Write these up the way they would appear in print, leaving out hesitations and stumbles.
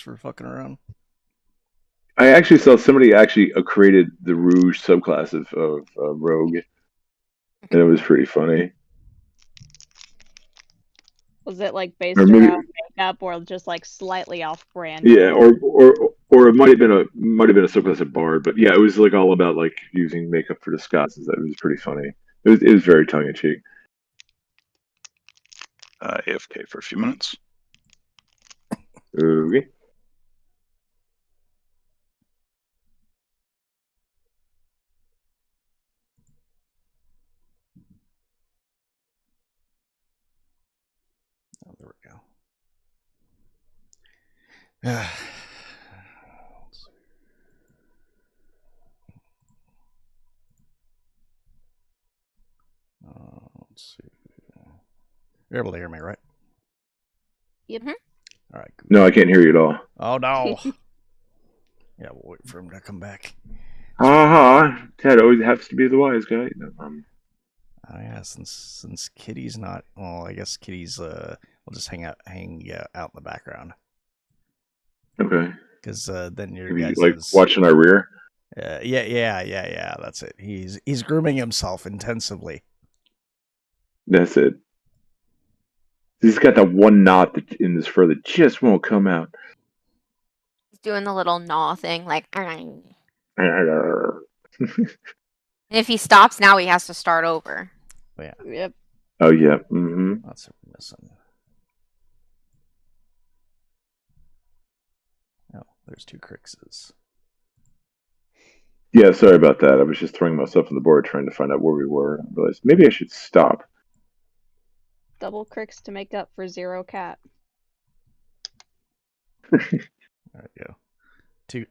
for fucking around. I actually saw somebody actually created the Rouge subclass of Rogue, and it was pretty funny. Was it like based Or maybe, around makeup or just like slightly off brand? yeah, or it might have been a subclass of Bard, but yeah, it was like all about like using makeup for disguises. That was pretty funny. It was very tongue in cheek. AFK for a few minutes. Okay. Oh, there we go. Let's see. You're able to hear me, right? Yep. All right. Good. No, I can't hear you at all. Oh no. Yeah, we'll wait for him to come back. Ted always has to be the wise guy. Oh yeah, since Kitty's not. Well, I guess Kitty's. We'll just hang out in the background. Okay. Because then your Maybe, guys like watching our rear. Yeah. That's it. He's grooming himself intensively. That's it. He's got that one knot in his fur that just won't come out. He's doing the little gnaw thing, like. And if he stops now, he has to start over. Oh, yeah. Yep. Oh yeah. Mm-hmm. That's what we're missing. Oh, there's 2 Crixes. Yeah, sorry about that. I was just throwing myself on the board trying to find out where we were. I realized maybe I should stop. Double cricks to make up for 0 cat. There we go. 2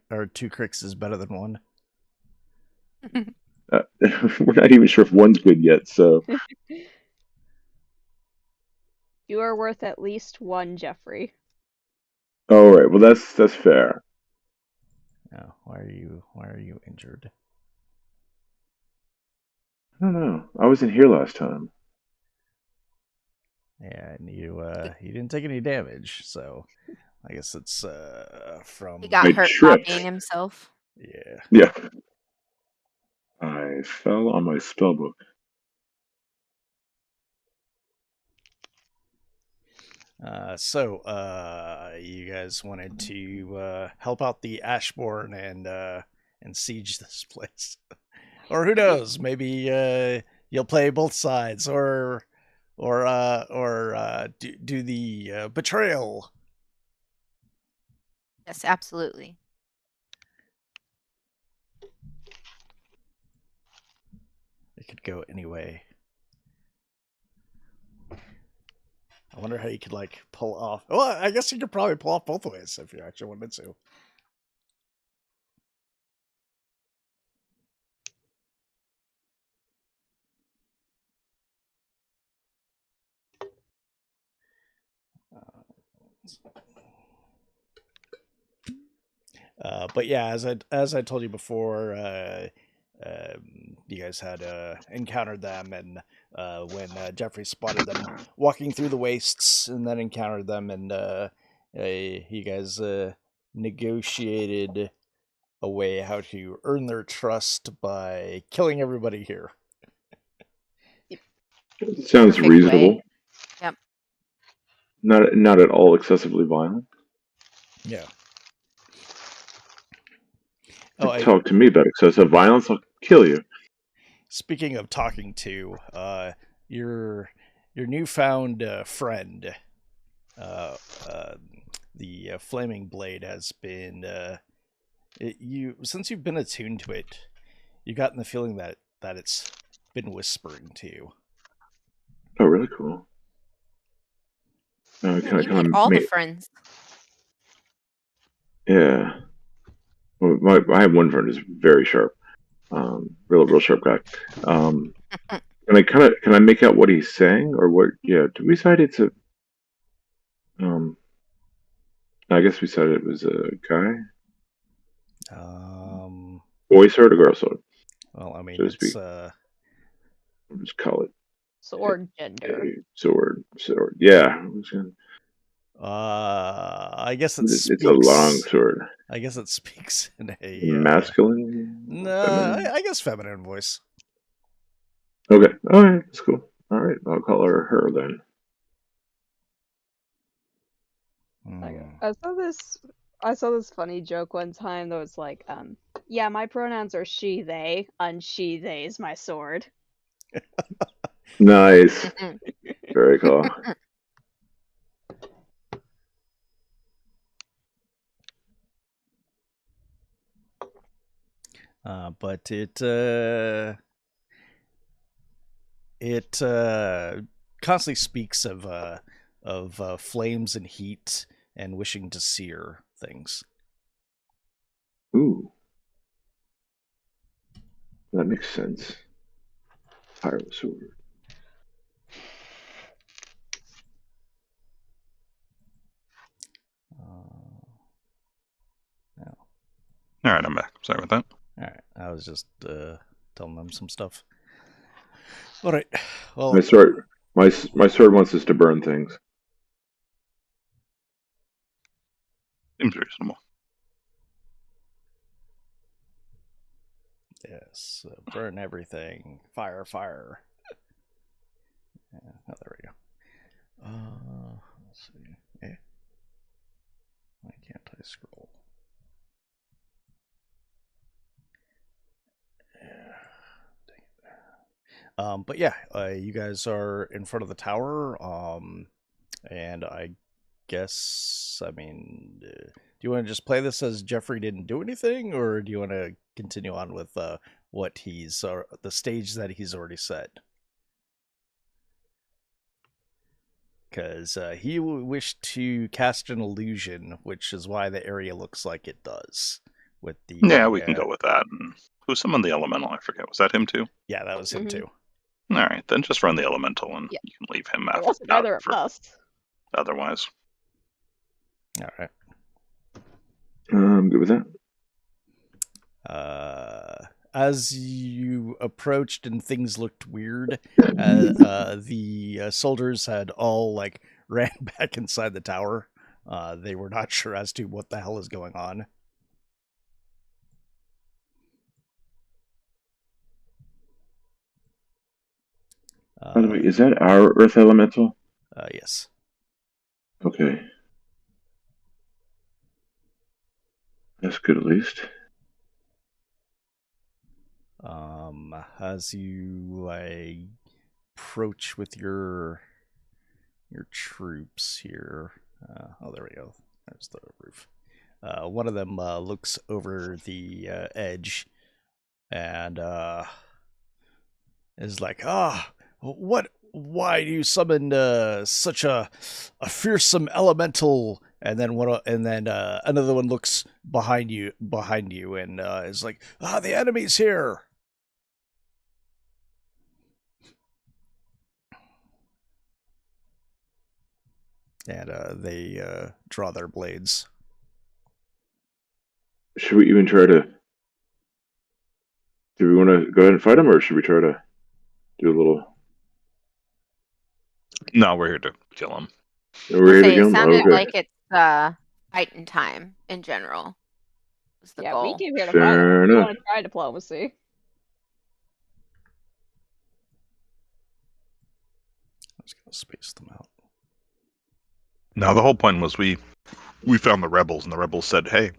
Crix is better than 1. We're not even sure if 1's good yet, so. You are worth at least 1, Jeffrey. All right. Well, that's fair. Oh, why are you injured? I don't know. I wasn't here last time. Yeah, and you didn't take any damage, so I guess it's from. He got I hurt tripped. copying himself. Yeah. Yeah. I fell on my spellbook. So you guys wanted to help out the Ashborn and siege this place, or who knows? Maybe you'll play both sides, or do the betrayal. Yes, absolutely. It could go anyway. I wonder how you could like pull off. Well, I guess you could probably pull off both ways if you actually wanted to. But yeah, as I told you before, you guys had encountered them, and when Jeffrey spotted them walking through the wastes, and then encountered them, and you guys negotiated a way how to earn their trust by killing everybody here. Sounds Perfect reasonable. way. Yep. Not at all excessively violent. Yeah. Talk to me about excessive violence. I'll kill you. Speaking of talking to, your newfound friend, the Flaming Blade has been since you've been attuned to it, you've gotten the feeling that it's been whispering to you. Oh, really cool. You made all the friends. Yeah. Well, I have one friend who's very sharp, real sharp guy. Can I make out what he's saying, or what? Yeah, did we decide it's a? I guess we said it was a guy. Boy sword or girl sword? Well, I mean, so it's just call it sword gender. Sword. Yeah. I guess it speaks. It's a long sword. I guess it speaks in a Masculine? no, Feminine? I guess feminine voice. Okay. All right. That's cool. All right. I'll call her then. Okay. I saw this funny joke one time that was like, yeah, my pronouns are she, they. Unshe they is my sword. Nice. Very cool. But it constantly speaks of flames and heat and wishing to sear things. Ooh. That makes sense. Fire sword. All right, I'm back. Sorry about that. All right, I was just telling them some stuff. All right, well, My sword wants us to burn things. Seems reasonable. yes, burn everything, fire, fire. Yeah, oh, there we go. Let's see. Yeah. Why can't I scroll? Yeah. Dang it. But yeah, you guys are in front of the tower. And I guess, I mean, do you want to just play this as Jeffrey didn't do anything, or do you want to continue on with what he's the stage that he's already set? Because he wished to cast an illusion, which is why the area looks like it does. With the Yeah, we can go with that. And who summoned the elemental? I forget. Was that him too? Yeah, that was him too. All right, then just run the elemental, and Yeah. you can leave him It out. wasn't either of us. Otherwise, All right. I'm good with that. As you approached and things looked weird, the soldiers had all like ran back inside the tower. They were not sure as to what the hell is going on. By the way, is that our Earth Elemental? Yes. Okay. That's good at least. As you approach with your troops here, oh, there we go. There's the roof. One of them looks over the edge and is like, what? Why do you summon such a fearsome elemental? And then another one looks behind you, and is like, the enemy's here. And they draw their blades. Should we even try to... Do we want to go ahead and fight them, or should we try to do a little... no, we're here to kill him. We're here to kill It them? sounded Okay. like it's fighting time in general. Was the Yeah, goal. we came here to Fair fight them. We enough. want to try diplomacy. I was gonna space them out. No, the whole point was we found the rebels, and the rebels said, "Hey,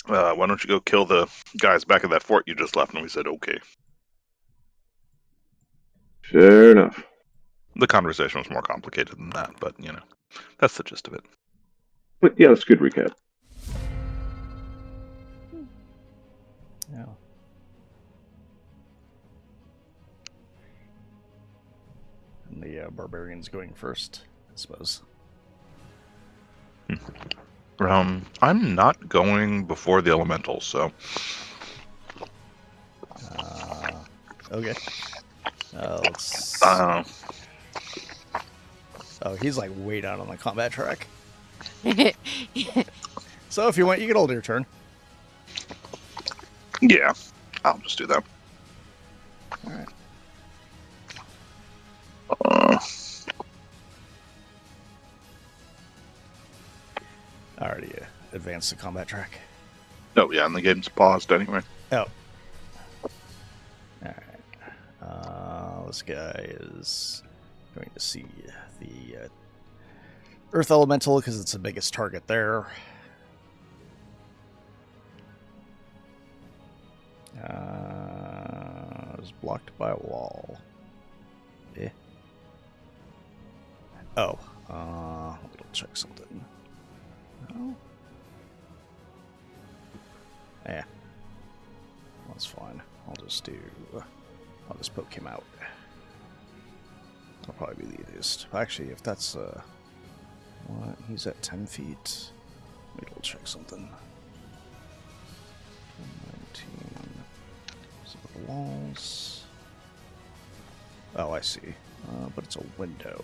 why don't you go kill the guys back at that fort you just left?" And we said, "Okay." Fair enough. The conversation was more complicated than that, but that's the gist of it. But yeah, that's a good recap. Yeah. And the barbarians going first, I suppose. I'm not going before the elementals, so Okay. Let's. Oh, he's like way down on the combat track. So if you want, you can hold your turn. yeah, I'll just do that. All right. I already advanced the combat track. Oh yeah, and the game's paused anyway. Oh. Alright. This guy is going to see the Earth Elemental because it's the biggest target there. It's blocked by a wall. Eh. Oh. I'll check something. Oh. Yeah. That's fine. I'll just poke him out. That'll probably be the easiest. Actually, if that's, what? He's at 10 feet. Maybe we'll check something. 19. So the walls. Oh, I see. But it's a window.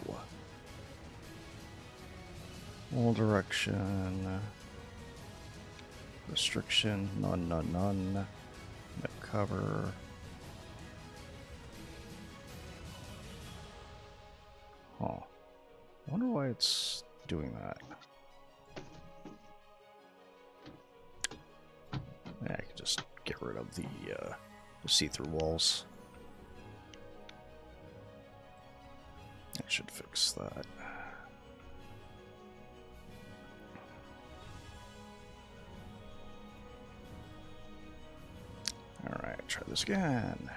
Wall direction. Restriction. None. No cover. Huh. I wonder why it's doing that. Yeah, I can just get rid of the see-through walls. That should fix that. Alright, try this again.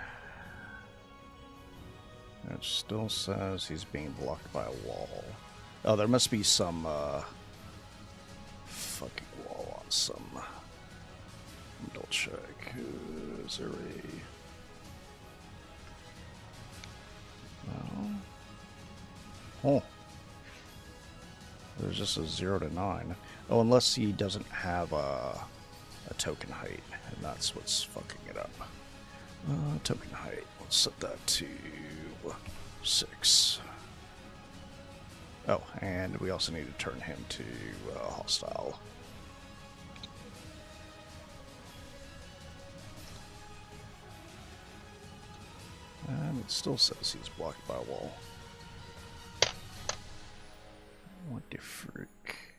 It still says he's being blocked by a wall. Oh, there must be some, fucking wall on some... Double check. Is there a... No? Oh. There's just a 0 to 9. Oh, unless he doesn't have a token height, and that's what's fucking it up. Token height. Let's set that to 6. Oh, and we also need to turn him to hostile. And it still says he's blocked by a wall. What the frick?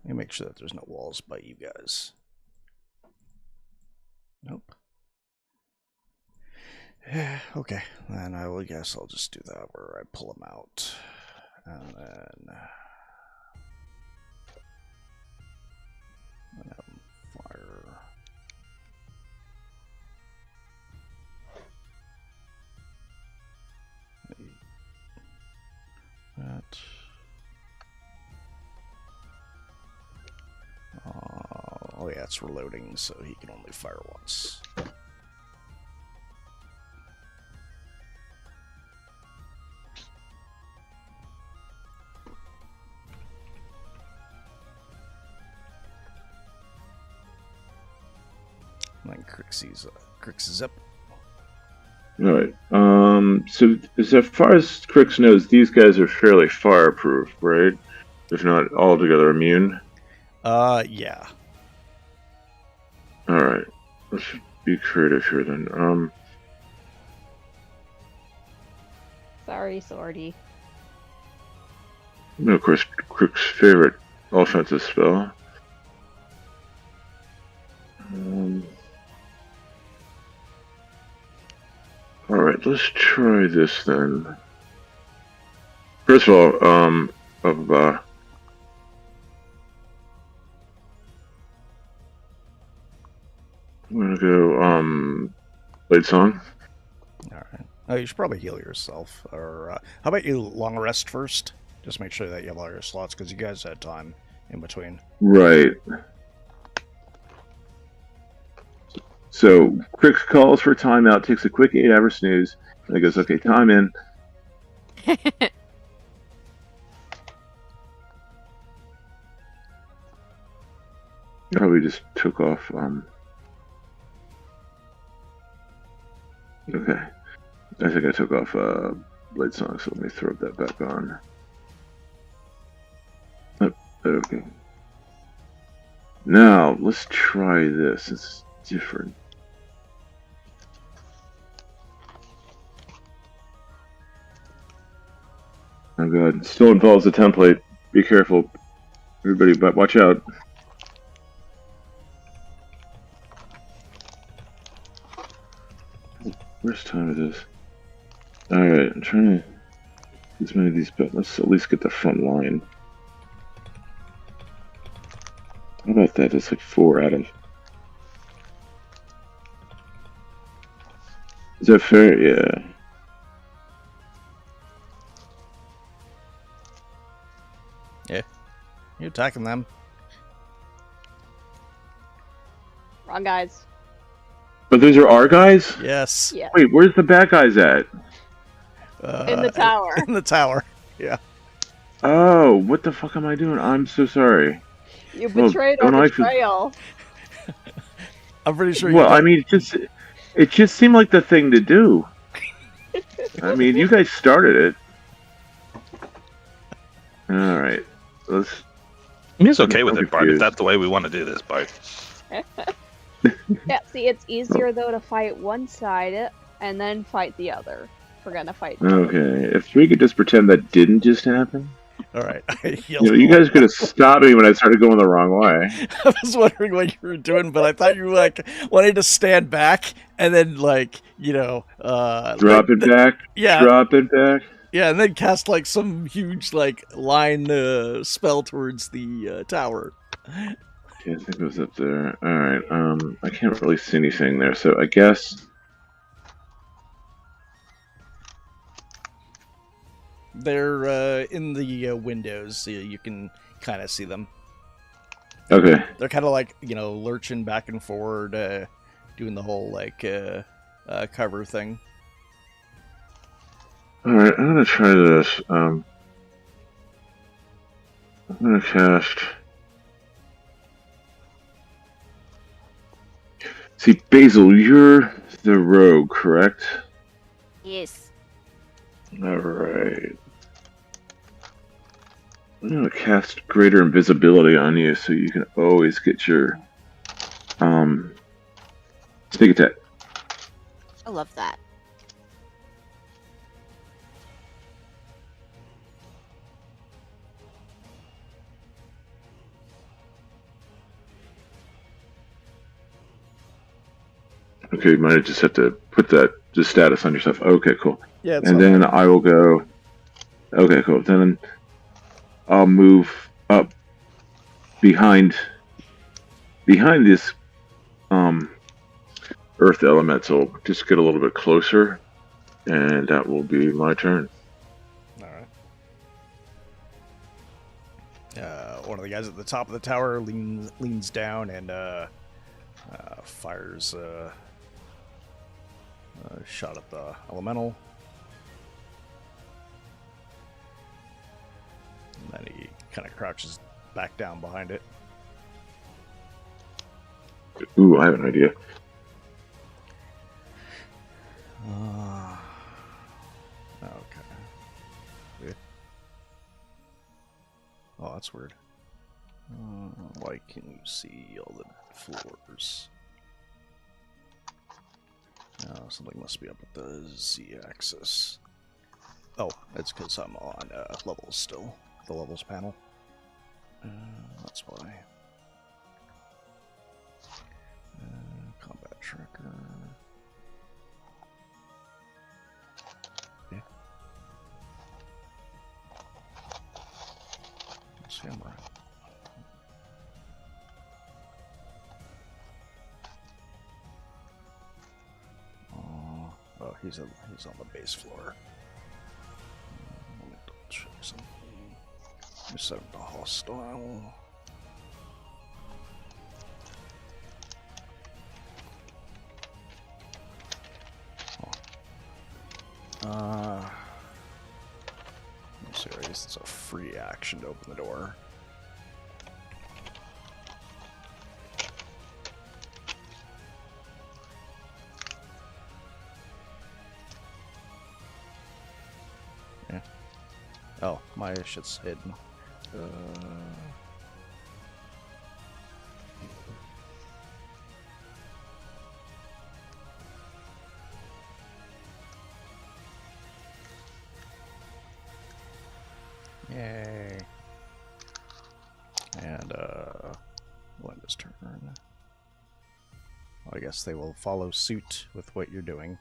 Let me make sure that there's no walls by you guys. Nope. Okay, then I guess I'll just do that where I pull him out. And then have him fire. That. Oh yeah, it's reloading, so he can only fire once. And then Crix's up. Alright. So as far as Crix knows, these guys are fairly fireproof, right? If not altogether immune. Yeah. Alright. Let's be creative here then. Sorry, Swordy. And of course, Crix's favorite offensive spell. Alright, let's try this then. First of all, I'm gonna go, Blade Song. Alright. Oh, you should probably heal yourself. Or, how about you long rest first? Just make sure that you have all your slots, because you guys had time in between. Right. So, Crix calls for timeout, takes a quick 8-hour snooze, and he goes, okay, time in. Probably just took off, okay. I think I took off, Blade Song, so let me throw that back on. Oh, okay. Now, let's try this. It's different. Oh god, still involves a template. Be careful. Everybody, but watch out. Worst time it is. Alright, I'm trying to get as many of these, but let's at least get the front line. How about that? It's like 4 out of... Is that fair? Yeah. Yeah. You're attacking them. Wrong guys. But those are our guys? Yes. Yeah. Wait, where's the bad guys at? In the tower. In the tower. Yeah. Oh, what the fuck am I doing? I'm so sorry. You betrayed our betrayal. I'm pretty sure well, I mean, it just seemed like the thing to do. I mean, you guys started it. Alright. Let's... He's okay with it, Bart, if that's the way we want to do this, Bart. Yeah, see, it's easier, though, to fight one side and then fight the other. If we're gonna fight. Okay, if we could just pretend that didn't just happen. Alright. You guys could have stopped me when I started going the wrong way. I was wondering what you were doing, but I thought you were, like, wanting to stand back and then, like, you know... drop it back? Yeah. Drop it back? Yeah, and then cast, like, some huge, like, line spell towards the tower. Okay, I think it was up there. Alright, I can't really see anything there, so I guess... They're in the windows, so you can kind of see them. Okay. They're kind of like, you know, lurching back and forward, doing the whole, like, cover thing. Alright, I'm gonna try this. I'm gonna cast... See, Basil, you're the rogue, correct? Yes. Alright. I'm gonna cast greater invisibility on you so you can always get your sneak attack. I love that. Okay, you might just have to put the status on yourself. Okay, cool. Yeah, and then I will go... Okay, cool. Then I'll move up behind this earth elemental. Just get a little bit closer, and that will be my turn. Alright. One of the guys at the top of the tower leans down and fires a shot at the elemental. And then he kind of crouches back down behind it. Ooh, I have an idea. Okay. Yeah. Oh, that's weird. Why can you see all the floors? Something must be up at the Z-axis. Oh, it's because I'm on levels still. The levels panel. That's why. Combat tracker. Yeah. Samurai. Oh, he's on the base floor. Let me double check something. You set him to hostile. I'm serious, it's a free action to open the door. Yeah. Oh, my shit's hidden. Yay. I guess they will follow suit with what you're doing.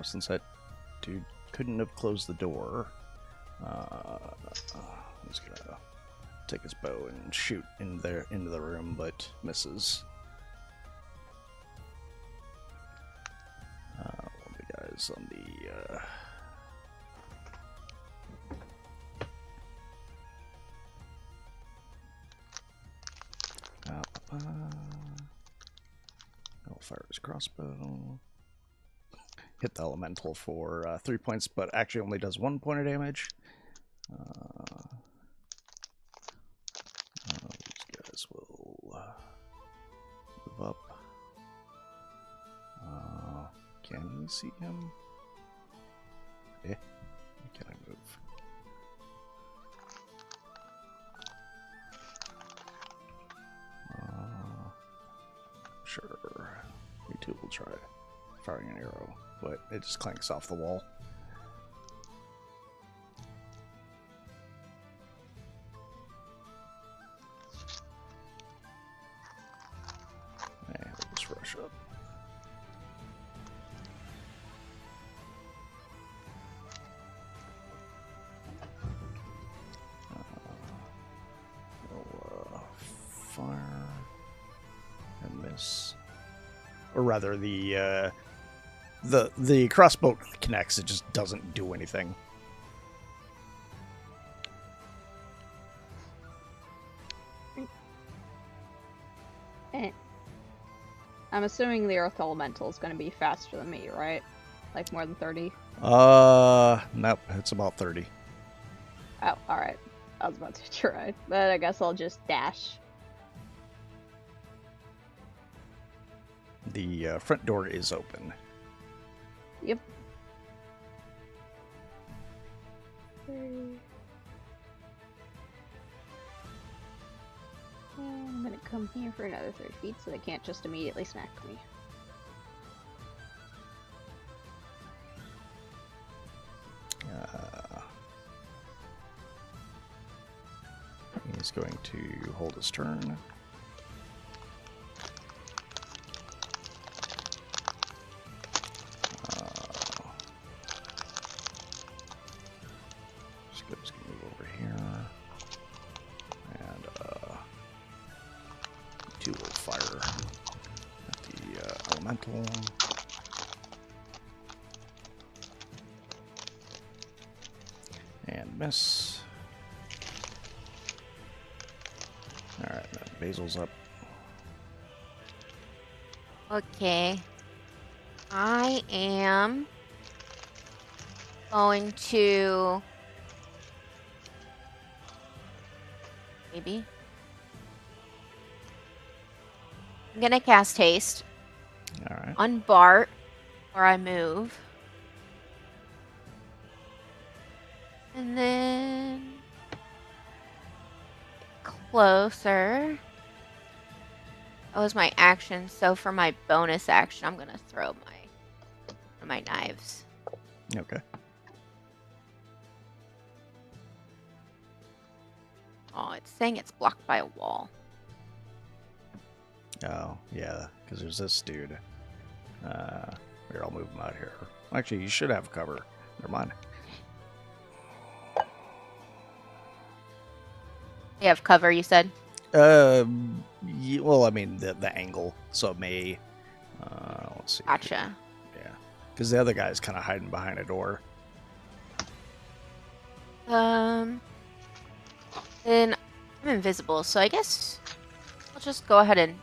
Since that dude couldn't have closed the door, he's gonna take his bow and shoot into the room, but misses. One of the guys on the he'll fire his crossbow. Hit the elemental for 3 points, but actually only does 1 point of damage. These guys will move up. Can you see him? Yeah, can I move? Sure. You two will try firing an arrow, but it just clanks off the wall. And we'll just rush up. Fire and miss, or rather, the crossbow connects. It just doesn't do anything. I'm assuming the Earth Elemental is going to be faster than me, right? Like more than 30? Nope. It's about 30. Oh, alright. I was about to try. But I guess I'll just dash. The front door is open. Yep. I'm gonna come here for another 30 feet so they can't just immediately smack me. He's going to hold his turn. Just gonna move over here, and two will fire at the elemental. And miss. Alright, Basil's up. Okay. I am going to maybe I'm gonna cast haste. Alright. On Bart where I move. And then closer. That was my action, so for my bonus action I'm gonna throw my knives. Okay. Oh, it's saying it's blocked by a wall. Oh, yeah, because there's this dude. Here, I'll move him out here. Actually, you should have cover. Never mind. You have cover, you said? Well, I mean, the angle, so it may... let's see. Gotcha. Yeah, because the other guy's kind of hiding behind a door. Then I'm invisible, so I guess I'll just go ahead and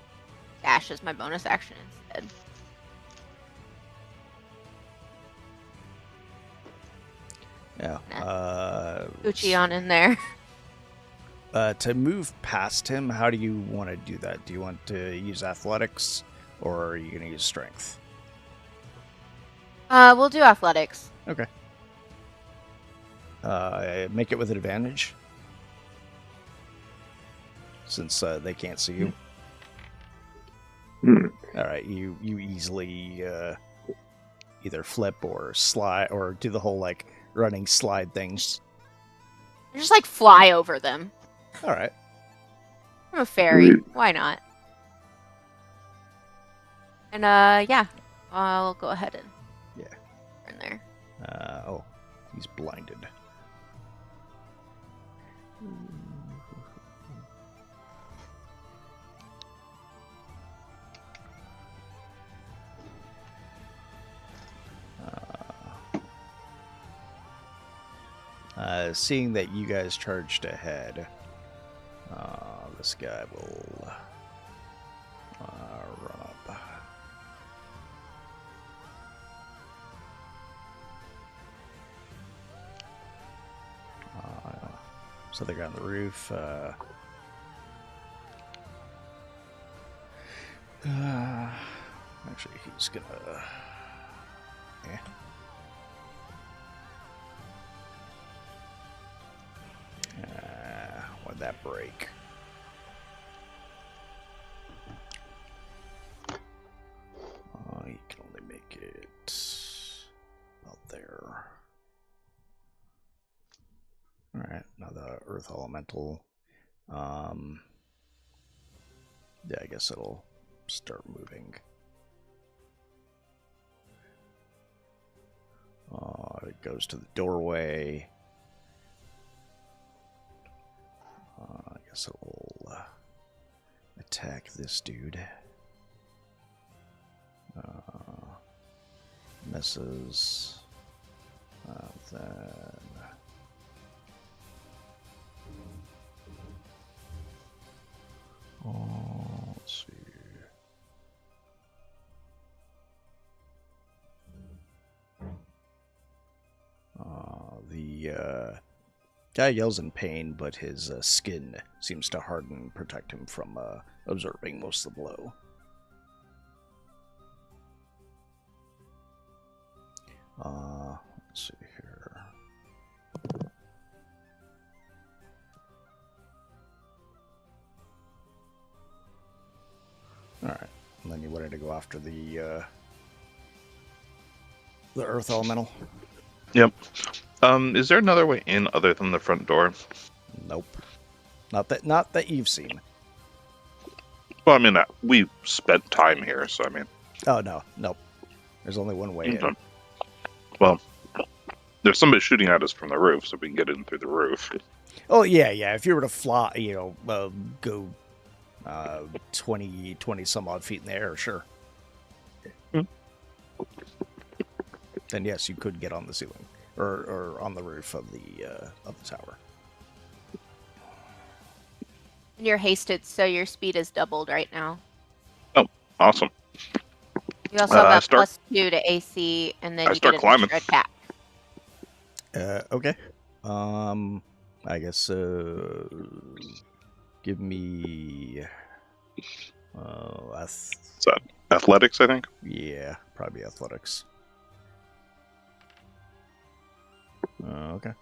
dash as my bonus action instead. Yeah. Gucci on in there. To move past him, how do you want to do that? Do you want to use athletics, or are you going to use strength? We'll do athletics. Okay. Make it with an advantage, since they can't see you. All right, you easily either flip or slide or do the whole like running slide things. Just like fly over them. All right. I'm a fairy. Sweet. Why not? And yeah, I'll go ahead and turn there. Oh, he's blinded. Seeing that you guys charged ahead, this guy will run up. So they're on the roof. Actually, he's gonna. Yeah. Why'd that break? You can only make it about there. Alright, now the Earth Elemental. Yeah, I guess it'll start moving. It goes to the doorway. I guess it'll attack this dude. Misses. Then. Let's see. The guy yells in pain, but his skin seems to harden and protect him from absorbing most of the blow. Let's see here. Alright, and then you wanted to go after the Earth Elemental? Yep. Is there another way in other than the front door? Nope. Not that you've seen. Well, I mean, we spent time here, so I mean... Oh, no. Nope. There's only one way in. Well, there's somebody shooting at us from the roof, so we can get in through the roof. Oh, yeah. If you were to fly, go 20 some odd feet in the air, sure. Then yes, you could get on the ceiling or on the roof of the tower. And you're hasted, so your speed is doubled right now. Oh, awesome. You also have a +2 to AC, and then you get an extra attack. Okay. I guess give me Is that athletics, I think? Yeah, probably athletics. Okay.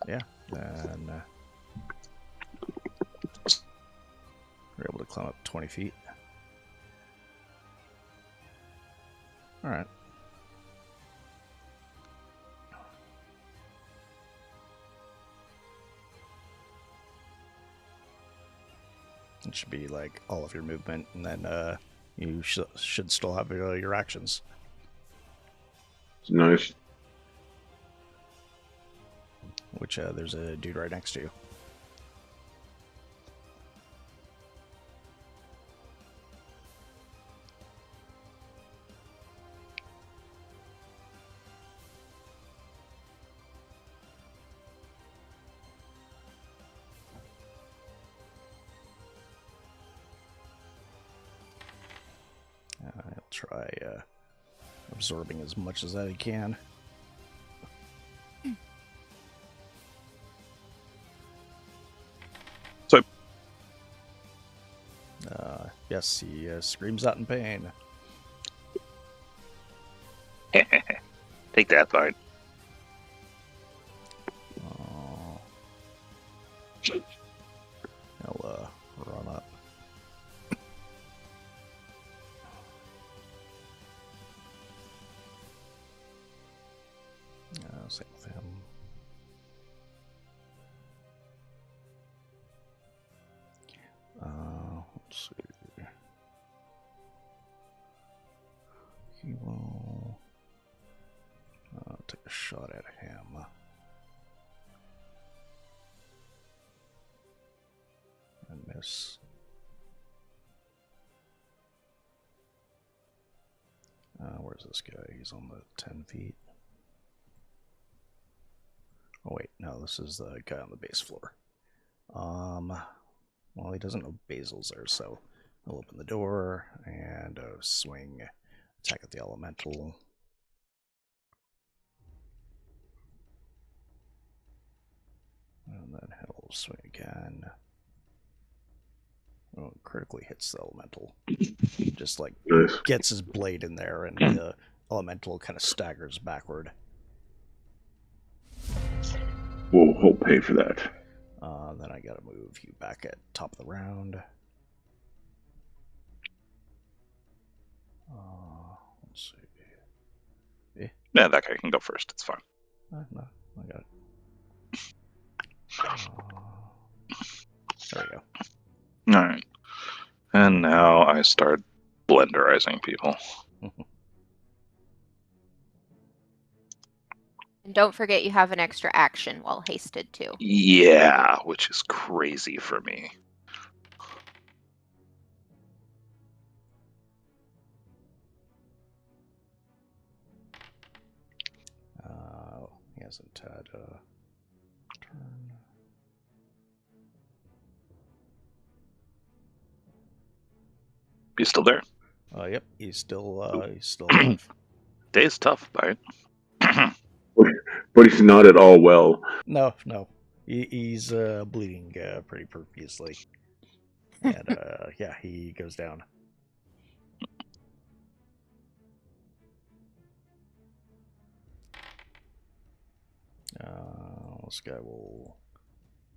Yeah, then we're able to climb up 20 feet. All right. It should be like all of your movement, and then you should still have your actions. Nice. Which there's a dude right next to you. I'll try absorbing as much as I can. So, yes, he screams out in pain. take that, fine. I'll run up. Same with him. Let's see. He will take a shot at him. And miss. Where's this guy? He's on the 10 feet. Oh wait, no, this is the guy on the base floor. Well, he doesn't know Basil's there, so I'll open the door and swing, attack at the elemental. And then he'll swing again. Oh, critically hits the elemental. Just like Nice. gets his blade in there, and the elemental kind of staggers backward. We'll pay for that. Then I gotta move you back at top of the round. Let's see. Yeah, that guy can go first. It's fine. No, I got it. There we go. All right. And now I start blenderizing people. And don't forget you have an extra action while hasted too. Yeah, which is crazy for me. He hasn't had a turn. You still there? Yep, he's still alive. Day's tough, right? But he's not at all well. No. He's bleeding pretty profusely. And yeah, he goes down. This guy will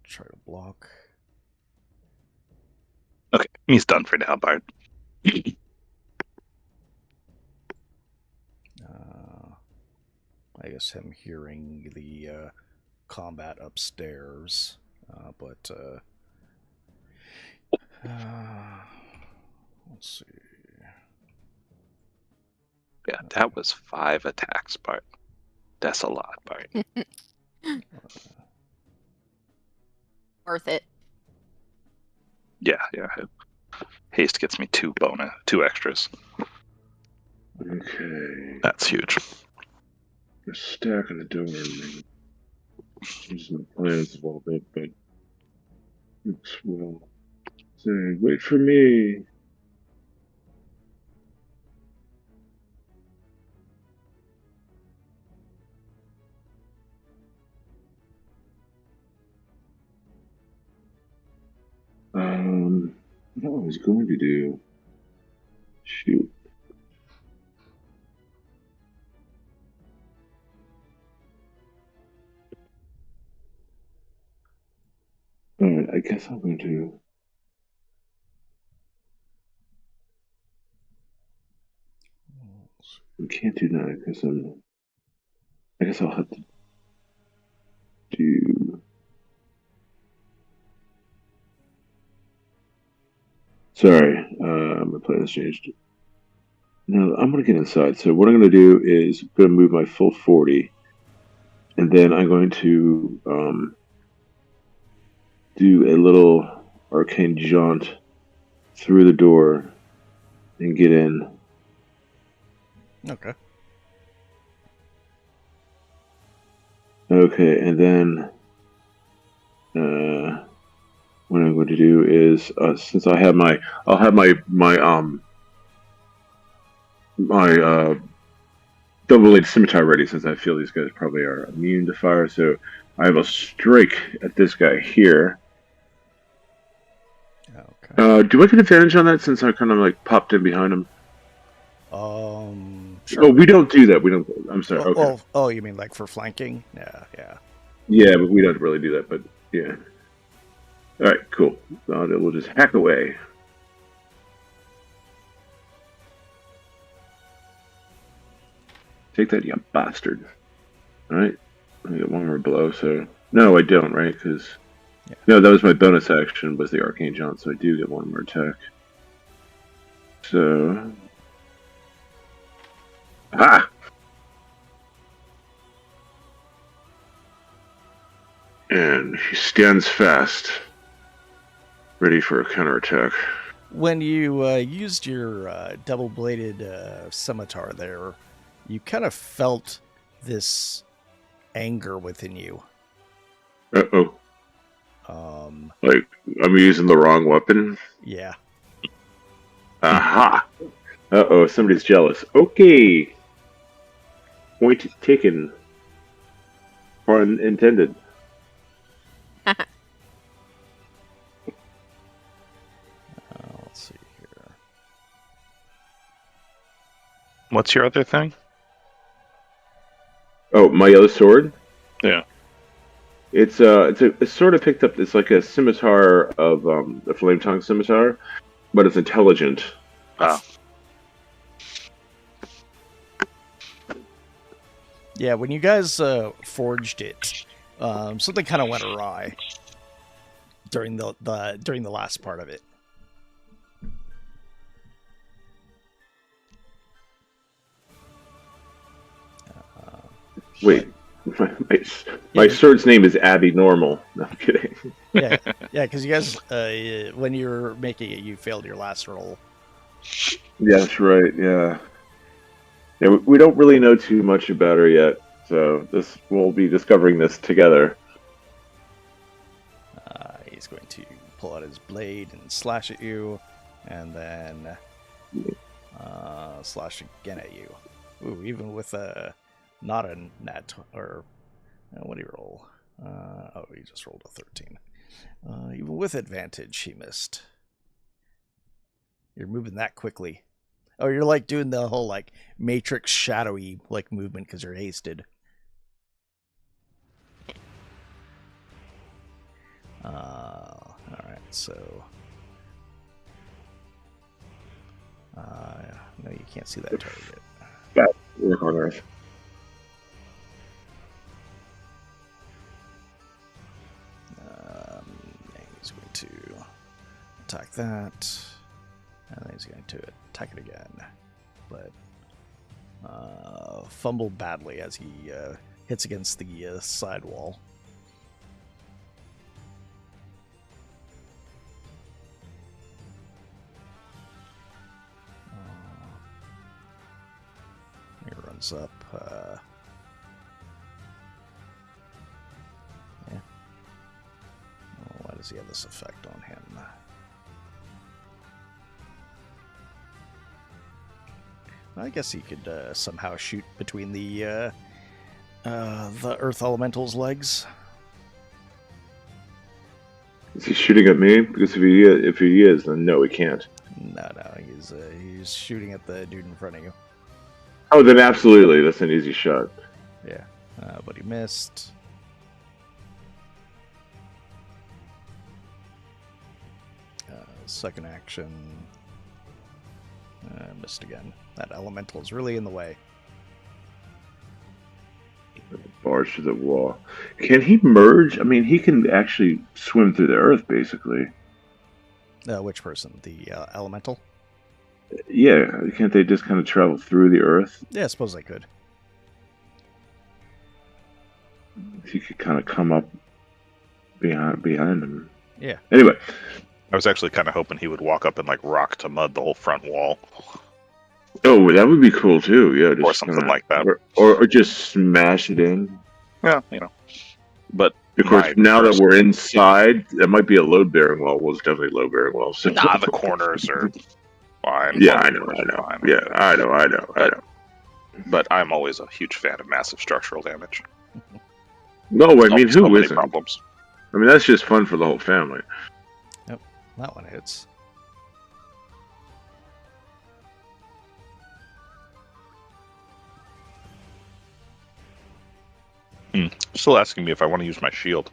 try to block. Okay, he's done for now, Bart. I guess him hearing the combat upstairs, but let's see. Yeah, that was 5 attacks, Bart. That's a lot, Bart. Worth it. Yeah. Haste gets me 2 extras. Okay. That's huge. We're stacking the door and using my plans a little bit, but it's well. Say, wait for me. What I was going to do? Shoot. Alright, I guess I'm going to. We can't do that because I guess I'll have to do. Sorry, my plan has changed. No, I'm going to get inside. So what I'm going to do is I'm going to move my full 40, and then I'm going to do a little arcane jaunt through the door and get in. Okay. Okay, and then what I'm going to do is since I'll have my double-bladed scimitar ready, since I feel these guys probably are immune to fire. So I will strike at this guy here. Okay. Do I get advantage on that since I kind of like popped in behind him? Sure. Oh, we don't do that. We don't. I'm sorry. Okay. Oh, you mean like for flanking? Yeah. Yeah, but we don't really do that. But yeah. All right, cool. We'll just hack away. Take that, you bastard. All right. I get one more blow, so... No, I don't, right? Because... Yeah. No, that was my bonus action, was the Arcane Jaunt, so I do get one more attack. So... Ah! And he stands fast, ready for a counterattack. When you used your double-bladed scimitar there, you kind of felt this anger within you. Uh-oh. Like, I'm using the wrong weapon? Yeah. Aha! Uh-oh, somebody's jealous. Okay! Point taken. Pun intended. Let's see here. What's your other thing? Oh, my other sword? Yeah. It's sort of picked up. It's like a scimitar of the flame tongue scimitar, but it's intelligent. Ah. Yeah, when you guys forged it, something kind of went awry during the last part of it. Wait, my sword's name is Abby Normal. No, I'm kidding. Yeah, because you guys, when you were making it, you failed your last roll. Yeah, that's right. Yeah. Yeah, we don't really know too much about her yet, so we'll be discovering this together. He's going to pull out his blade and slash at you, and then slash again at you. Ooh, even with not a nat, or what do you roll? Oh, he just rolled a 13. Even with advantage, he missed. You're moving that quickly. Oh, you're like doing the whole like Matrix shadowy like movement because you're hasted. All right, so no, you can't see that target. Yeah, work on Earth. He's going to attack that, and then he's going to attack it again, but fumbled badly as he hits against the side wall. He runs up. Yeah. Why does he have this effect on him? I guess he could somehow shoot between the Earth Elemental's legs. Is he shooting at me? Because if he is, then no, he can't. No, he's shooting at the dude in front of you. Oh, then absolutely, that's an easy shot. Yeah, but he missed. Second action. Missed again. That elemental is really in the way. Barge to the wall. Can he merge? I mean, he can actually swim through the earth, basically. Which person? The elemental? Yeah, can't they just kind of travel through the earth? Yeah, I suppose they could. He could kind of come up behind him. Yeah. Anyway. I was actually kind of hoping he would walk up and like rock to mud the whole front wall. Oh, that would be cool too. Yeah, just or something like that, or just smash it in. Yeah, you know. But of course, now that we're inside, that might be a load-bearing wall. Well, it's definitely load-bearing wall. So. Nah, the corners are fine. Yeah, I know. Yeah, I know. But I'm always a huge fan of massive structural damage. No, I mean, who isn't? Problems. I mean, that's just fun for the whole family. Yep, that one hits. Still asking me if I want to use my shield.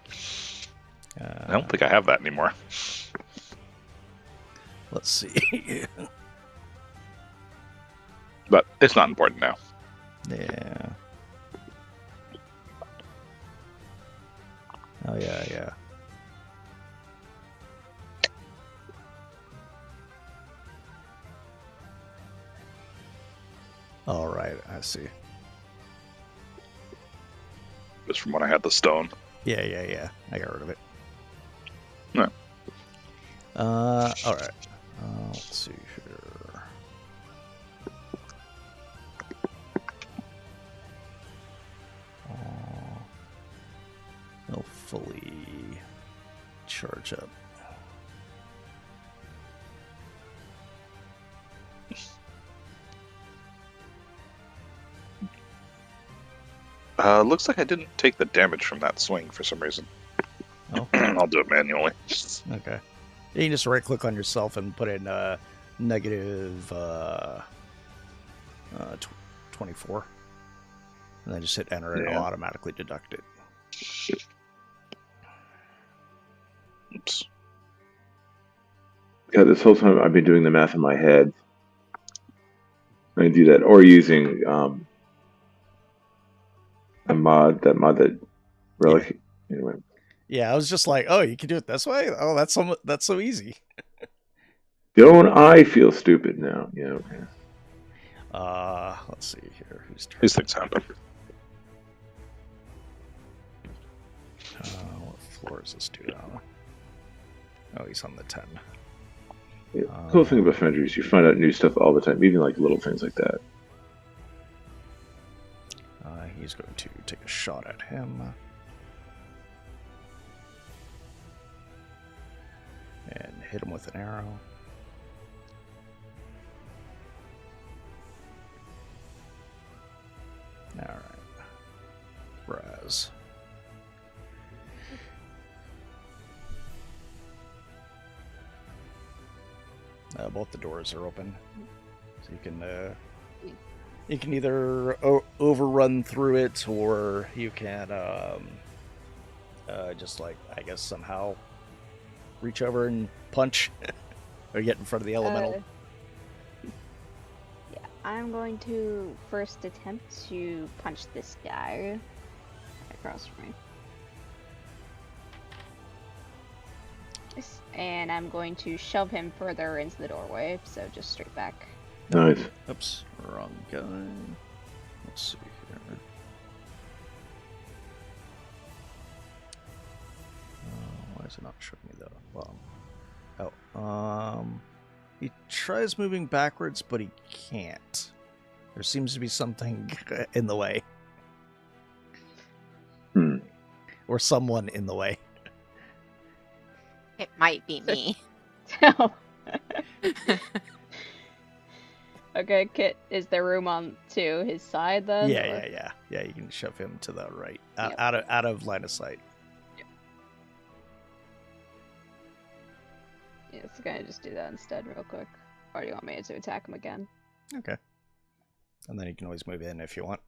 I don't think I have that anymore. Let's see. But it's not important now. Yeah. Oh yeah, yeah. All right, I see. Just from when I had the stone. Yeah. I got rid of it. No. All right. Let's see here. They'll fully charge up. Looks like I didn't take the damage from that swing for some reason. Oh. I'll do it manually. Okay. You can just right-click on yourself and put in negative 24. And then just hit enter and it'll automatically deduct it. Oops. Yeah, this whole time I've been doing the math in my head. I can do that, or using that mod relic. Yeah. Anyway. Yeah, I was just like, oh, you can do it this way? Oh, that's so easy. Don't I feel stupid now? Yeah, okay. Let's see here. Who's turn? These things happen. What floor is this dude on? Oh, he's on the 10. Yeah. The cool thing about Foundry is you find out new stuff all the time, even like little things like that. He's going to take a shot at him. And hit him with an arrow. Alright. Raz. Both the doors are open. So you can either overrun through it, or you can just like, I guess, somehow reach over and punch or get in front of the elemental. Yeah, I'm going to first attempt to punch this guy across from me. And I'm going to shove him further into the doorway, so just straight back. Nice. Oops, wrong guy. Let's see here. Why is it not showing me though? Well, he tries moving backwards, but he can't. There seems to be something in the way. Or someone in the way. It might be me. Okay, Kit, is there room on to his side then? Yeah. You can shove him to the right, Yep. out of line of sight. Yeah, so gonna just do that instead, real quick. Or do you want me to attack him again? Okay. And then you can always move in if you want.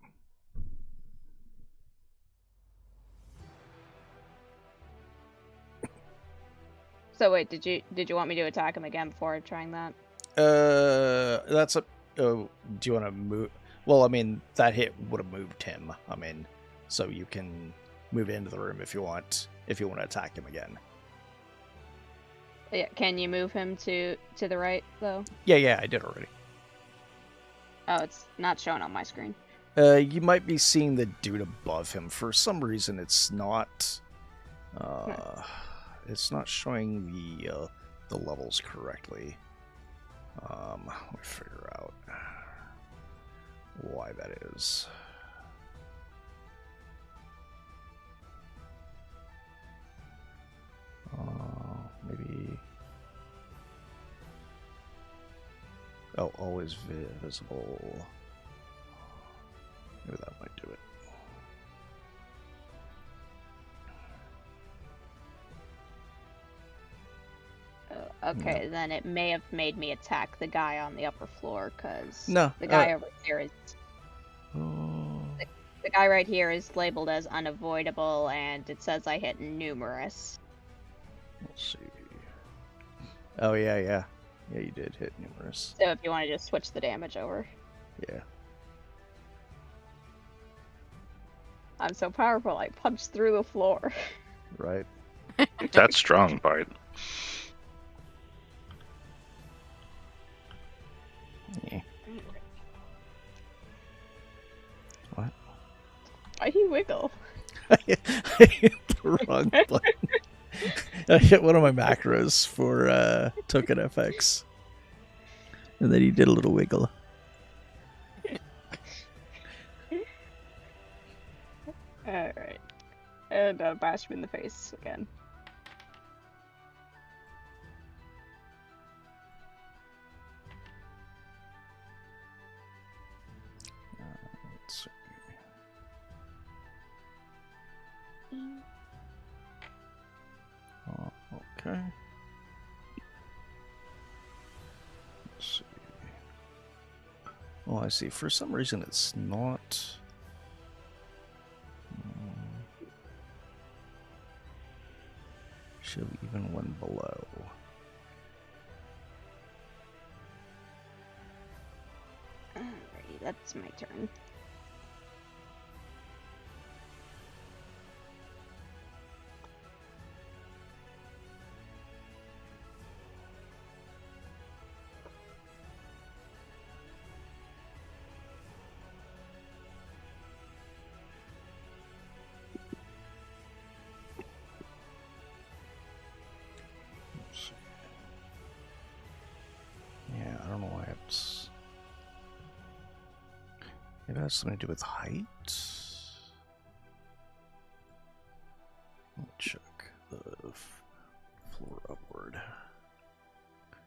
So wait, did you want me to attack him again before trying that? That's a. Do you want to move? Well, I mean, that hit would have moved him. I mean, so you can move into the room if you want. If you want to attack him again. Yeah, can you move him to the right though? Yeah, I did already. Oh, it's not showing on my screen. You might be seeing the dude above him. For some reason, it's not. It's not showing the levels correctly. Let me figure out why that is. Maybe. Oh, always visible. Maybe that might do it. Okay, then it may have made me attack the guy on the upper floor, because No, the guy over here is... The guy right here is labeled as unavoidable, and it says I hit numerous. Let's see. Oh, yeah. Yeah, you did hit numerous. So if you want to just switch the damage over. Yeah. I'm so powerful, I punched through the floor. Right. That's strong bite. Yeah. What? Why do you wiggle? I hit the wrong button. I hit one of my macros for token FX. And then he did a little wiggle. Alright. And bash him in the face again. Let's see. Okay. Let's see. Oh, I see. For some reason, it's not. Show even one below. Alrighty, that's my turn. Yeah, I don't know why it's. Maybe it has something to do with height. Let me check the floor upward.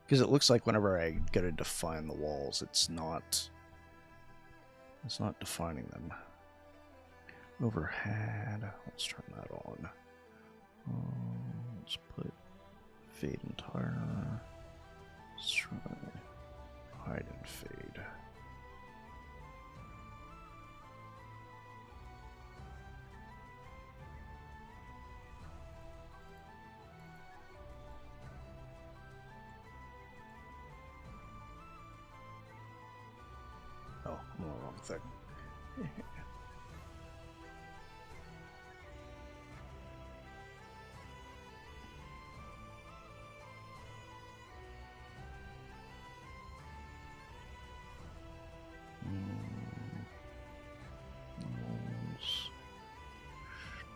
Because it looks like whenever I go to define the walls, it's not defining them. Overhead. Let's turn that on. Let's put fade entire. Let's try hide and fade. Oh, I'm on the wrong thing.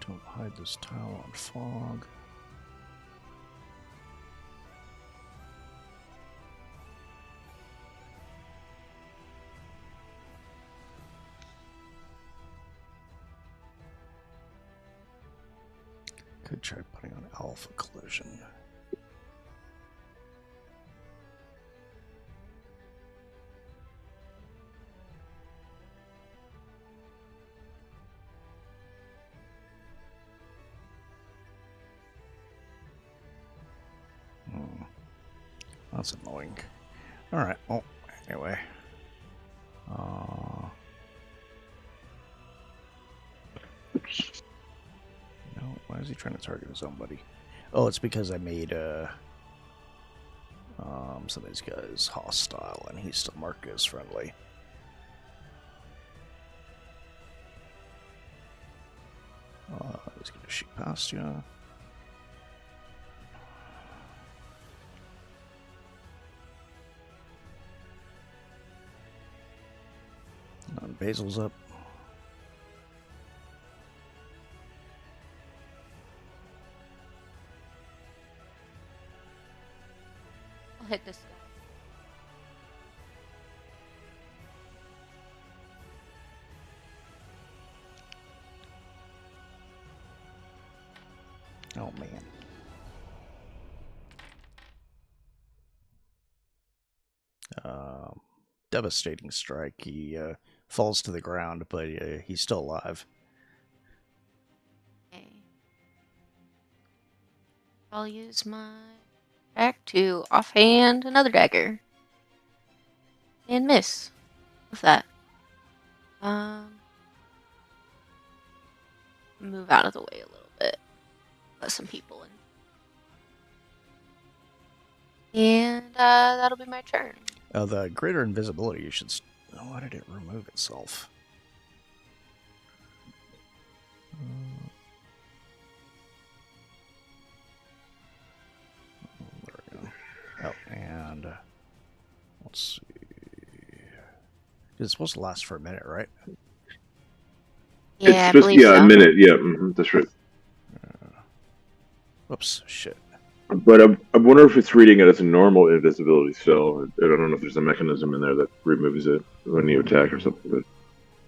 Don't hide this tile on fog. Could try putting on alpha collision. That's annoying. Alright, well, anyway. No, why is he trying to target his own buddy? Oh, it's because I made some of these guys hostile and he's still marked as friendly. He's gonna shoot past you. Basil's up. I'll hit this guy. Oh man. Devastating strike. He falls to the ground, but he's still alive. Okay. I'll use my attack to offhand another dagger. And miss with that. Move out of the way a little bit. Let some people in. And that'll be my turn. The greater invisibility, you should. Why did it remove itself? Oh, and let's see. It's supposed to last for a minute, right? Yeah, It's I supposed believe so. a minute. Yeah, that's right. Whoops, shit. But I wonder if it's reading it as a normal invisibility spell. I don't know if there's a mechanism in there that removes it when you attack or something. But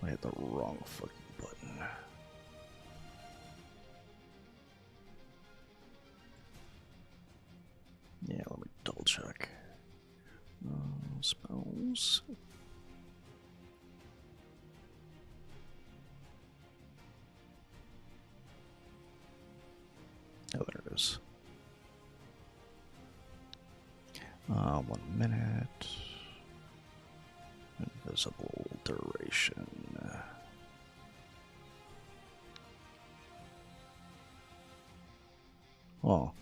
I hit the wrong fucking button. Yeah, let me double check. Spells. Oh, there it is. 1 minute. Invisible duration. Well,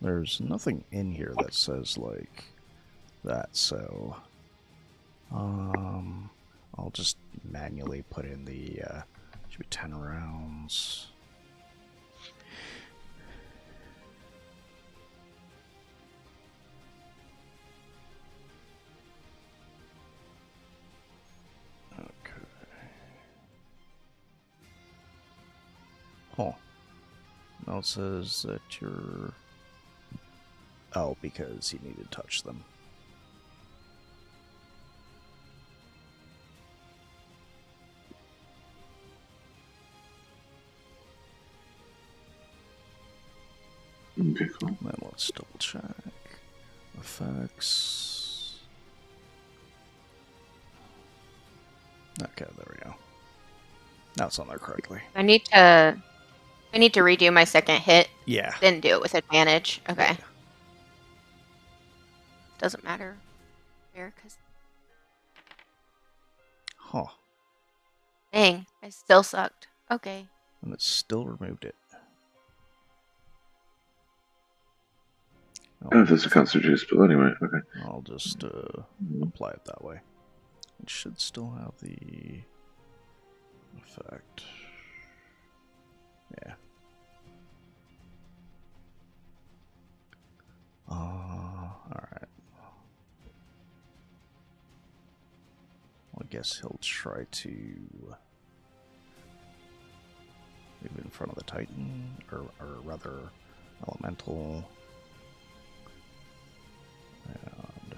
there's nothing in here that says like that, so I'll just manually put in the should be 10 rounds. Okay. Oh. Now it says that you're... Oh, because you need to touch them. okay, cool. Then let's double check. Effects. Okay, there we go. Now it's on there correctly. I need to redo my second hit. Yeah. Then do it with advantage. Okay. Yeah. Doesn't matter. There, cause Huh. dang, I still sucked. Okay. And it still removed it. Oh, that's a concentration spell anyway. Okay. I'll just apply it that way. It should still have the effect. Yeah. Alright. Well, I guess he'll try to move in front of the Titan, or rather, Elemental. And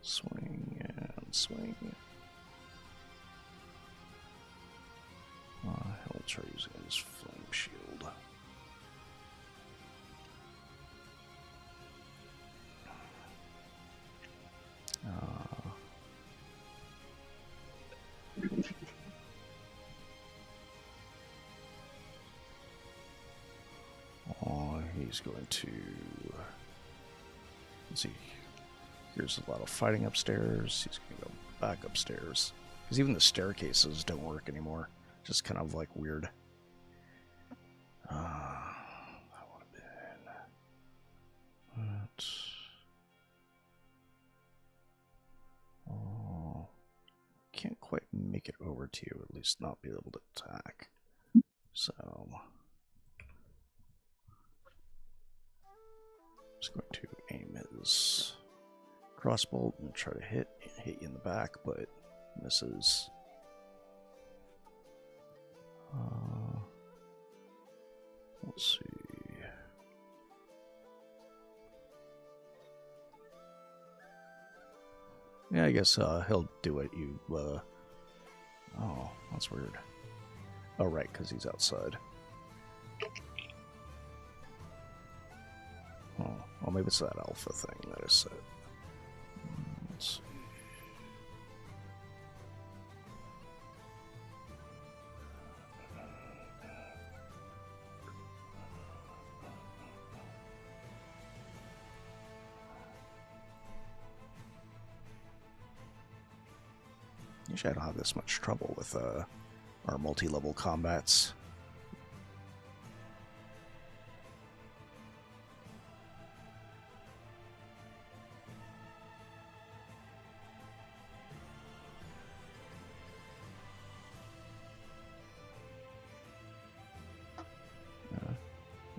swing and swing. He'll try using his flame shield. He's going to... Let's see. Here's a lot of fighting upstairs. He's going to go back upstairs. Because even the staircases don't work anymore. Just kind of like weird. That would have been... What? Oh, can't quite make it over to you, at least not be able to attack. So... just going to aim his crossbow and try to hit you in the back, but misses. Let's see. Yeah, I guess he'll do it. Oh, that's weird. Oh, right, because he's outside. Oh, well, maybe it's that alpha thing that I said. Let's see. Usually I don't have this much trouble with our multi-level combats.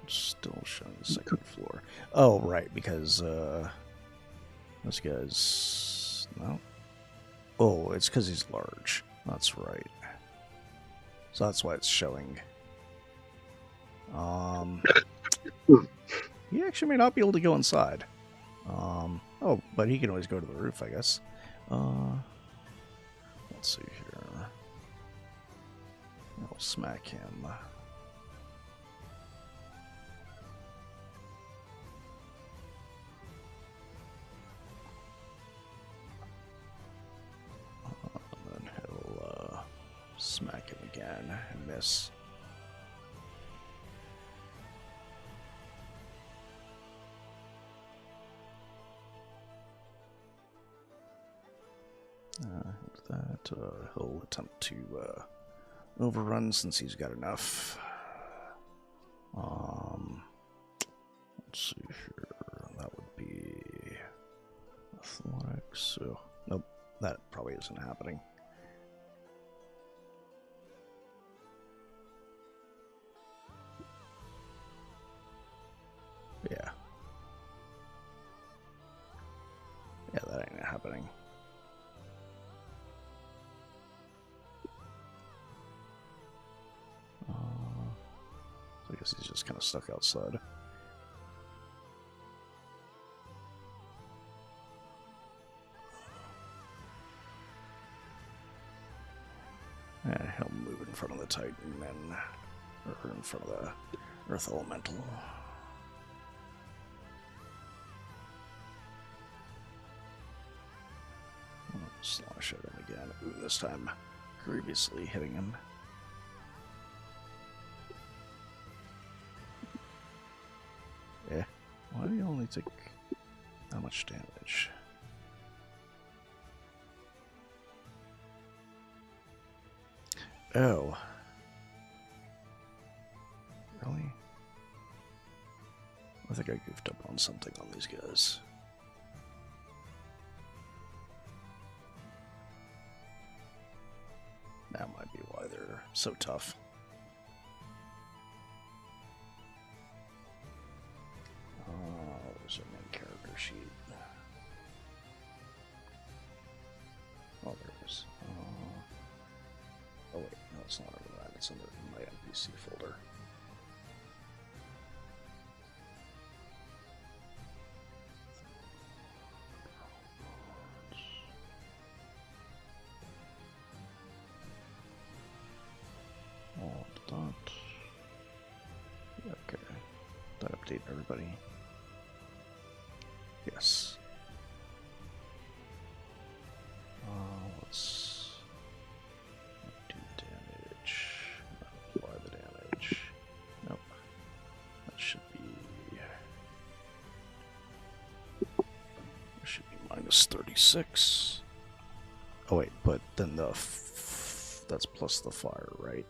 Just Oh, right, because this guy's no. Oh, it's because he's large. That's right. So that's why it's showing. He actually may not be able to go inside. Oh, but he can always go to the roof, I guess. Let's see here. I'll smack him. Then he'll smack him again and miss. That he'll attempt to overrun since he's got enough. Let's see here. That would be athletics. So, nope, that probably isn't happening. Yeah. Yeah, that ain't happening. So I guess he's just kind of stuck outside. Yeah, he'll move in front of the Titan and or in front of the Earth Elemental. Slash at him again. Ooh, this time grievously hitting him. Yeah. Why do you only take that much damage? Oh. Really? I think I goofed up on something on these guys. That might be why they're so tough. There's a main character sheet. Oh, there it is. Oh wait, no, it's not under that. It's under my NPC folder. Okay. That update everybody. Yes. Let's do damage. Apply the damage. Nope. That should be. That should be minus 36. Oh wait, but then the that's plus the fire, right?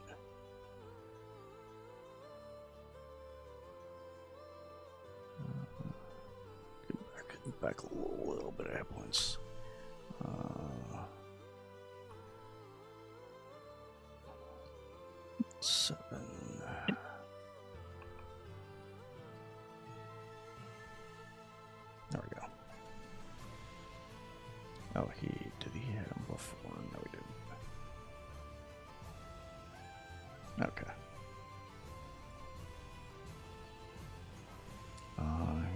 Back a little bit of hit points. 7. There we go. Oh, did he hit him before? No, he didn't. Okay.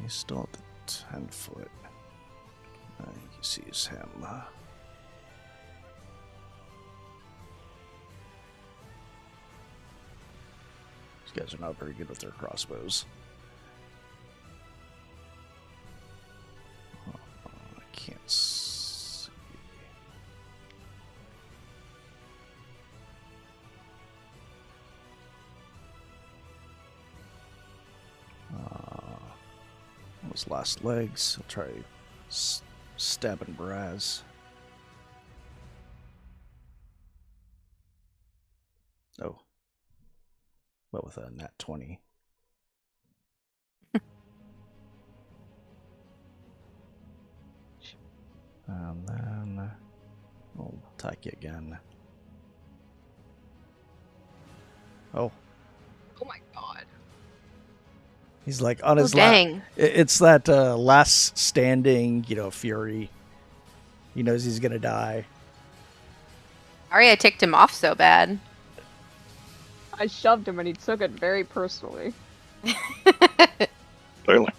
He's still at the 10-foot. I think he sees him. These guys are not very good with their crossbows. I can't see. Those last legs. I'll try stabbing Braz. Oh. But with a nat 20. And then I'll attack you again. Oh. Oh my god. He's like on his dang. It's that last standing, fury. He knows he's gonna die. Sorry I ticked him off so bad. I shoved him and he took it very personally. Clearly.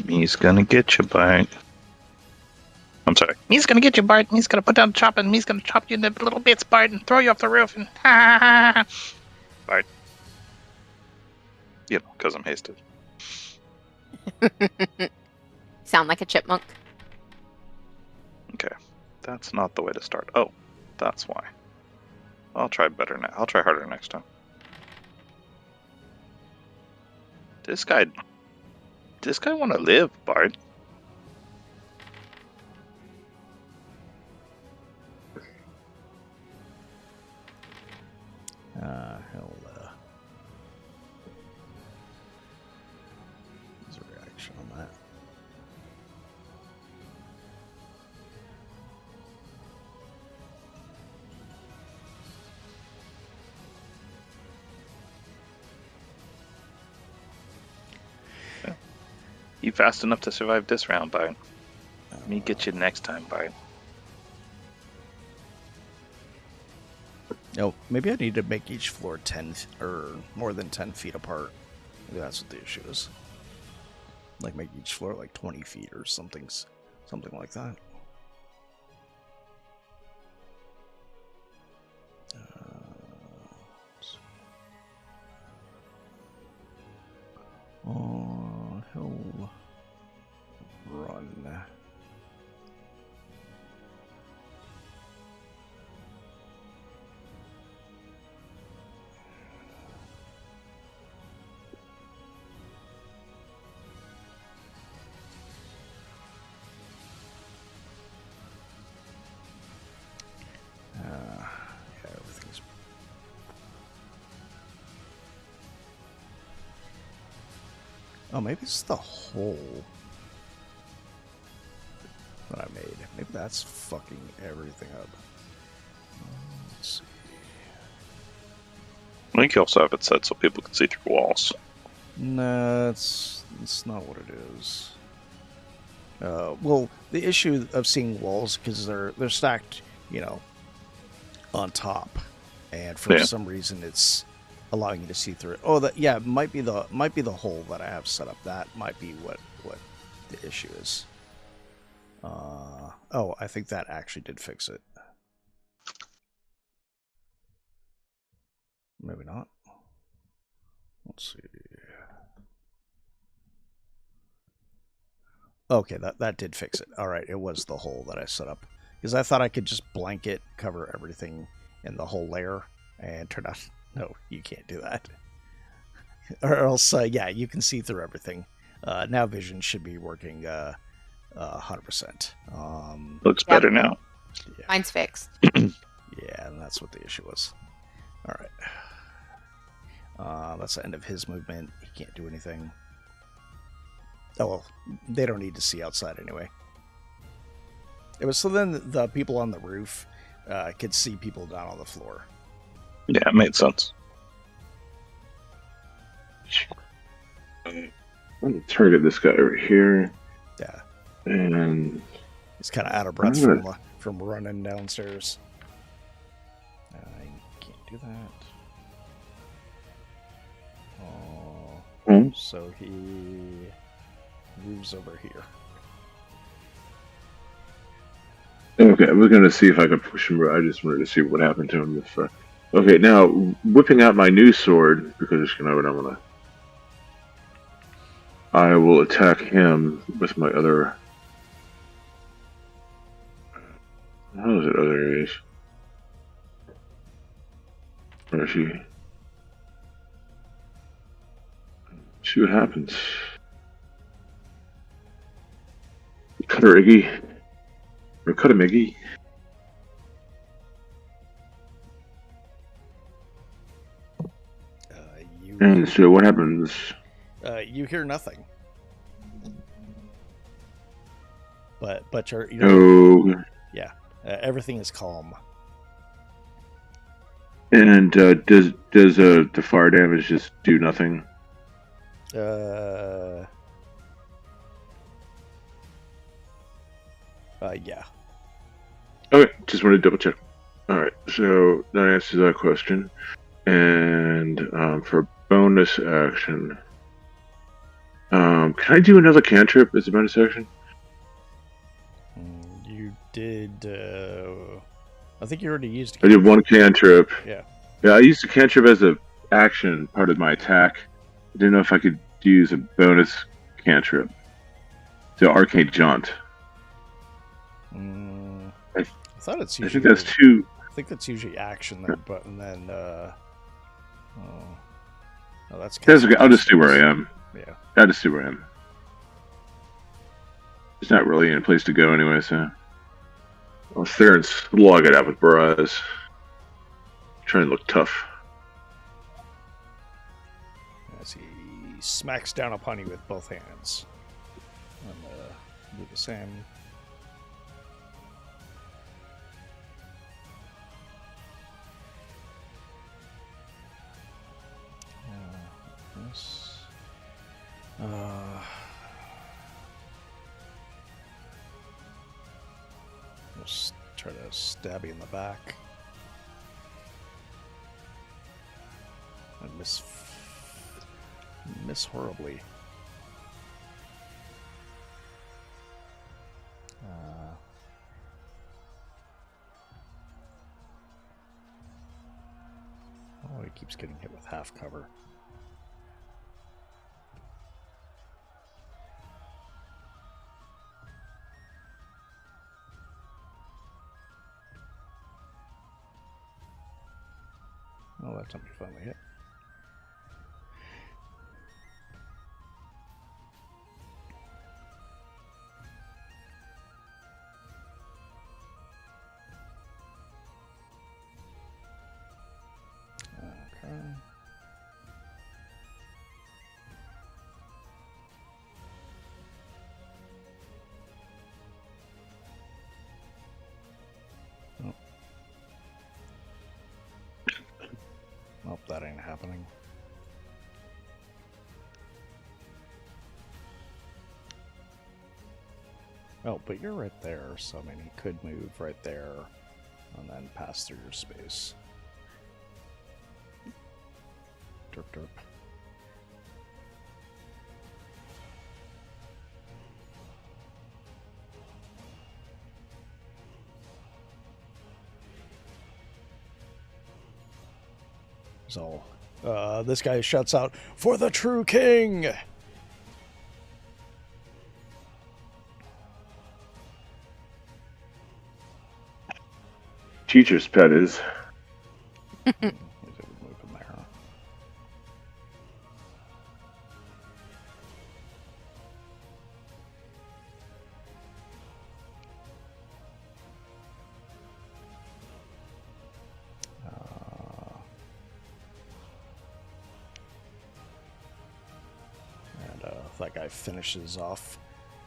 He's gonna get you, Bart. I'm sorry. He's gonna get you, Bart. He's gonna put down the chop and he's gonna chop you into little bits, Bart, and throw you off the roof and Bart. Because I'm hasted. Sound like a chipmunk. Okay. That's not the way to start. Oh, that's why. I'll try better now. I'll try harder next time. This guy want to live, Bart. Hell, there's a reaction on that. You fast enough to survive this round, Bart. Let me get you next time, Bart. Oh, maybe I need to make each floor 10 or more than 10 feet apart. Maybe that's what the issue is. Like make each floor like 20 feet or something like that. Oh, he'll run. Yeah, everything's. Oh, maybe it's the hole that I made. Maybe that's fucking everything up. Let's see. I think you also have it set so people can see through walls. No, it's not what it is. Well, the issue of seeing walls because they're stacked, on top, and for some reason it's allowing you to see through it. Oh, it might be the hole that I have set up. That might be what the issue is. Oh, I think that actually did fix it. Maybe not. Let's see. Okay, that did fix it. All right, it was the hole that I set up. Because I thought I could just blanket cover everything in the whole layer, and turned out, no, you can't do that. Or else, you can see through everything. Now vision should be working 100%. Looks better now. Yeah. Mine's fixed. Yeah, and that's what the issue was. All right. That's the end of his movement. He can't do anything. Oh, well, they don't need to see outside anyway. It was so then the people on the roof could see people down on the floor. Yeah, it made sense. I'm going to target this guy over here. Yeah. And he's kind of out of breath from running downstairs. I can't do that. Oh. So he moves over here. Okay, I was going to see if I could push him. I just wanted to see what happened to him. Okay, now whipping out my new sword because I will attack him with my other. How is it? Other areas. Where is she? See what happens. Cut her, Iggy. Or cut him, Iggy. And so what happens? You hear nothing. But you're Oh. yeah, everything is calm. And does the fire damage just do nothing? Yeah. Okay, just wanted to double check. All right, so that answers that question. And for bonus action, can I do another cantrip as a bonus action? You did. I think you already used. I did one cantrip. Yeah. Yeah, I used a cantrip as an action part of my attack. I didn't know if I could use a bonus cantrip. So arcane jaunt. I thought it's usually. I think that's two. I think that's usually action then, but and then. Oh, that's okay. I'll just see where I am. Yeah. I'll just see where I am. There's not really any place to go anyway, so I'll stare and slug it out with bras. Try and look tough. As he smacks down upon you with both hands. And do the same. This. Just try to stab you in the back. I miss horribly. Oh, he keeps getting hit with half cover. Oh, that time you finally hit. Okay. Nope, that ain't happening. Oh, but you're right there, so I mean, he could move right there and then pass through your space. Derp derp. So, this guy shouts out, "For the true king!" Teacher's pet is. That guy finishes off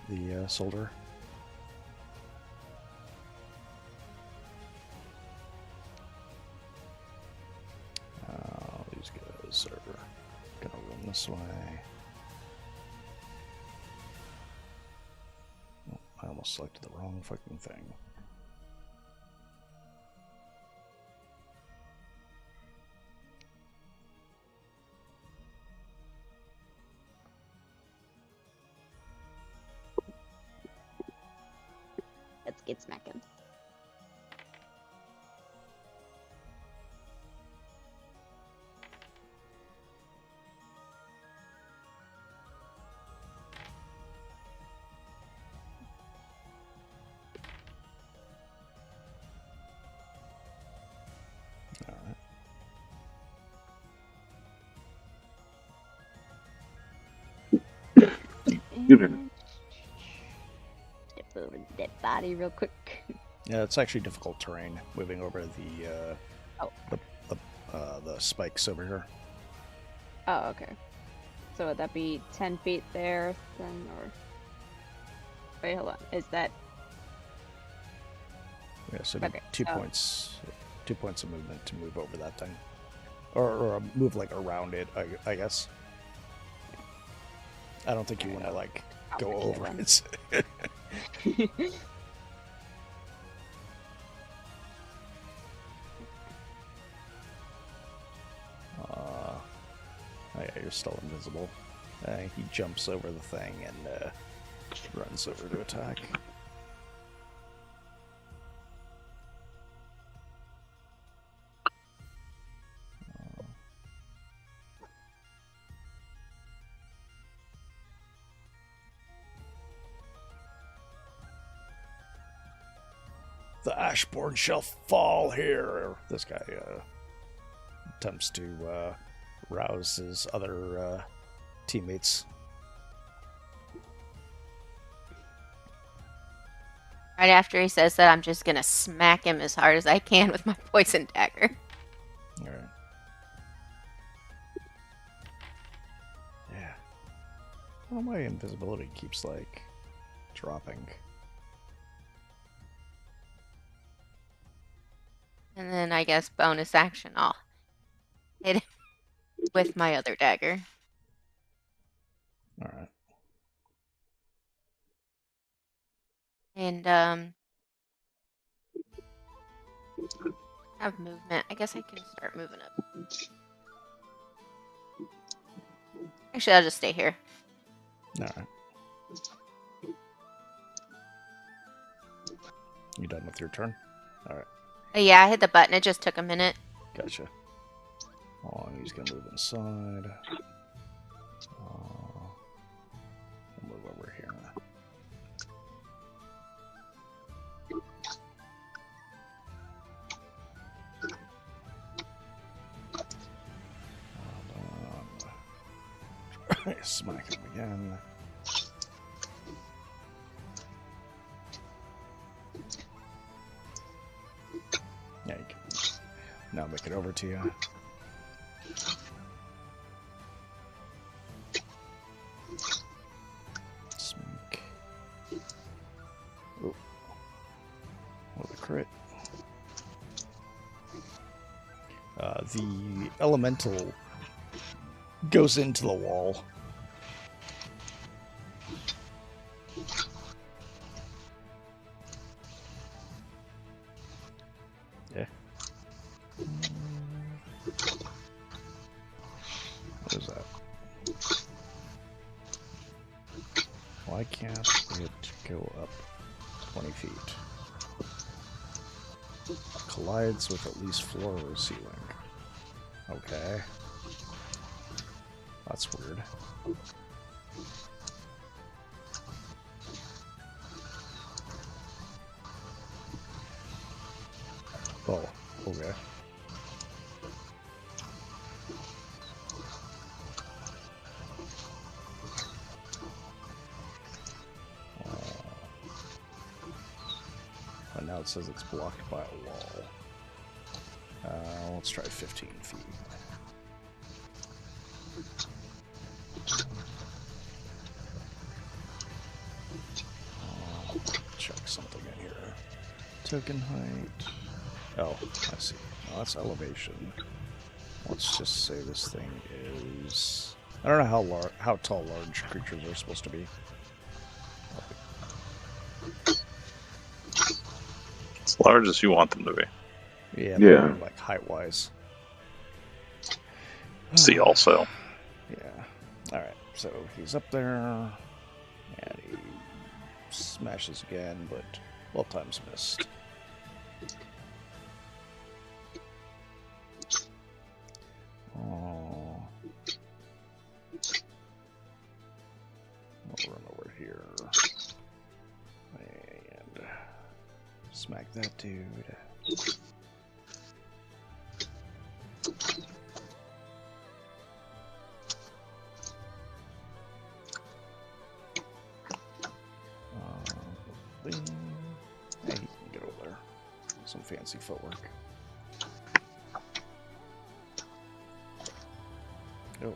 the soldier. These guys are gonna run this way. Oh, I almost selected the wrong fucking thing. Let's get smacking. All right. Good minute. Step over the dead body real quick. Yeah, it's actually difficult terrain moving over the spikes over here. Oh, okay. So would that be 10 feet there then, or... Wait, hold on. Is that... Yeah, so Okay. 2 points. 2 points of movement to move over that thing. Or move, like, around it, I guess. I don't think you want to, like, go over it. Oh yeah, you're still invisible. He jumps over the thing and runs over to attack. The Ashborn shall fall here. This guy attempts to rouse his other teammates. Right after he says that, I'm just gonna smack him as hard as I can with my poison dagger. Alright. Yeah. Well, my invisibility keeps, like, dropping. And then I guess bonus action, I'll hit him with my other dagger. Alright. And have movement. I guess I can start moving up. Actually, I'll just stay here. Alright. You done with your turn? Alright. Yeah, I hit the button. It just took a minute. Gotcha. Oh, and he's gonna move inside. Move over here. Smack him again. Yeah, you can now make it over to you. Smack. Oh. What a crit. The elemental goes into the wall. Yeah. What is that? Why can't it go up 20 feet? Collides with at least floor or ceiling. Okay. That's weird. Oh, okay. And now it says it's blocked by a wall. Let's try 15 feet. Check something in here. Token height. Oh, I see. Oh, that's elevation. Let's just say this thing is... I don't know how tall large creatures are supposed to be. As large as you want them to be. Yeah. Like height-wise. See also. Yeah. Alright, so he's up there. And he smashes again, but well times missed. Oh. I'll run over here. And smack that dude. Hey, he can get over there. Some fancy footwork. Oh.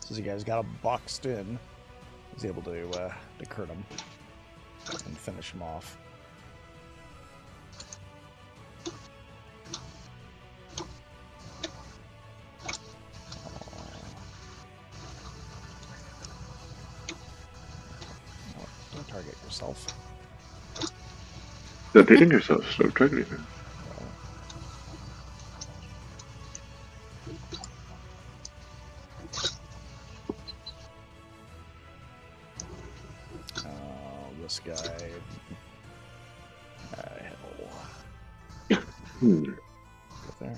Since you guys got him boxed in, he's able to crit him and finish him off. yourself. Stop hitting yourself. Stop targeting her. This guy. Hell. Hmm. Go there.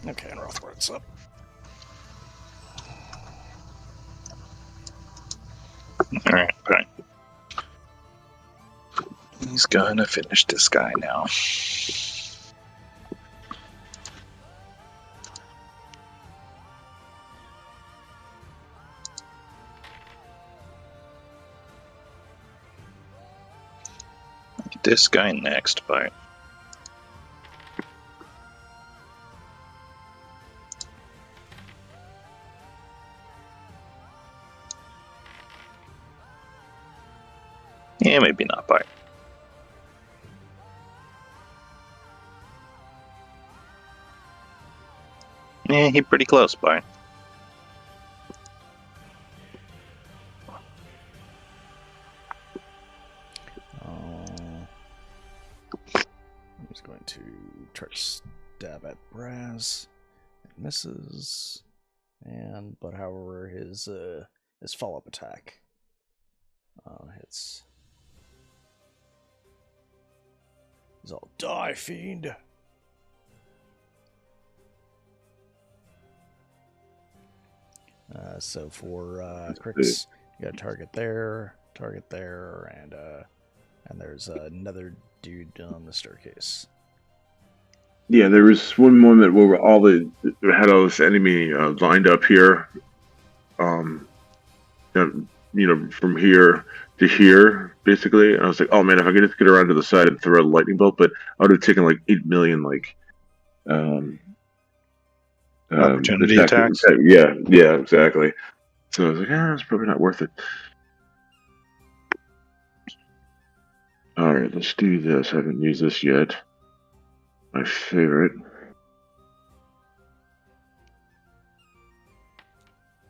Okay, and Rothbard's up. Alright, fine. He's gonna finish this guy now. This guy next, Bart. Yeah, maybe not, Bart. Yeah, he's pretty close, Bart. I'm just going to try to stab at Braz. It misses. But however, his follow-up attack hits. He's all, die, fiend! So for crits, you got a target there, and there's another dude on the staircase. Yeah, there was one moment where we had all this enemy lined up here. From here to here, basically. And I was like, oh man, if I could just get around to the side and throw a lightning bolt, but I would have taken like 8 million opportunity attacks. Yeah, exactly. So I was like, it's probably not worth it. Alright, let's do this. I haven't used this yet. My favorite.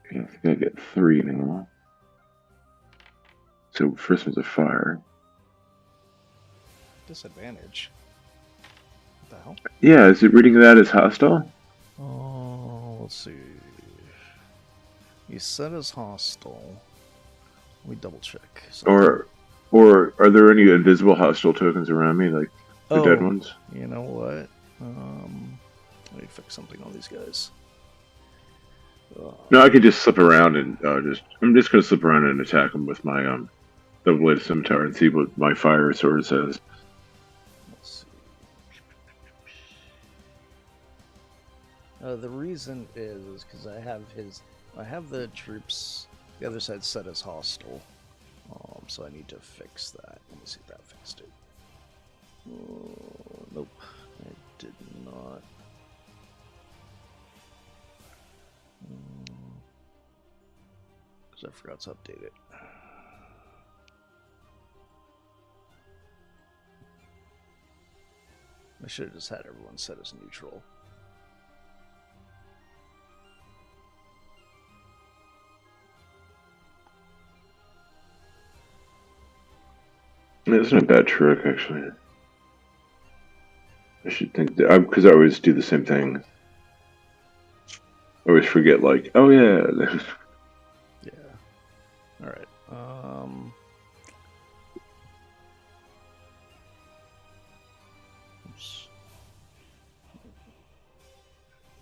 Okay, I think I get 3 now. So first one's a fire. Disadvantage. What the hell? Yeah, is it reading that as hostile? Oh, let's see. You set as hostile. Let me double check. Or are there any invisible hostile tokens around me, like the dead ones? You know what? Let me fix something on these guys. No, I could just slip around and I'm just gonna slip around and attack them with my double-bladed scimitar and see what my fire sword says. Let's see. The reason is because I have the troops, the other side set as hostile. So I need to fix that. Let me see if that fixed it. Nope, I did not. Because I forgot to update it. I should have just had everyone set as neutral. That's not a bad trick, actually. I should think that, because I always do the same thing. I always forget, like, oh yeah. Yeah. All right. Oops.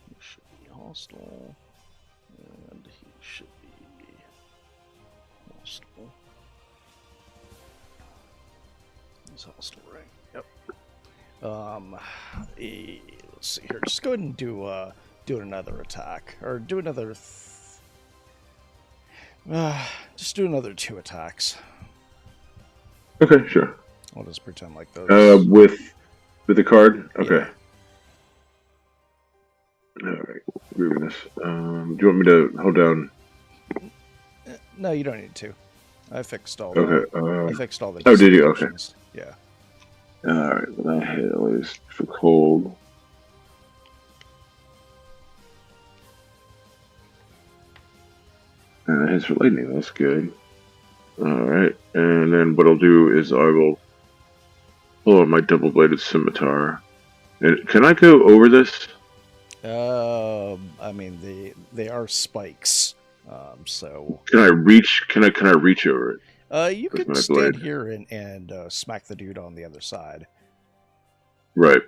He should be hostile, and he should be hostile. He's hostile, right? Yep. Let's see here. Just go ahead and do another attack, or do another. Just do another 2 attacks. Okay, sure. I'll just pretend like those. With the card. Okay. Yeah. All right. Rudeness. Do you want me to hold down? No, you don't need to. I fixed all. Okay. I fixed all the. Oh, did you? Okay. Yeah. All right. Well, that hit at least for cold. And it hits for lightning. That's good. All right. And then what I'll do is I will pull out my double-bladed scimitar. And can I go over this? I mean, they are spikes. So can I reach? Can I reach over it? You could stand here and smack the dude on the other side. Right.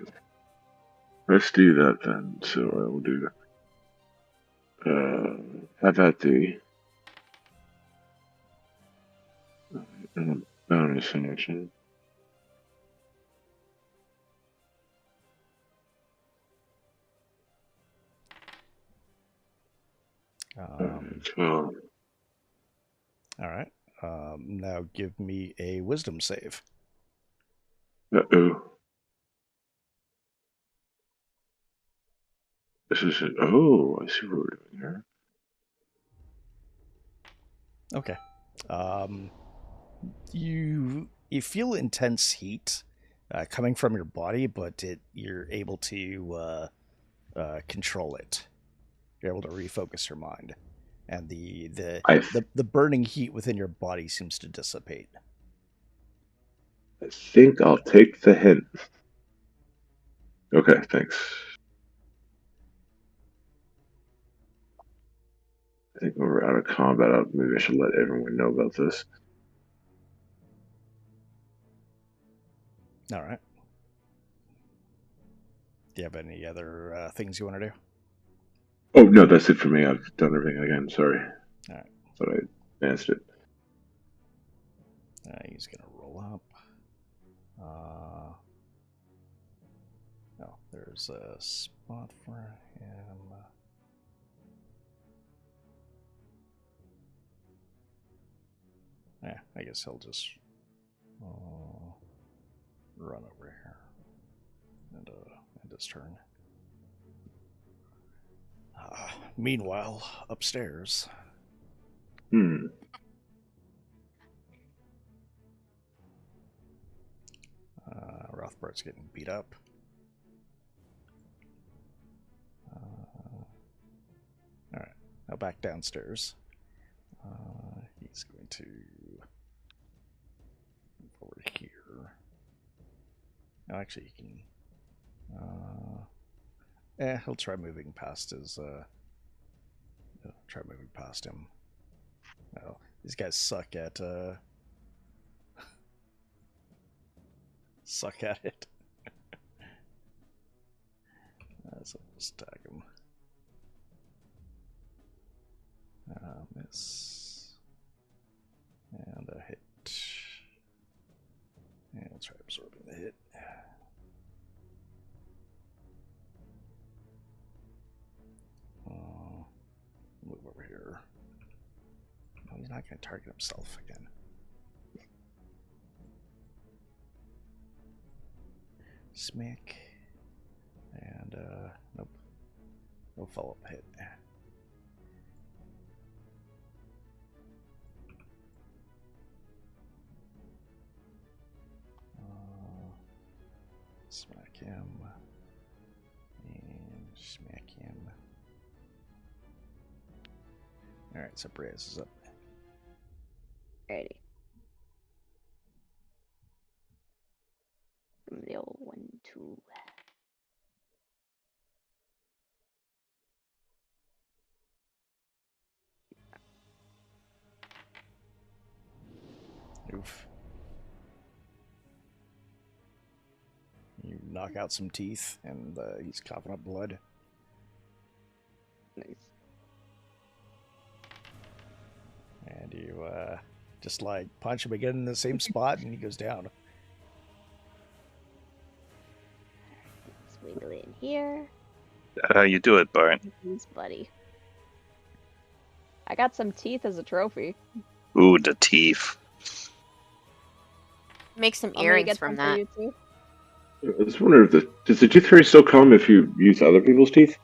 Let's do that then. So I will do that. Have at the bonus action. All right. Now give me a wisdom save. Uh-oh. This is it. Oh, I see what we're doing here. Okay. You feel intense heat coming from your body, but you're able to control it. You're able to refocus your mind, and the burning heat within your body seems to dissipate. I think I'll take the hint. Okay, thanks. I think when we're out of combat, maybe I should let everyone know about this. All right. Do you have any other things you want to do? Oh, no, that's it for me. I've done everything again. Sorry. All right. But I advanced it. He's going to roll up. No, there's a spot for him. Yeah, I guess he'll just run over here and end his turn. Meanwhile, upstairs. Rothbart's getting beat up. Alright, now back downstairs. He's going to move over here. No, actually, he can. He'll try moving past his. Try moving past him. Well, these guys suck at. Suck at it. So just tag him. Miss. And a hit. And we'll try absorbing the hit. Move over here. No, he's not going to target himself again. Smack. And, nope. No follow-up hit. Smack him. And smack him. Alright, so Breas is up. Ready. The old 1, 2. Oof. You knock out some teeth, and he's coughing up blood. Nice. And you just like punch him again in the same spot, and he goes down. Let's wiggle in here. How you do it, Bart? He's buddy. I got some teeth as a trophy. Ooh, the teeth. Make some earrings from that. I just wonder if does the tooth fairy still come if you use other people's teeth?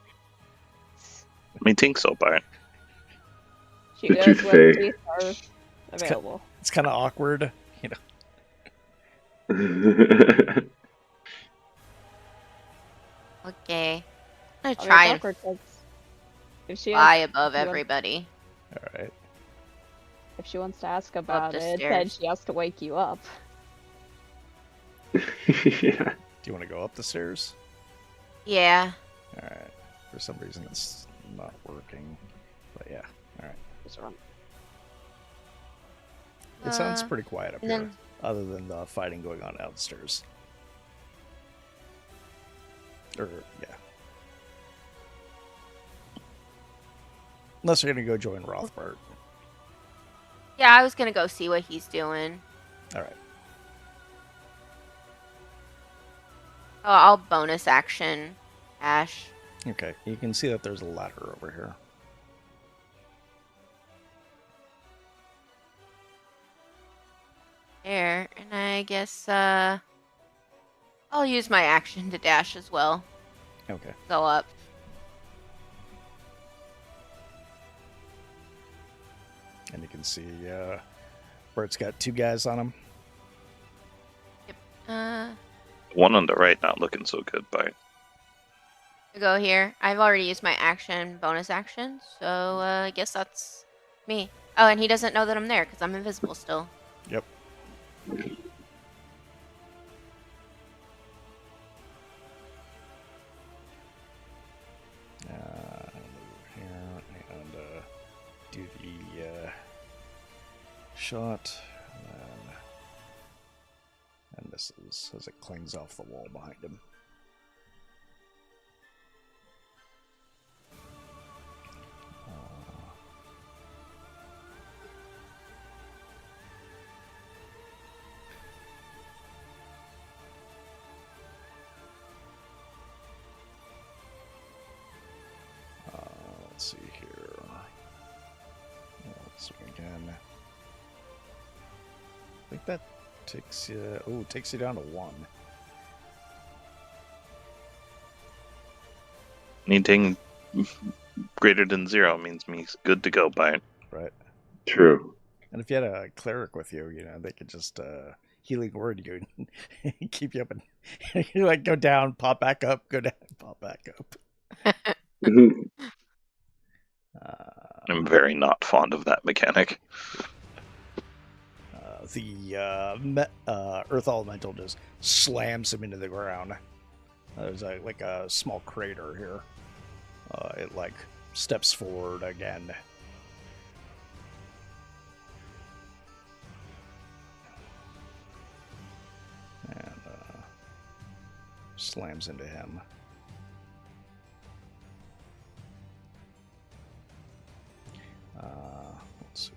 I think so, Bart. She The goes tooth when fairy. teeth are available. It's kind of awkward, you know. Okay. I'm gonna I mean, try it's and awkward 'cause if she fly has, above if she wants- everybody. All right. if she wants to ask about the it, then stairs. she has to wake you up. Yeah. Do you want to go up the stairs? Yeah. All right. For some reason, it's not working. But yeah. All right. Just run. It sounds pretty quiet up and here, then- other than the fighting going on downstairs. Or yeah. Unless you're gonna go join Rothbart. Yeah, I was gonna go see what he's doing. All right. Oh, I'll bonus action, Ash. Okay. You can see that there's a ladder over here. There, and I guess I'll use my action to dash as well. Okay. Go up. And you can see Bert's got 2 guys on him. One on the right not looking so good, Bart. I go here. I've already used my action, bonus action, so I guess that's me. Oh, and he doesn't know that I'm there because I'm invisible still. Yep. Move here and do the shot, and misses as it clings off the wall behind him. Let's see here. So again, I think that takes you. Oh, takes you down to 1. Anything greater than 0 means me's good to go, Bart. Right. True. And if you had a cleric with you, you know, they could just healing word you and keep you up, and you like go down, pop back up, go down, pop back up. I'm very not fond of that mechanic. The earth elemental just slams him into the ground. There's like a small crater here. It like steps forward again. And slams into him. Let's see.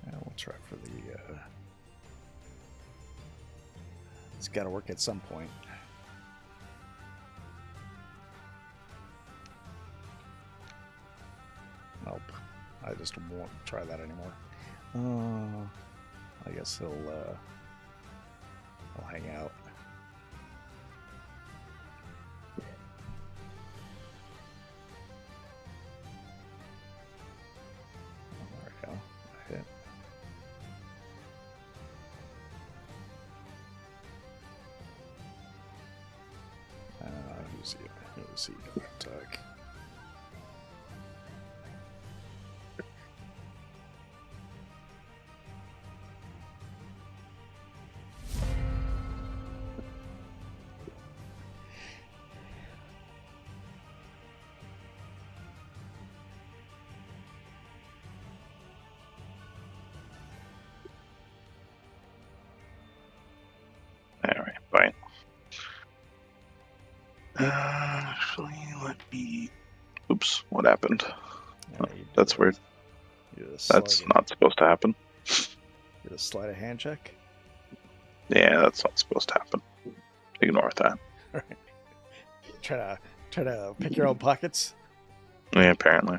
Yeah, we'll try for the. It's got to work at some point. Nope. I just won't try that anymore. I guess he'll hang out. There we go. Hit. Who's he gonna attack? Alright, fine. Actually, let me. Oops, what happened? Yeah, you That's did weird. That's a not supposed to happen. Did a sleight of hand check. Yeah, that's not supposed to happen. Ignore that. All right. Try to pick your own pockets. Yeah, apparently.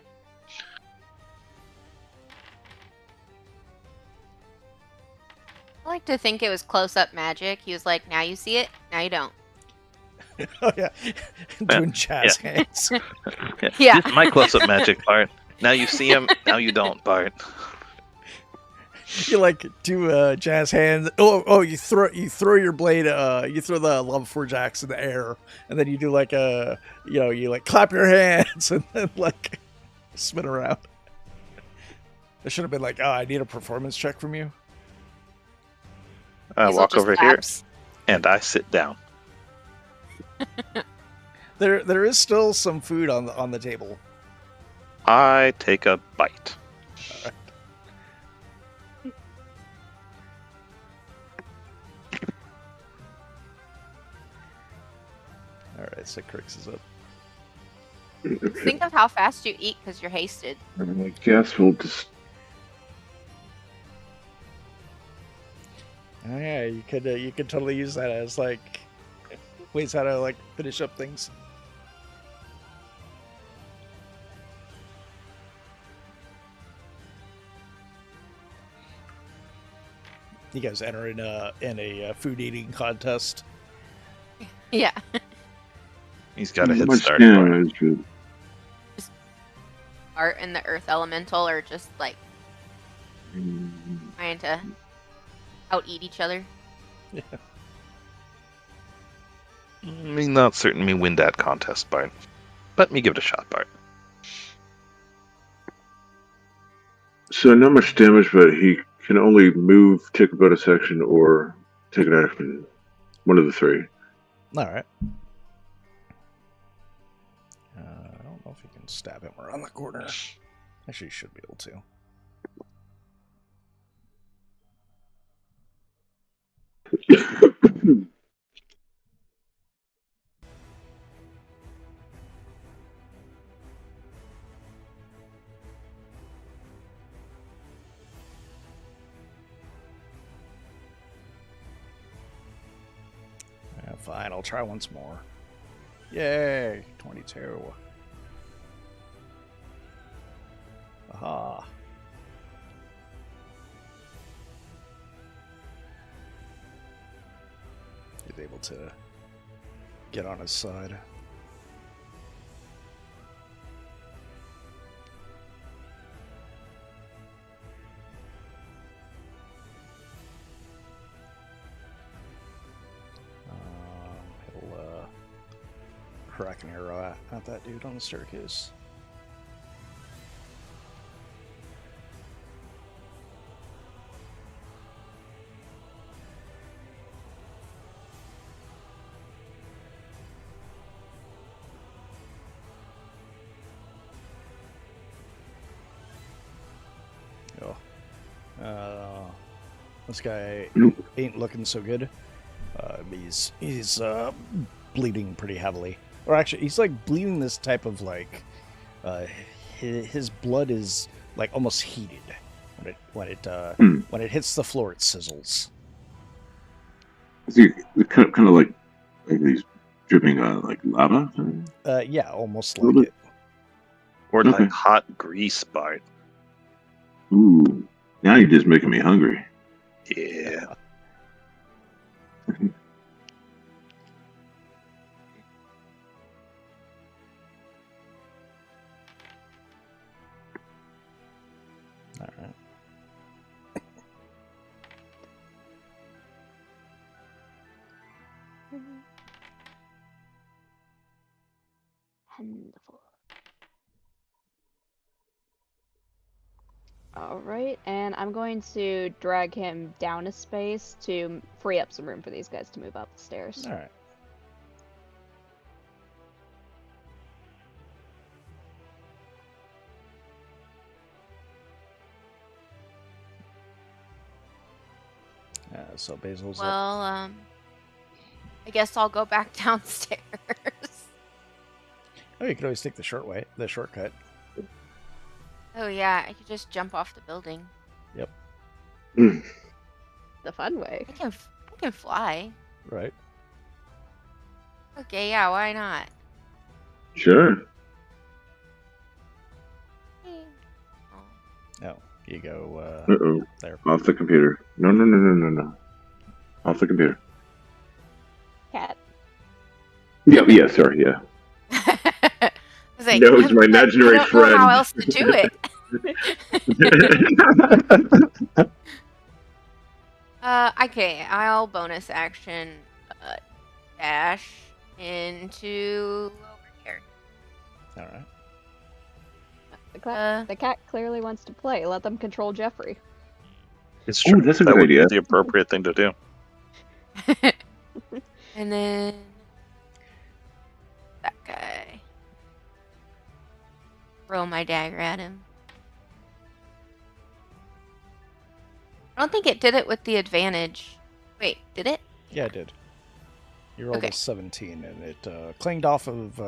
I like to think it was close-up magic. He was like, now you see it, now you don't. Oh yeah, doing jazz hands. Yeah. This is my close-up magic, Bart. Now you see him, now you don't, Bart. You like do jazz hands. Oh! You throw your blade. You throw the lava forge axe in the air, and then you do like you like clap your hands and then like spin around. It should have been like, I need a performance check from you. I Hazel walk just over claps. here and I sit down. There is still some food on the table. I take a bite. All right, so Crix is up. Think of how fast you eat because you're hasted. I guess we'll just. Oh yeah, you could totally use that as like ways how to like finish up things. You guys enter in a food eating contest. Yeah. He's got a head Much start. damage. Art and the earth elemental are just like trying to out eat each other. Yeah. Me not certain me win that contest, Bart. But me give it a shot, Bart. So not much damage, but he can only move, take a bonus action, or take an action. One of the three. All right. I don't know if you can stab him around the corner. Actually, you should be able to. Yeah, fine, I'll try once more. Yay! 22. Aha. He's able to get on his side. He'll crack an arrow at that dude on the staircase. This guy ain't looking so good. He's bleeding pretty heavily, or actually, he's like bleeding this type of like his blood is like almost heated when it hits the floor. It sizzles. Is he kind of like he's dripping like lava? Yeah, almost like it. Or Okay. like hot grease, Bart. Ooh, now you're just making me hungry. Yeah. All right. Wonderful. Alright, and I'm going to drag him down a space to free up some room for these guys to move up the stairs. All right. So Basil's up. Well, I guess I'll go back downstairs. Oh, you could always take the shortcut. Oh yeah, I could just jump off the building. The fun way. I can fly. Right. Okay, yeah, why not? Sure. Oh. No, you go Uh-oh. there. Off the computer. No. Off the computer. Cat. Yeah, sorry, yeah. I was like, No, it's my imaginary I don't know how friend. else to do it. Okay, I'll bonus action dash into over here. All right. The cat clearly wants to play. Let them control Jeffrey. It's Ooh, true. that's a That good would be idea. the appropriate thing to do. And then that guy. Throw my dagger at him. I don't think it did it with the advantage. Wait, did it? Yeah, it did. You rolled Okay. a 17, and it clinged off of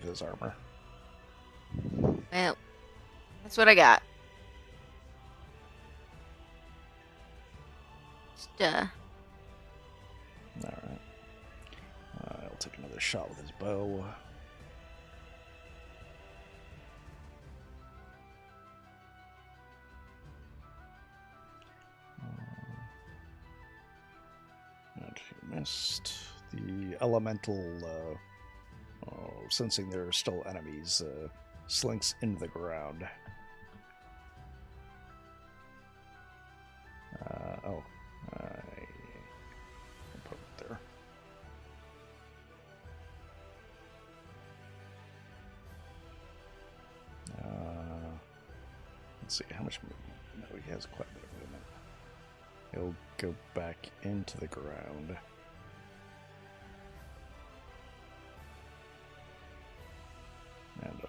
his armor. Well, that's what I got. Just, All right. I'll take another shot with his bow. And he missed. The elemental, sensing there are still enemies, slinks into the ground. I'll put it there. Let's see, how much movement? No, he has quite a bit of movement. He'll go back into the ground. And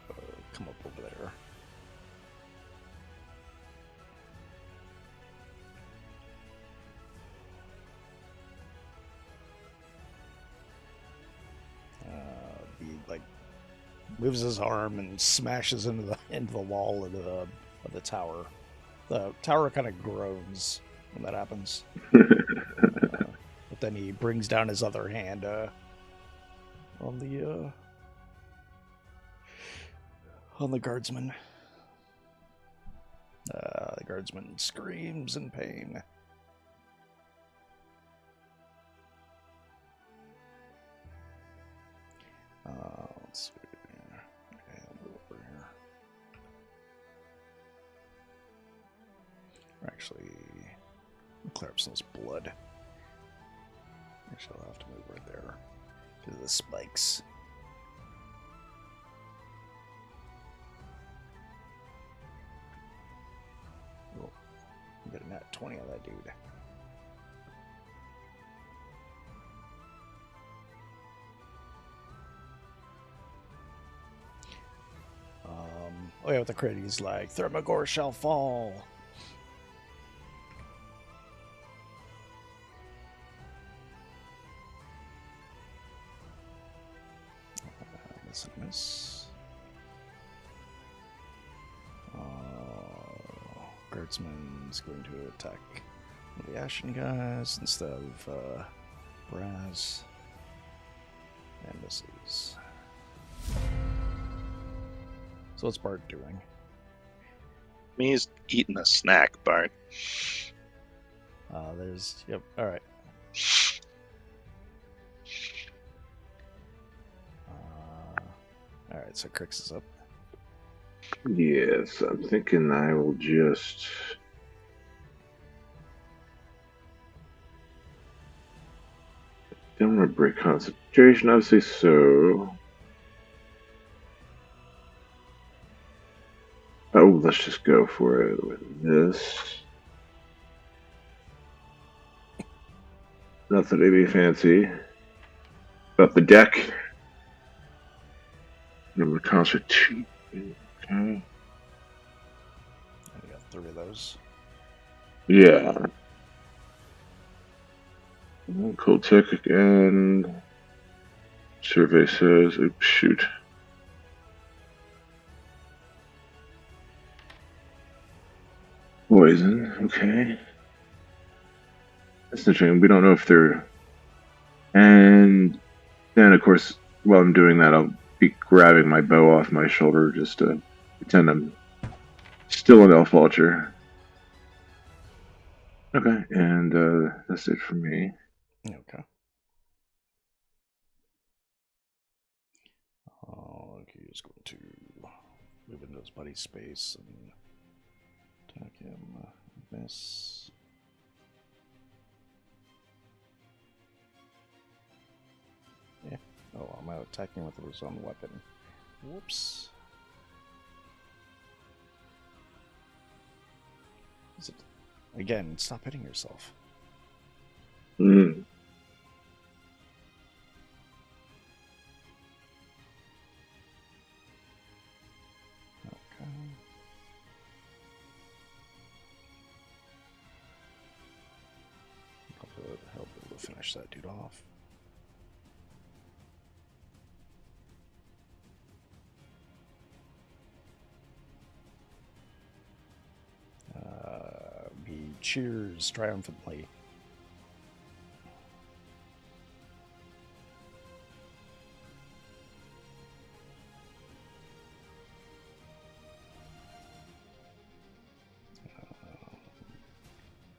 come up over there. He moves his arm and smashes into the wall of the tower. The tower kind of groans when that happens. But then he brings down his other hand on the guardsman. The guardsman screams in pain. Let's see. Okay, I'll move over here. Actually, I'll clear up some of this blood. Actually, I'll have to move right there because of the spikes. Oh, I'm getting that 20 on that dude. Oh yeah, with the crit, he's like, Thermagor shall fall. Miss. Guardsman's going to attack the Ashen guys instead of Braz. And misses. So what's Bart doing? He's eating a snack, Bart. Yep, alright. Alright, so Crix is up. Yes, I'm thinking I will just... Don't want to break concentration, obviously, so... Oh, let's just go for it with this. Nothing to be fancy. About the deck. Number concentration. Okay. And we got 3 of those. Yeah. Cold tech again. Survey says, oops, shoot. Poison, okay. That's interesting. We don't know if they're... And then, of course, while I'm doing that, I'll be grabbing my bow off my shoulder just to pretend I'm still an elf vulture. Okay, and that's it for me. Okay. Okay, he's going to move into his buddy's space and attack him. Miss. Yeah. Oh, I'm attacking with his own weapon. Whoops. Is it... Again, stop hitting yourself. Mm. Okay. I'll help able to finish that dude off. He cheers triumphantly.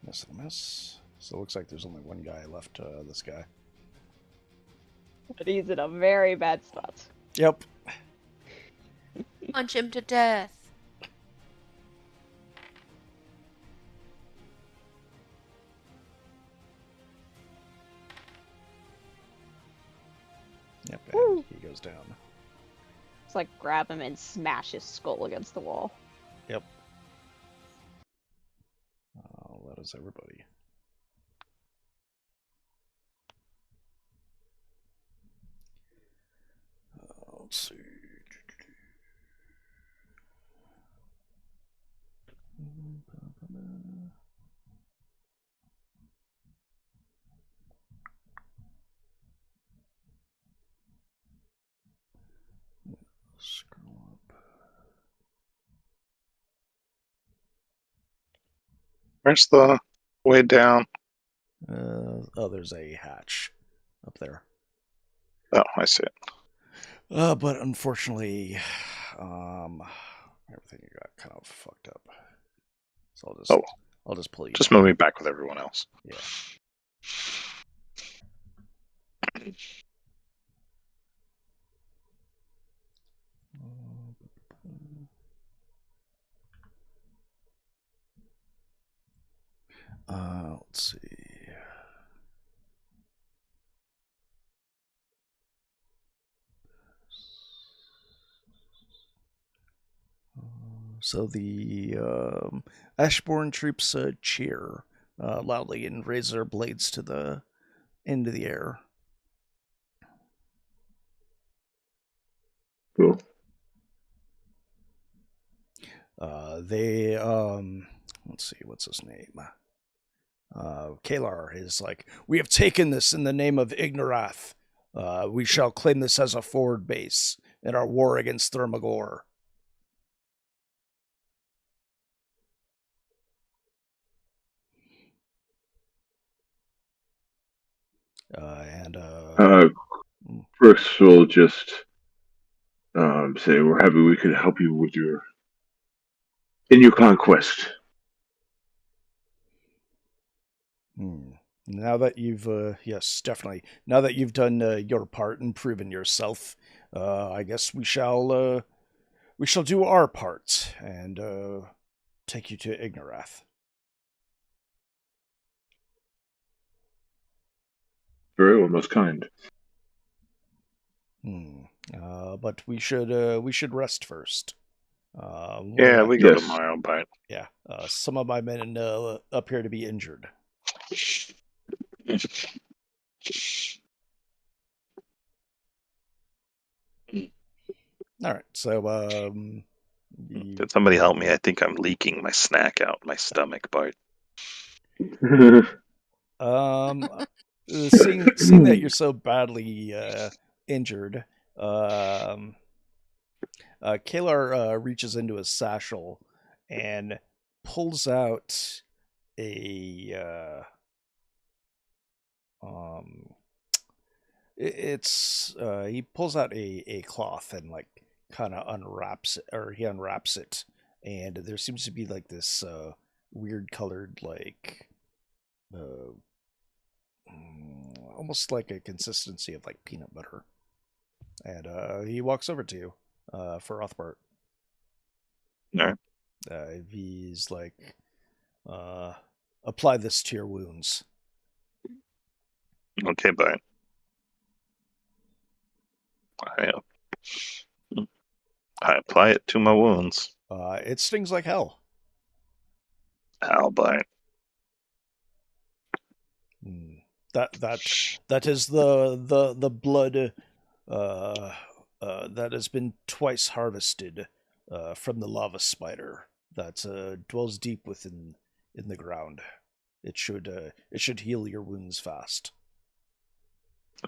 Miss and a miss. So it looks like there's only one guy left, this guy. But he's in a very bad spot. Yep. Punch him to death. Yep, and Woo. he goes down. It's like grab him and smash his skull against the wall. Yep. That is everybody. Let's see. Scroll up. Where's the way down? Oh, there's a hatch up there. Oh, I see it. But unfortunately, everything got kind of fucked up. So I'll just pull you. Just down. move me back with everyone else. Yeah. Let's see. So the Ashborn troops cheer loudly and raise their blades to the into the air. Cool. They let's see, what's his name? Kalar is like, we have taken this in the name of Ignarath. We shall claim this as a forward base in our war against Thermagor. First, we'll just say we're happy we could help you with your conquest. Now that you've, yes, definitely. Now that you've done your part and proven yourself, I guess we shall do our part and take you to Ignarath. Very well, most kind. But we should rest first. Yeah, we go tomorrow, but yeah, some of my men appear to be injured. All right, so did somebody help me? I think I'm leaking my snack out my stomach, Bart. Seeing that you're so badly injured, Kalar reaches into his satchel and pulls out he pulls out a cloth and like kind of unwraps it, or he unwraps it, and there seems to be like this weird colored, like almost like a consistency of like peanut butter, and he walks over to you for Rothbart. No. He's like, apply this to your wounds. Okay, bye. I apply it to my wounds. It stings like hell. How bye? That is the blood that has been twice harvested from the lava spider that dwells deep within in the ground. It should heal your wounds fast.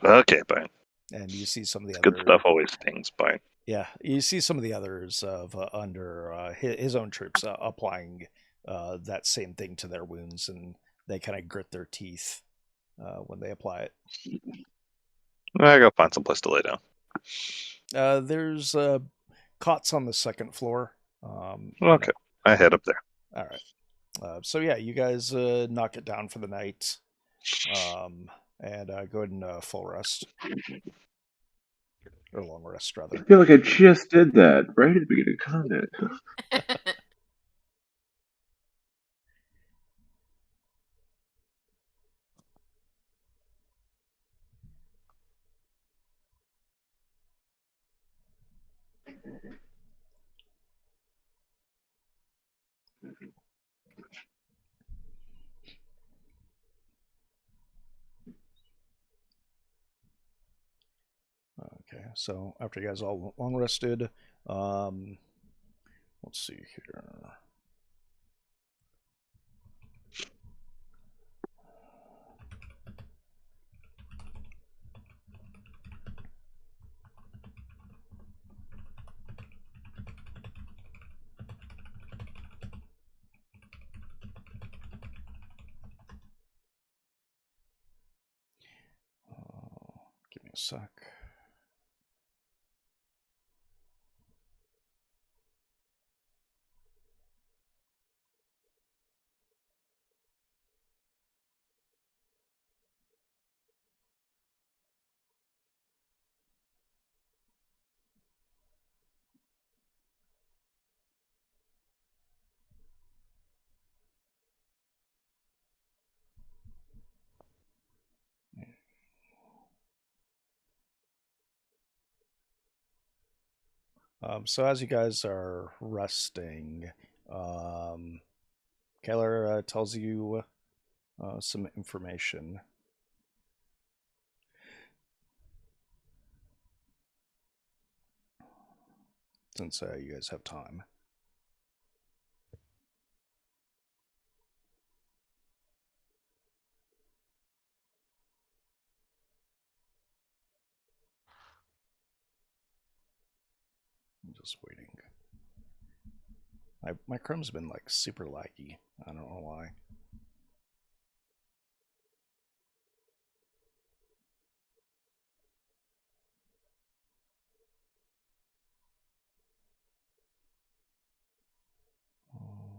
Okay, bye. And you see some of the Good stuff always stings, bye. Yeah, you see some of the others of under his own troops applying that same thing to their wounds, and they kind of grit their teeth when they apply it. I go find some place to lay down. There's cots on the second floor. Okay, I head up there. All right. So yeah, you guys knock it down for the night, and go ahead and full rest. Or long rest, rather. I feel like I just did that right at the beginning of combat. Okay, so after you guys all long rested, let's see here. Give me a sec. So as you guys are resting, Kaylor tells you some information. Since you guys have time. I'm just waiting. My Chrome's been like super laggy. I don't know why.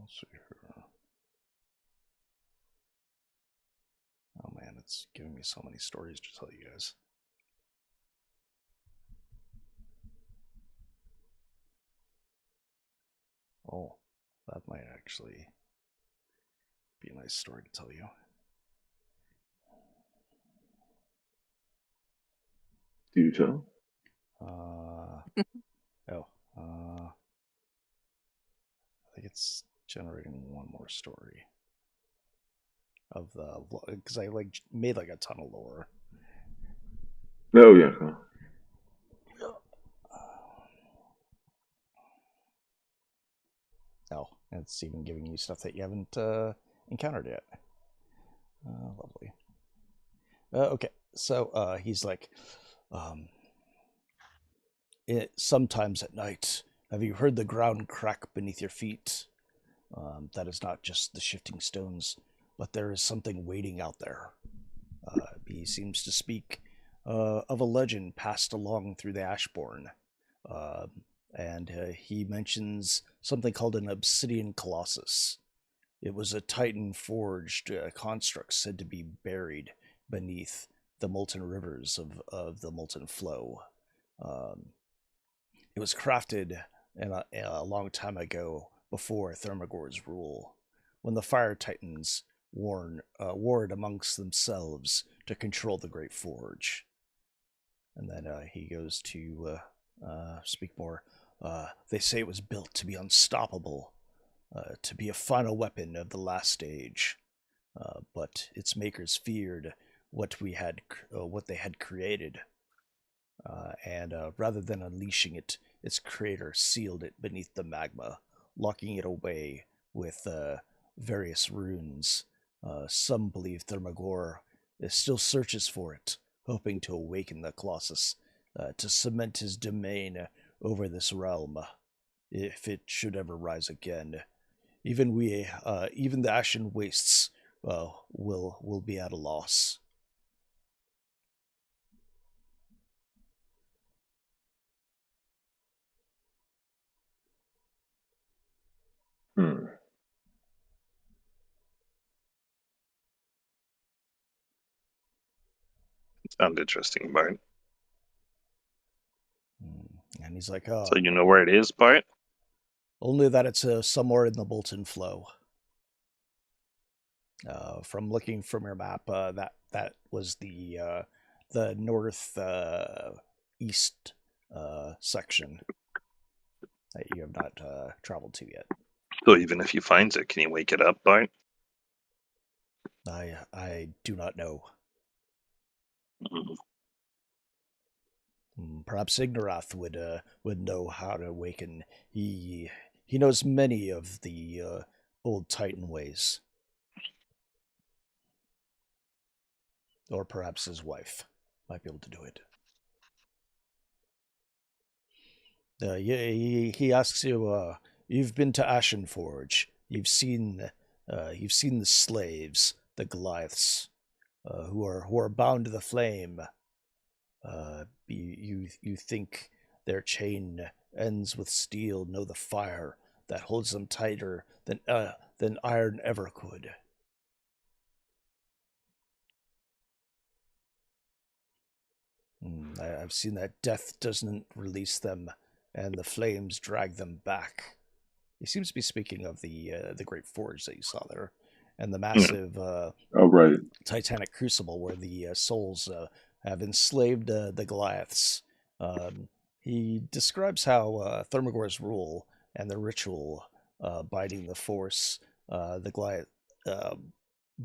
Let's see here. Oh man, it's giving me so many stories to tell you guys. Oh, that might actually be a nice story to tell you. Do tell. I think it's generating one more story of the, because I like made like a ton of lore. Oh yeah. Oh, it's even giving you stuff that you haven't encountered yet. Lovely. Okay, so he's like, sometimes at night, have you heard the ground crack beneath your feet? That is not just the shifting stones, but there is something waiting out there. He seems to speak of a legend passed along through the Ashborn. And he mentions something called an Obsidian Colossus. It was a Titan-forged construct said to be buried beneath the molten rivers of the molten flow. It was crafted a long time ago before Thermagor's rule, when the Fire Titans warred amongst themselves to control the Great Forge. And then he goes to speak more. They say it was built to be unstoppable, to be a final weapon of the last age, but its makers feared what they had created, and rather than unleashing it, its creator sealed it beneath the magma, locking it away with various runes. Some believe Thermagor still searches for it, hoping to awaken the Colossus, to cement his domain over this realm, if it should ever rise again. Even the Ashen Wastes will be at a loss. Sounds interesting, Bart. And he's like, "Oh, so you know where it is, Bart?" Only that it's somewhere in the molten flow. From looking from your map, that was the north east section that you have not traveled to yet. So even if he finds it, can he wake it up, Bart? I do not know. Perhaps Ignarath would know how to awaken. He knows many of the old Titan ways. Or perhaps his wife might be able to do it. He asks you, you've been to Ashen Forge. You've seen the slaves, the Goliaths, who are bound to the flame. You think their chain ends with steel, know the fire that holds them tighter than iron ever could. I've seen that death doesn't release them, and the flames drag them back. He seems to be speaking of the Great Forge that you saw there, and the massive Titanic crucible where the souls have enslaved the Goliaths. He describes how Thermagor's rule and the ritual binding the force, the Goliath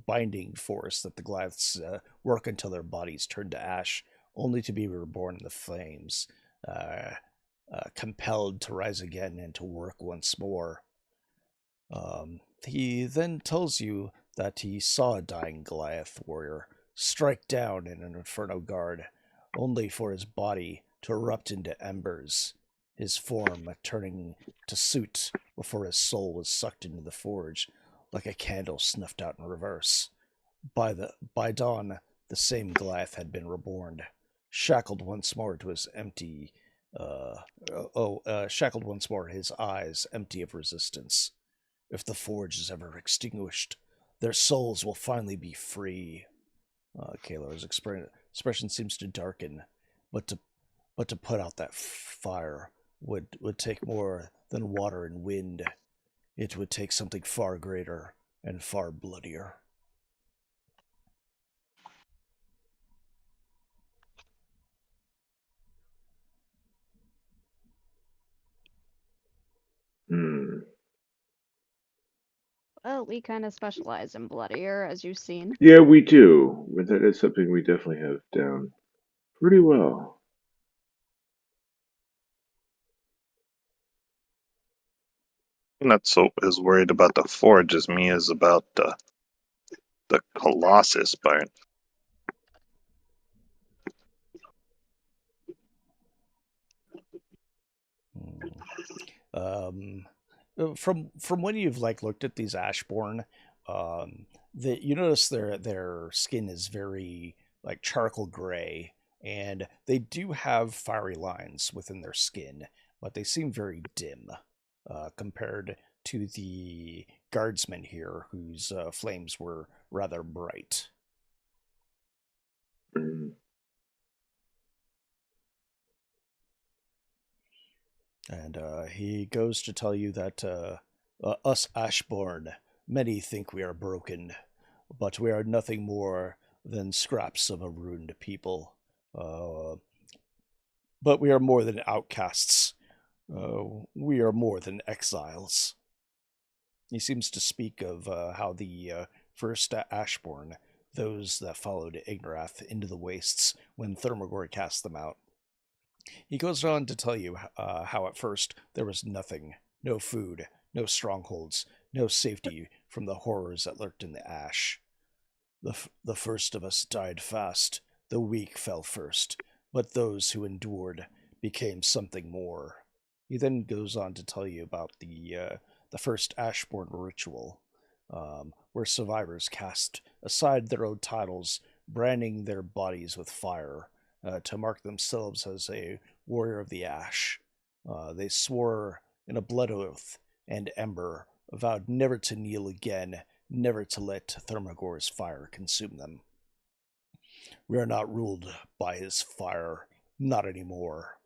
binding force that the Goliaths work until their bodies turn to ash, only to be reborn in the flames, compelled to rise again and to work once more. He then tells you that he saw a dying Goliath warrior strike down in an inferno guard, only for his body to erupt into embers, his form turning to soot before his soul was sucked into the forge, like a candle snuffed out in reverse. By dawn, the same Goliath had been reborn, shackled once more to his shackled once more, his eyes empty of resistance. If the forge is ever extinguished, their souls will finally be free. Kalar's expression seems to darken, but to put out that fire would take more than water and wind. It would take something far greater and far bloodier. Well, we kind of specialize in bloodier, as you've seen. Yeah, we do. That is something we definitely have down pretty well. I'm not so as worried about the forge as me is about the Colossus, Bart. From when you've looked at these Ashborn, that you notice their skin is very charcoal gray, and they do have fiery lines within their skin, but they seem very dim compared to the guardsmen here, whose flames were rather bright. And he goes to tell you that Us Ashborn, many think we are broken, but we are nothing more than scraps of a ruined people. But we are more than outcasts. We are more than exiles. He seems to speak of how the first Ashborn, those that followed Ignarath into the wastes when Thermagor cast them out. He goes on to tell you how at first there was nothing, no food, no strongholds, no safety from the horrors that lurked in the ash. The first of us died fast, the weak fell first, but those who endured became something more. He then goes on to tell you about the first Ashborn ritual, where survivors cast aside their own titles, branding their bodies with fire to mark themselves as a warrior of the ash. They swore in a blood oath and ember, vowed never to kneel again, never to let Thermagor's fire consume them. We are not ruled by his fire, not anymore.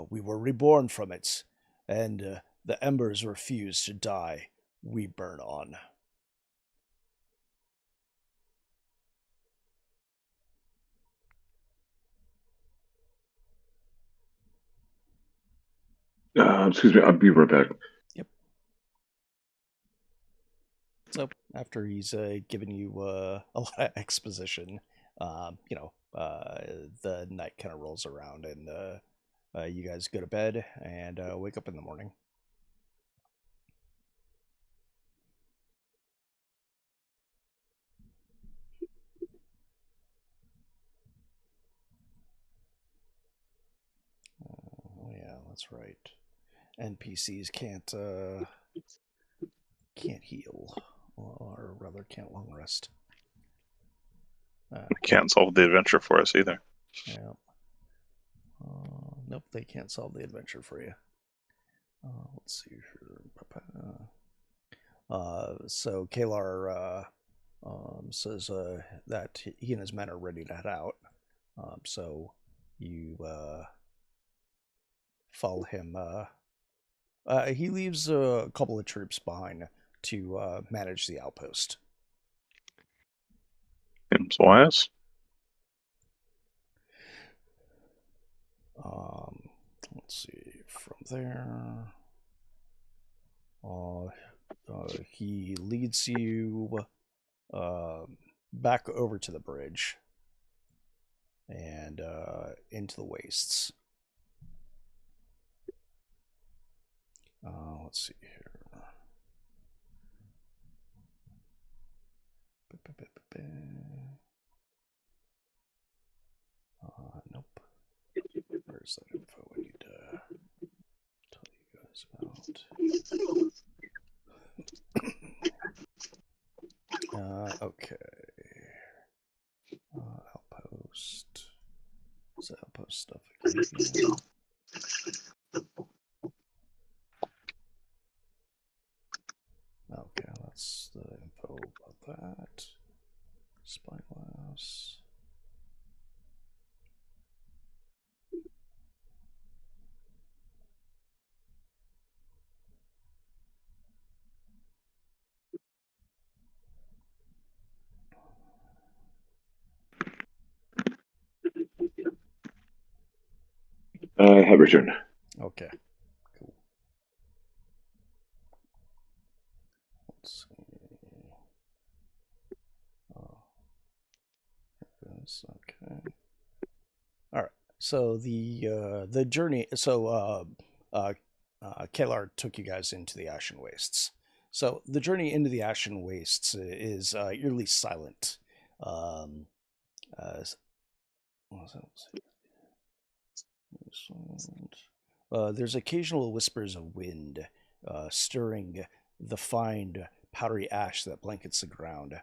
We were reborn from it, and the embers refuse to die. We burn on. Excuse me, I'll be right back. Yep. So after he's given you a lot of exposition, the night kind of rolls around, and you guys go to bed and wake up in the morning. Oh yeah, that's right. NPCs can't heal, or rather can't long rest. Can't solve the adventure for us either. Yeah. Nope, they can't solve the adventure for you. Let's see here. So Kalar says that he and his men are ready to head out. So you follow him. He leaves a couple of troops behind to manage the outpost. Seems wise. Let's see. From there, he leads you back over to the bridge and into the wastes. Let's see here. Nope. Where's that info I need to tell you guys about? Okay. Outpost. What's the outpost stuff again? Okay, that's the info about that. Spyglass. I have returned. Okay, cool. Let's see. Oh, okay. All right. So the journey. So Kalar took you guys into the Ashen Wastes. So the journey into the Ashen Wastes is eerily silent. There's occasional whispers of wind stirring the fine, powdery ash that blankets the ground.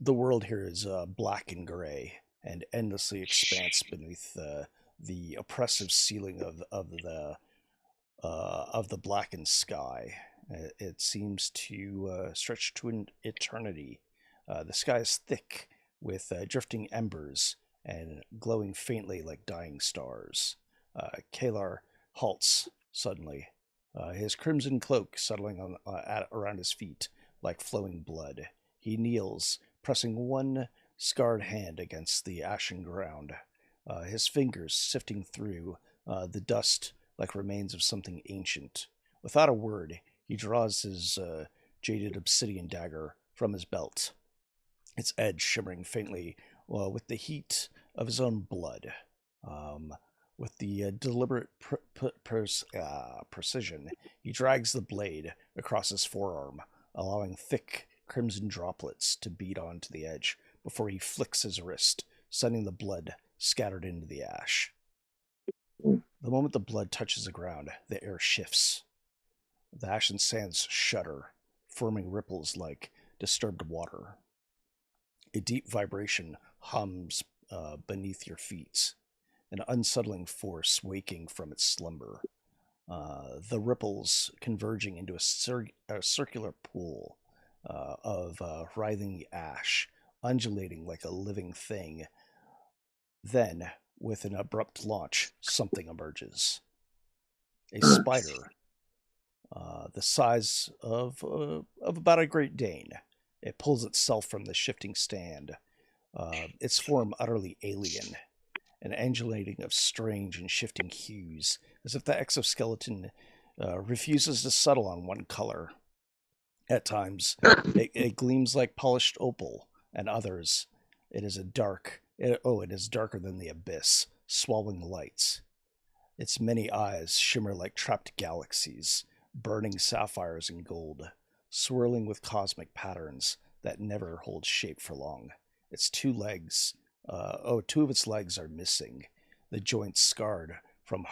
The world here is black and gray and endlessly expanse beneath the oppressive ceiling of the blackened sky. It seems to stretch to an eternity. The sky is thick with drifting embers and glowing faintly like dying stars. Kalar halts suddenly, his crimson cloak settling around his feet like flowing blood. He kneels, pressing one scarred hand against the ashen ground, his fingers sifting through the dust like remains of something ancient. Without a word, he draws his jaded obsidian dagger from his belt, its edge shimmering faintly with the heat of his own blood. With the deliberate precision, he drags the blade across his forearm, allowing thick crimson droplets to bead onto the edge before he flicks his wrist, sending the blood scattered into the ash. The moment the blood touches the ground, the air shifts. The ashen sands shudder, forming ripples like disturbed water. A deep vibration hums beneath your feet, an unsettling force waking from its slumber. The ripples converging into a circular pool of writhing ash, undulating like a living thing. Then, with an abrupt launch, something emerges. A spider, the size of about a Great Dane. It pulls itself from the shifting stand, its form utterly alien, an undulating of strange and shifting hues, as if the exoskeleton refuses to settle on one color. At times, it gleams like polished opal, and others, it is darker than the abyss, swallowing lights. Its many eyes shimmer like trapped galaxies, burning sapphires and gold, swirling with cosmic patterns that never hold shape for long. Its two of its legs are missing, the joints scarred from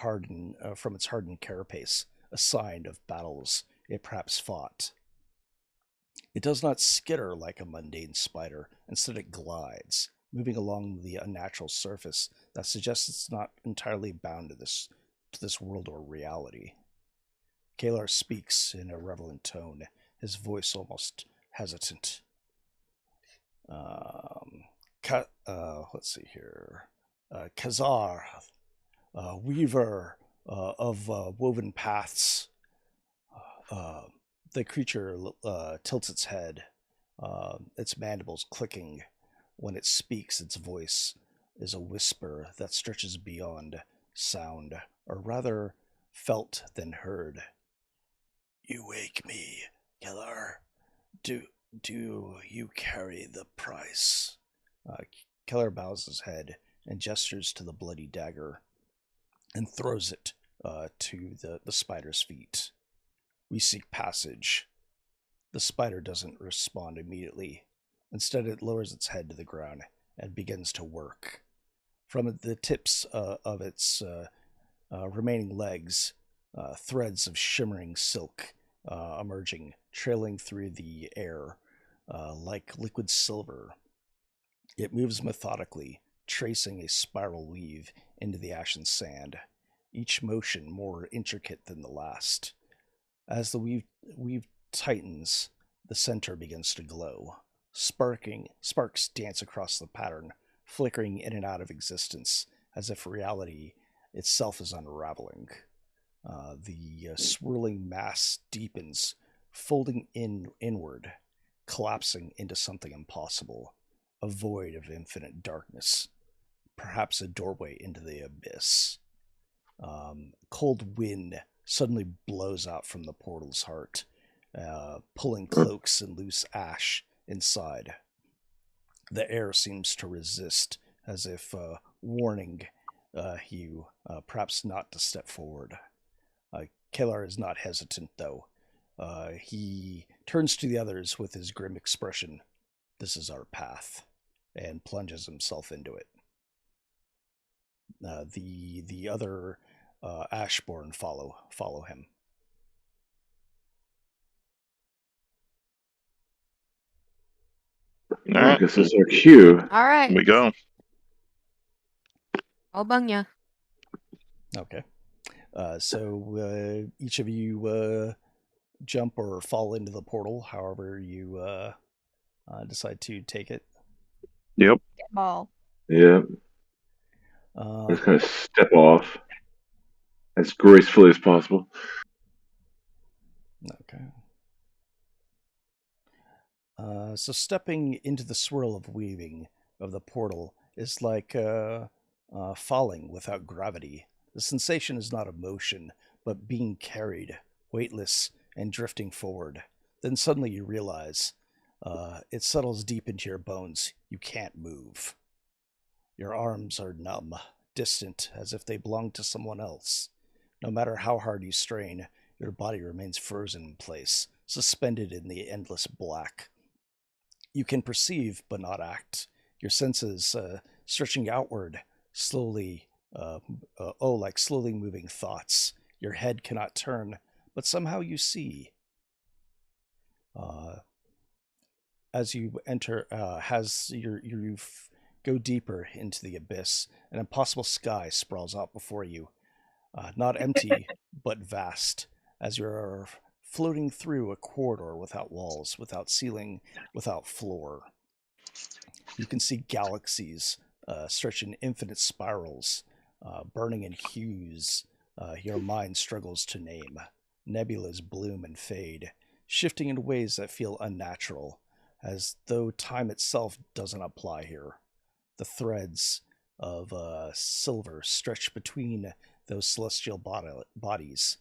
its hardened carapace, a sign of battles it perhaps fought. It does not skitter like a mundane spider. Instead, it glides, moving along the unnatural surface that suggests it's not entirely bound to this world or reality. Kalar speaks in a relevant tone, his voice almost hesitant. Let's see here. Khazar, weaver of woven paths. The creature tilts its head, its mandibles clicking. When it speaks, its voice is a whisper that stretches beyond sound, or rather felt than heard. You wake me, Kalar. Do you carry the price? Keller bows his head and gestures to the bloody dagger and throws it to the spider's feet. We seek passage. The spider doesn't respond immediately. Instead, it lowers its head to the ground and begins to work. From the tips of its remaining legs, threads of shimmering silk emerging, trailing through the air like liquid silver. It moves methodically, tracing a spiral weave into the ashen sand, each motion more intricate than the last. As the weave tightens, the center begins to glow. Sparks dance across the pattern, flickering in and out of existence, as if reality itself is unraveling. The swirling mass deepens, folding inward, collapsing into something impossible, a void of infinite darkness, perhaps a doorway into the abyss. Cold wind suddenly blows out from the portal's heart, pulling cloaks and loose ash inside. The air seems to resist, as if warning you perhaps not to step forward. Kalar is not hesitant, though. He turns to the others with his grim expression. This is our path, and plunges himself into it. The other Ashborn follow him. I guess it's our cue. All right. Here we go. I'll bung ya. Okay. So each of you jump or fall into the portal, however you decide to take it. Yep. Ball. Yeah. Just kind of step off as gracefully as possible. So stepping into the swirl of weaving of the portal is like falling without gravity. The sensation is not of motion, but being carried, weightless, and drifting forward. Then suddenly you realize it settles deep into your bones. You can't move. Your arms are numb, distant, as if they belong to someone else. No matter how hard you strain, your body remains frozen in place, suspended in the endless black. You can perceive, but not act. Your senses stretching outward, slowly, like slowly moving thoughts. Your head cannot turn, but somehow you see. As you enter, you go deeper into the abyss, an impossible sky sprawls out before you. Not empty, but vast, as you're floating through a corridor without walls, without ceiling, without floor. You can see galaxies stretch in infinite spirals, burning in hues your mind struggles to name. Nebulas bloom and fade, shifting in ways that feel unnatural, as though time itself doesn't apply here. The threads of silver stretch between those celestial bodies,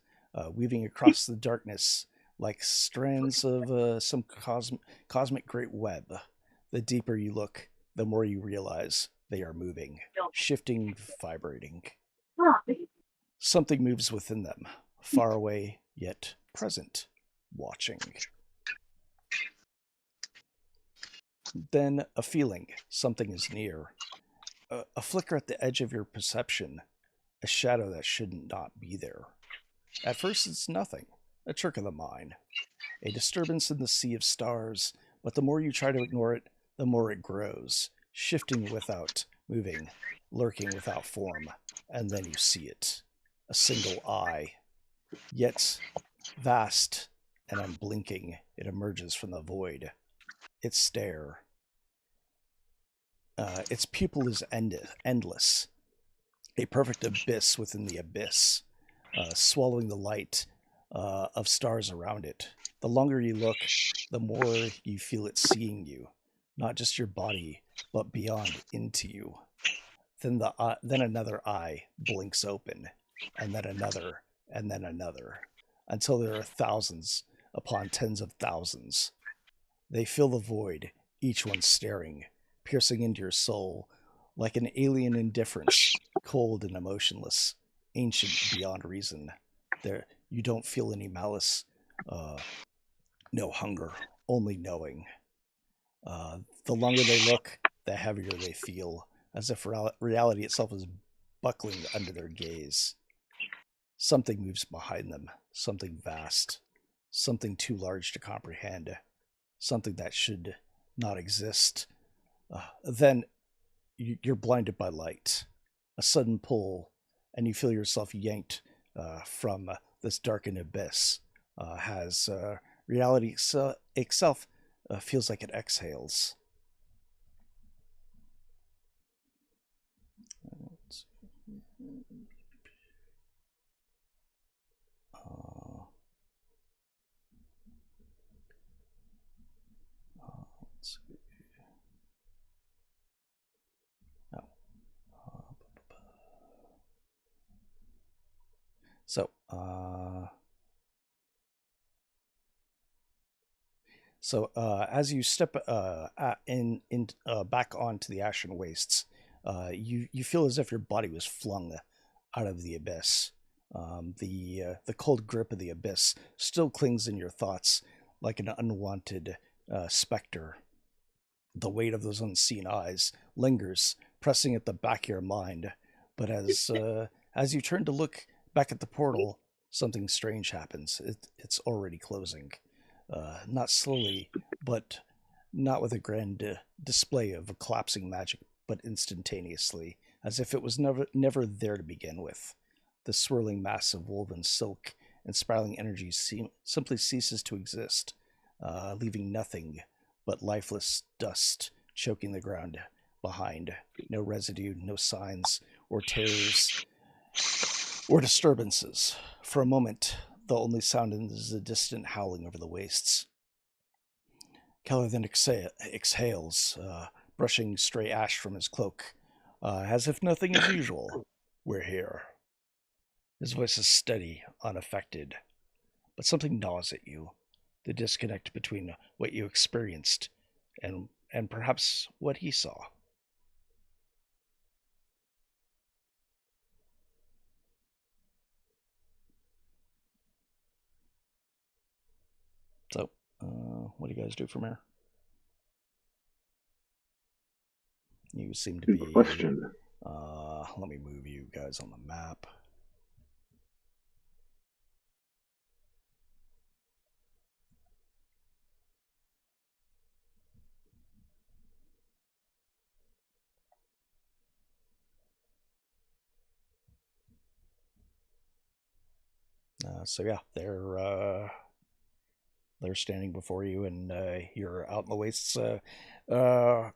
weaving across the darkness like strands of some cosmic great web. The deeper you look, the more you realize they are moving, shifting, vibrating. Something moves within them, far away yet present, watching. Then a feeling, something is near. A flicker at the edge of your perception, a shadow that should not be there. At first it's nothing, a trick of the mind, a disturbance in the sea of stars, but the more you try to ignore it, the more it grows, shifting without moving, lurking without form, and then you see it. A single eye. Yet, vast and unblinking, it emerges from the void. Its stare. Its pupil is endless. A perfect abyss within the abyss, swallowing the light of stars around it. The longer you look, the more you feel it seeing you. Not just your body, but beyond into you. Then another eye blinks open, and then another, until there are thousands upon tens of thousands. They fill the void, each one staring, piercing into your soul, like an alien indifference, cold and emotionless, ancient beyond reason. There, you don't feel any malice, no hunger, only knowing. The longer they look, the heavier they feel, as if reality itself is buckling under their gaze. Something moves behind them, something vast, something too large to comprehend, something that should not exist. Then you're blinded by light, a sudden pull, and you feel yourself yanked from this darkened abyss. Reality itself feels like it exhales. So as you step back onto the Ashen Wastes, you feel as if your body was flung out of the abyss. The cold grip of the abyss still clings in your thoughts like an unwanted specter. The weight of those unseen eyes lingers, pressing at the back of your mind. But as you turn to look back at the portal, something strange happens. It's already closing. Not slowly, but not with a grand display of a collapsing magic, but instantaneously, as if it was never there to begin with. The swirling mass of woven silk and spiraling energy simply ceases to exist, leaving nothing but lifeless dust choking the ground behind. No residue, no signs, or terrors, or disturbances. For a moment, the only sound is a distant howling over the wastes. Keller then exhales, brushing stray ash from his cloak, as if nothing is usual. We're here. His voice is steady, unaffected, but something gnaws at you. The disconnect between what you experienced and perhaps what he saw. So, what do you guys do from here? You seem to be... Good question. Let me move you guys on the map. So yeah, they're standing before you, and you're out in the wastes,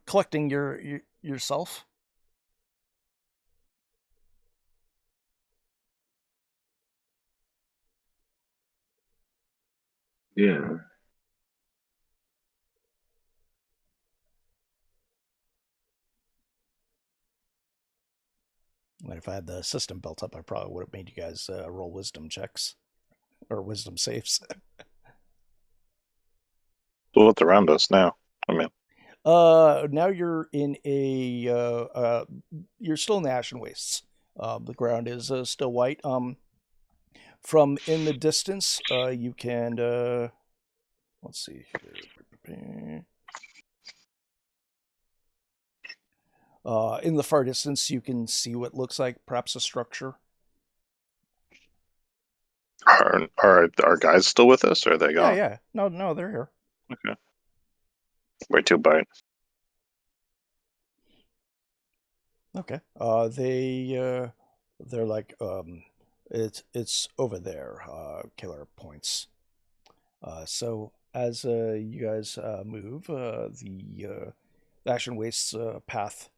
collecting yourself. Yeah. And if I had the system built up, I probably would have made you guys roll wisdom checks or wisdom saves. So what's around us now? I mean, now you're in a you're still in the Ashen Wastes. The ground is still white. From in the distance, you can let's see here. In the far distance, you can see what looks like perhaps a structure. are our guys still with us, or are they gone? Yeah. No, they're here. Okay. Where to, Bart? Okay. They're like it's over there. Killer points. So as you guys move, the Ashen Wastes path.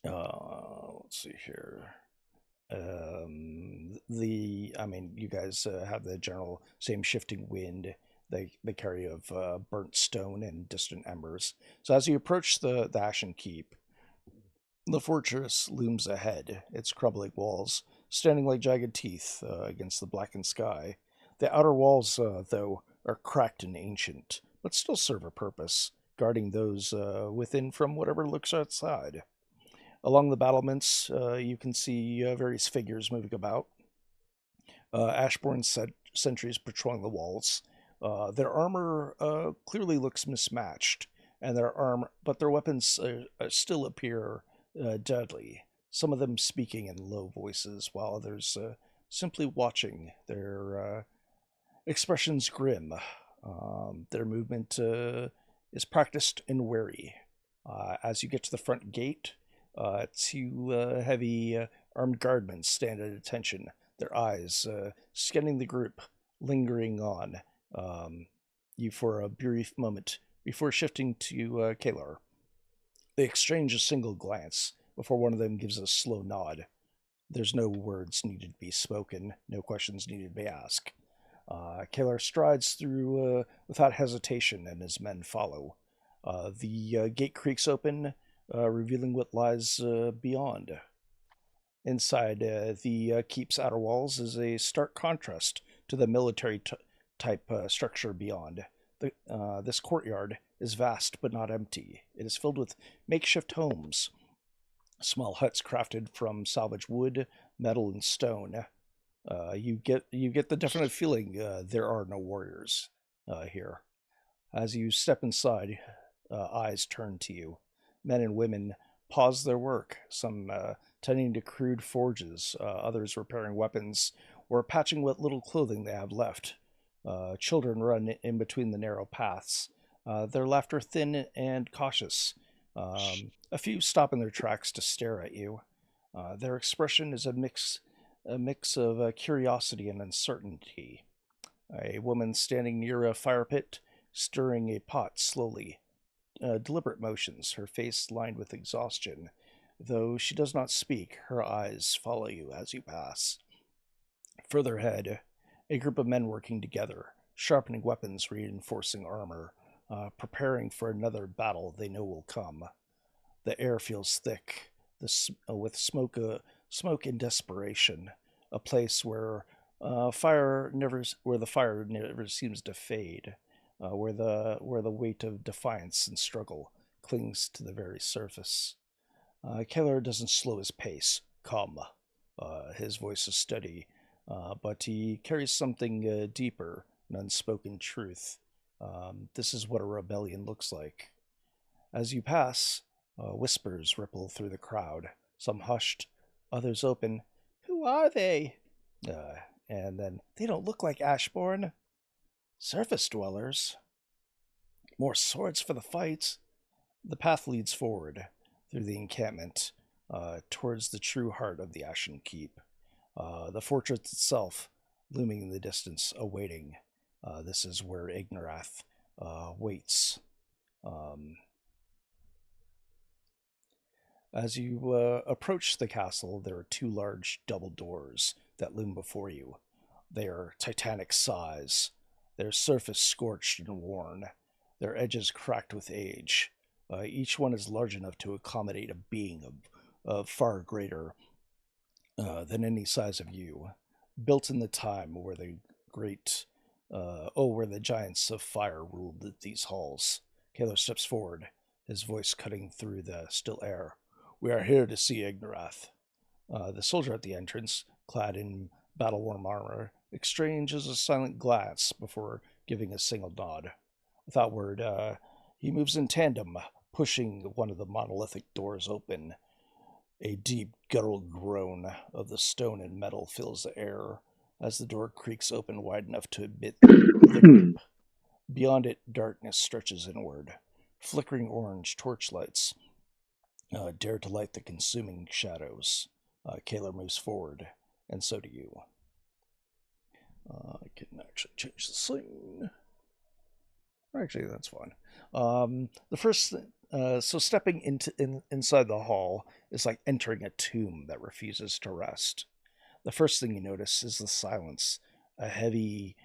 Let's see here. You guys have the general same shifting wind. They carry of burnt stone and distant embers. So as you approach the Ashen Keep, the fortress looms ahead, its crumbling walls standing like jagged teeth against the blackened sky. The outer walls, though, are cracked and ancient, but still serve a purpose, guarding those within from whatever lurks outside. Along the battlements, you can see various figures moving about. Ashborn sentries patrolling the walls. Their armor clearly looks mismatched, and but their weapons still appear deadly. Some of them speaking in low voices, while others simply watching. Their expressions grim. Their movement is practiced and wary. As you get to the front gate, two heavy armed guardmen stand at attention, their eyes scanning the group, lingering on you for a brief moment before shifting to Kalar. They exchange a single glance before one of them gives a slow nod. There's no words needed to be spoken, no questions needed to be asked. Kalar strides through without hesitation, and his men follow. The gate creaks open, revealing what lies beyond. Inside the keep's outer walls is a stark contrast to the military type structure beyond. This courtyard is vast but not empty. It is filled with makeshift homes, small huts crafted from salvaged wood, metal, and stone. You get the definite feeling there are no warriors here. As you step inside, eyes turn to you. Men and women pause their work, some tending to crude forges, others repairing weapons or patching what little clothing they have left. Children run in between the narrow paths, their laughter thin and cautious. A few stop in their tracks to stare at you. Their expression is a mix of curiosity and uncertainty. A woman standing near a fire pit, stirring a pot slowly. Deliberate motions, her face lined with exhaustion. Though she does not speak, her eyes follow you as you pass. Further ahead, a group of men working together, sharpening weapons, reinforcing armor. preparing for another battle they know will come. The air feels thick, with smoke and desperation, a place where the fire never seems to fade, where the weight of defiance and struggle clings to the very surface. Keller doesn't slow his pace. Come. His voice is steady, but he carries something deeper, an unspoken truth. This is what a rebellion looks like. As you pass, whispers ripple through the crowd, some hushed, others open. Who are they? And then, they don't look like Ashborn. Surface dwellers. More swords for the fight. The path leads forward, through the encampment, towards the true heart of the Ashen Keep. The fortress itself, looming in the distance, awaiting. This is where Ignarath waits. As you approach the castle, there are two large double doors that loom before you. They are titanic size, their surface scorched and worn, their edges cracked with age. Each one is large enough to accommodate a being of far greater than any size of you, built in the time where where the giants of fire ruled these halls. Kaler steps forward, his voice cutting through the still air. We are here to see Ignarath. The soldier at the entrance, clad in battle-worn armor, exchanges a silent glance before giving a single nod. Without word, he moves in tandem, pushing one of the monolithic doors open. A deep, guttural groan of the stone and metal fills the air as the door creaks open wide enough to admit the group. Beyond it, darkness stretches inward. Flickering orange torchlights dare to light the consuming shadows. Kaler moves forward, and so do you. I can actually change the scene. Actually, that's fine. The first, so stepping inside the hall is like entering a tomb that refuses to rest. The first thing you notice is the silence, a heavy,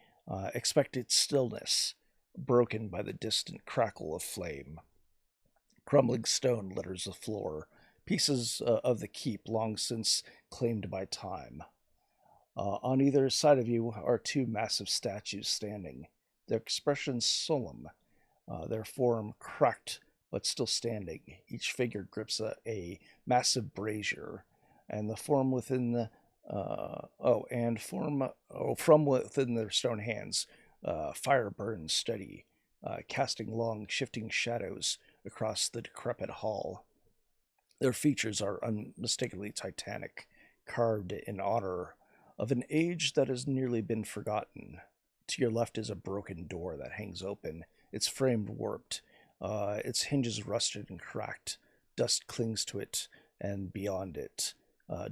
expected stillness, broken by the distant crackle of flame. Crumbling stone litters the floor, pieces of the keep long since claimed by time. On either side of you are two massive statues standing, their expressions solemn, their form cracked but still standing. Each figure grips a massive brazier, and the form within the from within their stone hands, fire burns steady, casting long, shifting shadows across the decrepit hall. Their features are unmistakably titanic, carved in honor of an age that has nearly been forgotten. To your left is a broken door that hangs open, its frame warped, its hinges rusted and cracked. Dust clings to it, and beyond it,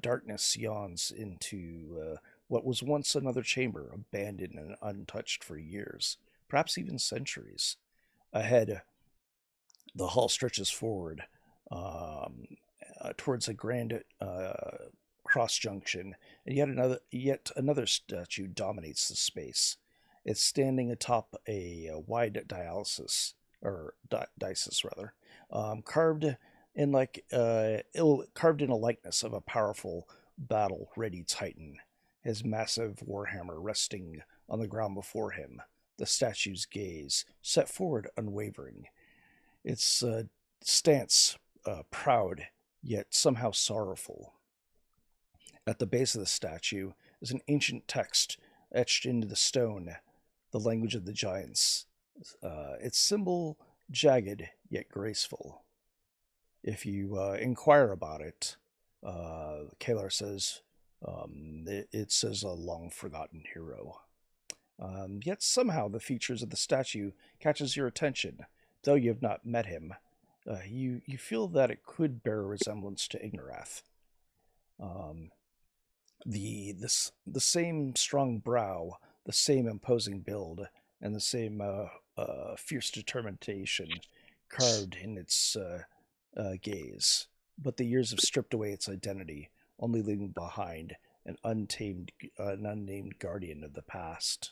darkness yawns into what was once another chamber, abandoned and untouched for years, perhaps even centuries. Ahead, the hall stretches forward towards a grand cross junction, and yet another statue dominates the space. It's standing atop a wide dialysis, or dices rather, carved in a likeness of a powerful battle-ready titan. His massive warhammer resting on the ground before him, the statue's gaze set forward unwavering. Its stance proud, yet somehow sorrowful. At the base of the statue is an ancient text etched into the stone, the language of the giants. Its symbol jagged yet graceful. If you inquire about it, Kalar says, it says a long-forgotten hero. Yet somehow the features of the statue catches your attention. Though you have not met him, you feel that it could bear a resemblance to Ignarath. The same strong brow, the same imposing build, and the same fierce determination carved in its gaze. But the years have stripped away its identity, only leaving behind an unnamed guardian of the past.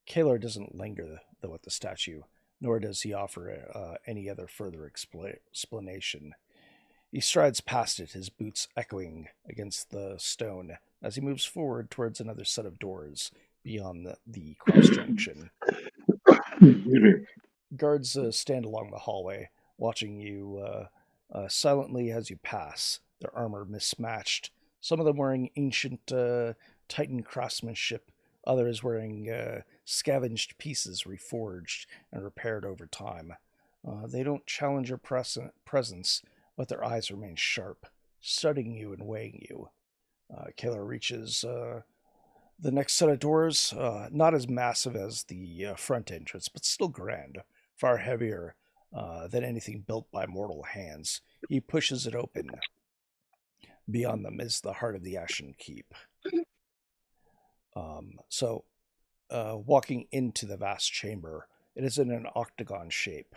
Kalar doesn't linger though at the statue, nor does he offer any other further explanation. He strides past it, his boots echoing against the stone as he moves forward towards another set of doors beyond the cross junction. Guards stand along the hallway, watching you silently as you pass, their armor mismatched, some of them wearing ancient Titan craftsmanship, others wearing scavenged pieces reforged and repaired over time. They don't challenge your presence, but their eyes remain sharp, studying you and weighing you. Kalar reaches the next set of doors, not as massive as the front entrance, but still grand, far heavier than anything built by mortal hands. He pushes it open. Beyond them is the heart of the Ashen Keep. Walking into the vast chamber, it is in an octagon shape.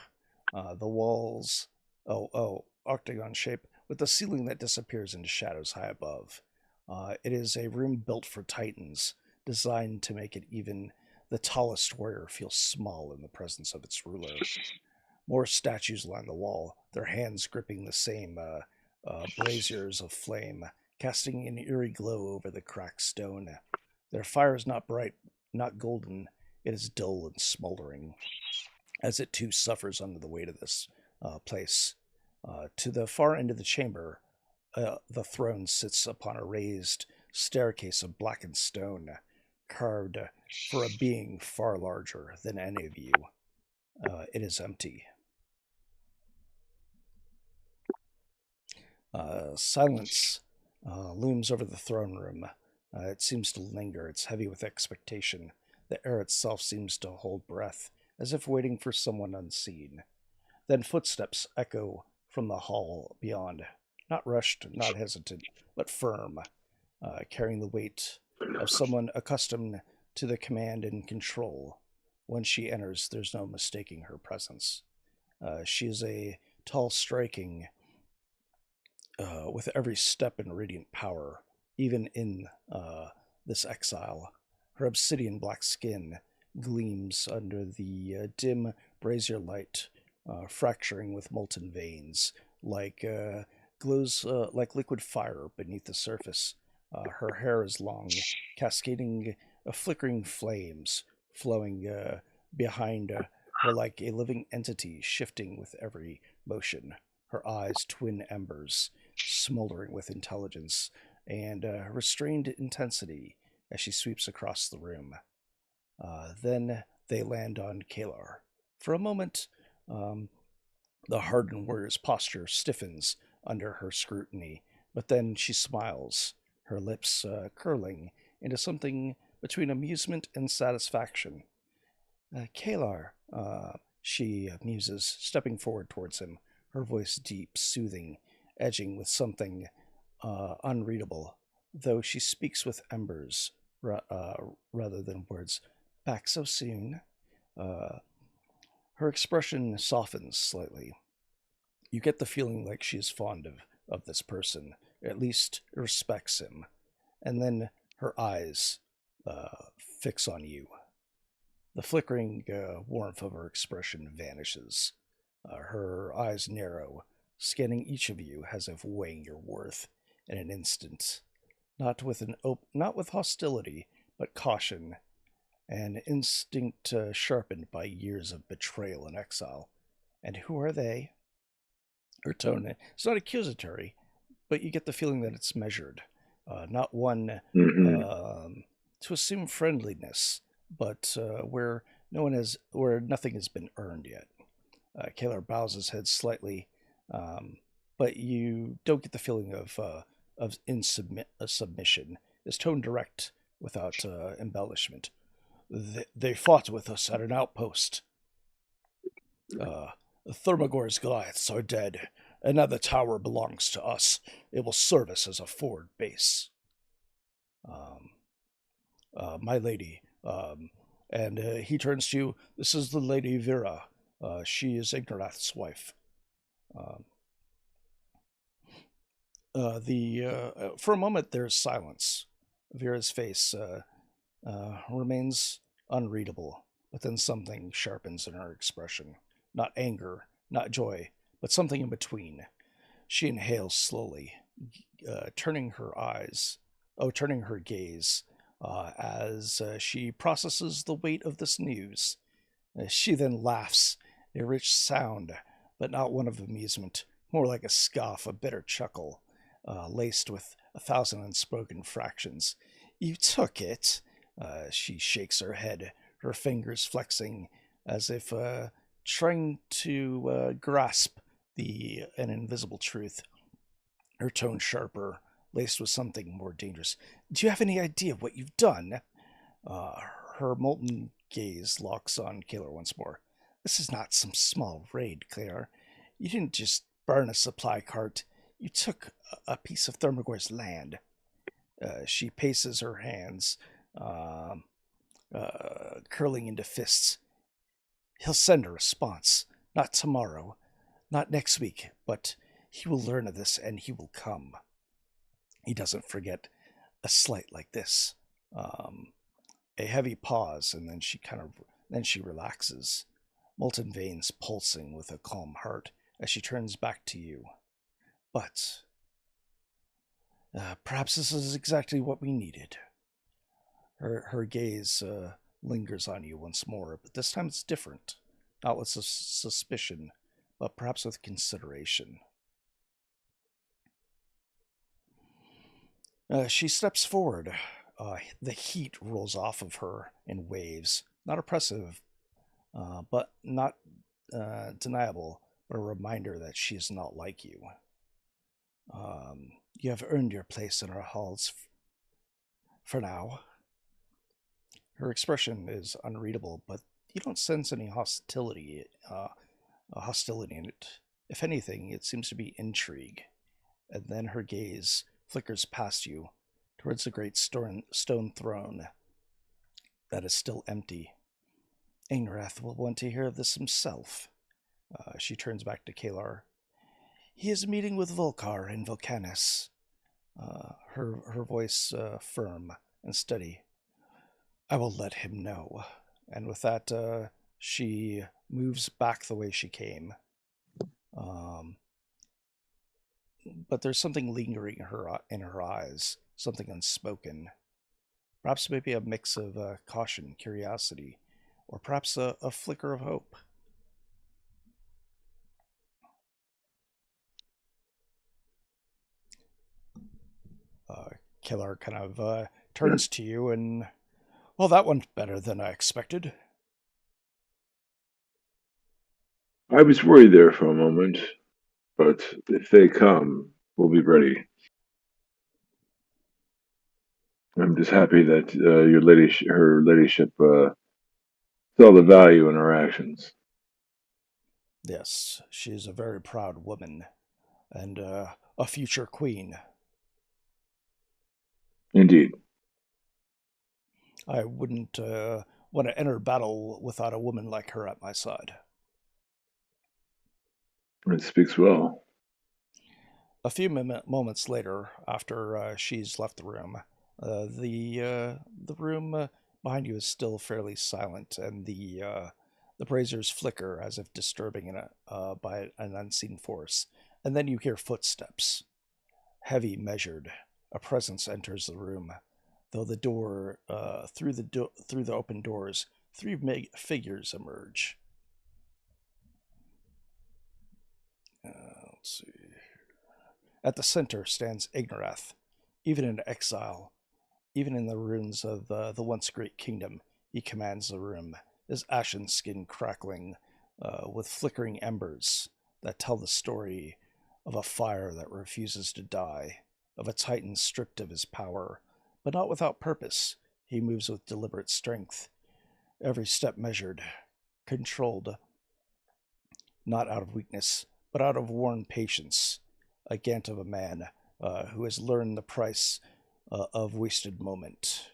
The walls, octagon shape, with a ceiling that disappears into shadows high above. It is a room built for Titans, designed to make it even the tallest warrior feel small in the presence of its ruler. More statues line the wall, their hands gripping the same braziers of flame, casting an eerie glow over the cracked stone. Their fire is not bright, not golden, it is dull and smoldering, as it too suffers under the weight of this place. To the far end of the chamber, the throne sits upon a raised staircase of blackened stone, carved for a being far larger than any of you. It is empty. Silence looms over the throne room. It seems to linger. It's heavy with expectation. The air itself seems to hold breath, as if waiting for someone unseen. Then footsteps echo from the hall beyond, not rushed, not hesitant, but firm, carrying the weight of someone accustomed to the command and control. When she enters, there's no mistaking her presence. She is a tall, striking, with every step in radiant power, even in this exile. Her obsidian black skin gleams under the dim brazier light, fracturing with molten veins, glows like liquid fire beneath the surface. Her hair is long, cascading flickering flames, flowing behind her like a living entity, shifting with every motion. Her eyes twin embers, smoldering with intelligence and restrained intensity as she sweeps across the room. Then they land on Kalar. For a moment, the hardened warrior's posture stiffens under her scrutiny, but then she smiles, her lips curling into something between amusement and satisfaction. Kalar, she muses, stepping forward towards him, her voice deep, soothing, edging with something unreadable, though she speaks with embers rather than words. Back so soon? Her expression softens slightly. You get the feeling like she is fond of this person, at least respects him. And then her eyes fix on you. The flickering warmth of her expression vanishes. Her eyes narrow, scanning each of you as if weighing your worth in an instant, not with hostility, but caution, an instinct sharpened by years of betrayal and exile. And who are they? Her tone is not accusatory, but you get the feeling that it's measured, not one to assume friendliness, but where nothing has been earned yet. Kalar bows his head slightly, but you don't get the feeling of submission. His tone direct, without embellishment. They fought with us at an outpost. Thermagor's Goliaths are dead, and now the tower belongs to us. It will serve us as a forward base. My lady, and he turns to you. This is the Lady Vera. She is Ignarath's wife. For a moment, there's silence. Vera's face remains unreadable, but then something sharpens in her expression. Not anger, not joy, but something in between. She inhales slowly, turning her gaze as she processes the weight of this news. She then laughs, a rich sound, but not one of amusement, more like a scoff, a bitter chuckle, laced with 1,000 unspoken fractions. You took it. She shakes her head, her fingers flexing as if trying to grasp an invisible truth. Her tone sharper, laced with something more dangerous. Do you have any idea what you've done? Her molten gaze locks on Kalar once more. This is not some small raid, Claire. You didn't just burn a supply cart. You took a piece of Thermagor's land. She paces her hands, curling into fists. He'll send a response. Not tomorrow, not next week, but he will learn of this and he will come. He doesn't forget a slight like this. A heavy pause, and then she relaxes, molten veins pulsing with a calm heart as she turns back to you. But perhaps this is exactly what we needed. Her gaze lingers on you once more, but this time it's different. Not with suspicion, but perhaps with consideration. She steps forward. The heat rolls off of her in waves. Not oppressive, but not deniable, but a reminder that she is not like you. You have earned your place in our halls for now. Her expression is unreadable, but you don't sense any hostility in it. If anything, it seems to be intrigue. And then her gaze flickers past you, towards the great stone throne that is still empty. Ignarath will want to hear of this himself. She turns back to Kalar. He is meeting with Volkar and Volcanus. Her voice firm and steady. I will let him know. And with that, she moves back the way she came. But there's something lingering in her eyes, something unspoken. Perhaps maybe a mix of caution, curiosity, or perhaps a flicker of hope. Kalar kind of turns to you and, well, that went better than I expected. I was worried there for a moment, but if they come, we'll be ready. I'm just happy that her ladyship saw the value in our actions. Yes, she is a very proud woman, and a future queen. Indeed. I wouldn't want to enter battle without a woman like her at my side. It speaks well. A few moments later, after she's left the room, the room behind you is still fairly silent, and the braziers flicker as if disturbing by an unseen force. And then you hear footsteps, heavy, measured. A presence enters the room. Though the door, through the open doors, three figures emerge. Let's see. At the center stands Ignarath. Even in exile, even in the ruins of the once great kingdom, he commands the room, his ashen skin crackling with flickering embers that tell the story of a fire that refuses to die, of a titan stripped of his power, but not without purpose. He moves with deliberate strength, every step measured, controlled, not out of weakness, but out of worn patience, a Gant of a man who has learned the price of wasted moment.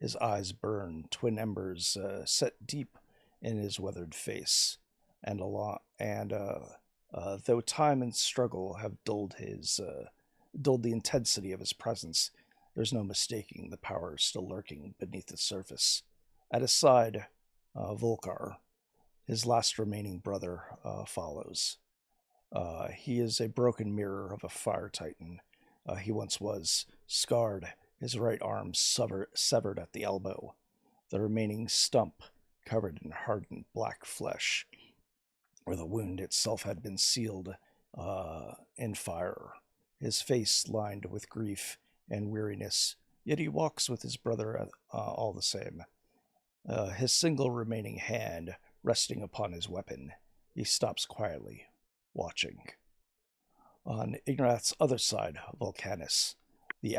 His eyes burn, twin embers set deep in his weathered face, and though time and struggle have dulled the intensity of his presence, there's no mistaking the power still lurking beneath the surface. At his side, Volkar, his last remaining brother, follows. He is a broken mirror of a fire titan. He once was scarred, his right arm severed at the elbow, the remaining stump covered in hardened black flesh, where the wound itself had been sealed in fire. His face lined with grief and weariness, yet he walks with his brother all the same. His single remaining hand resting upon his weapon, he stops quietly, watching. On Ignarath's other side, Volcanus, the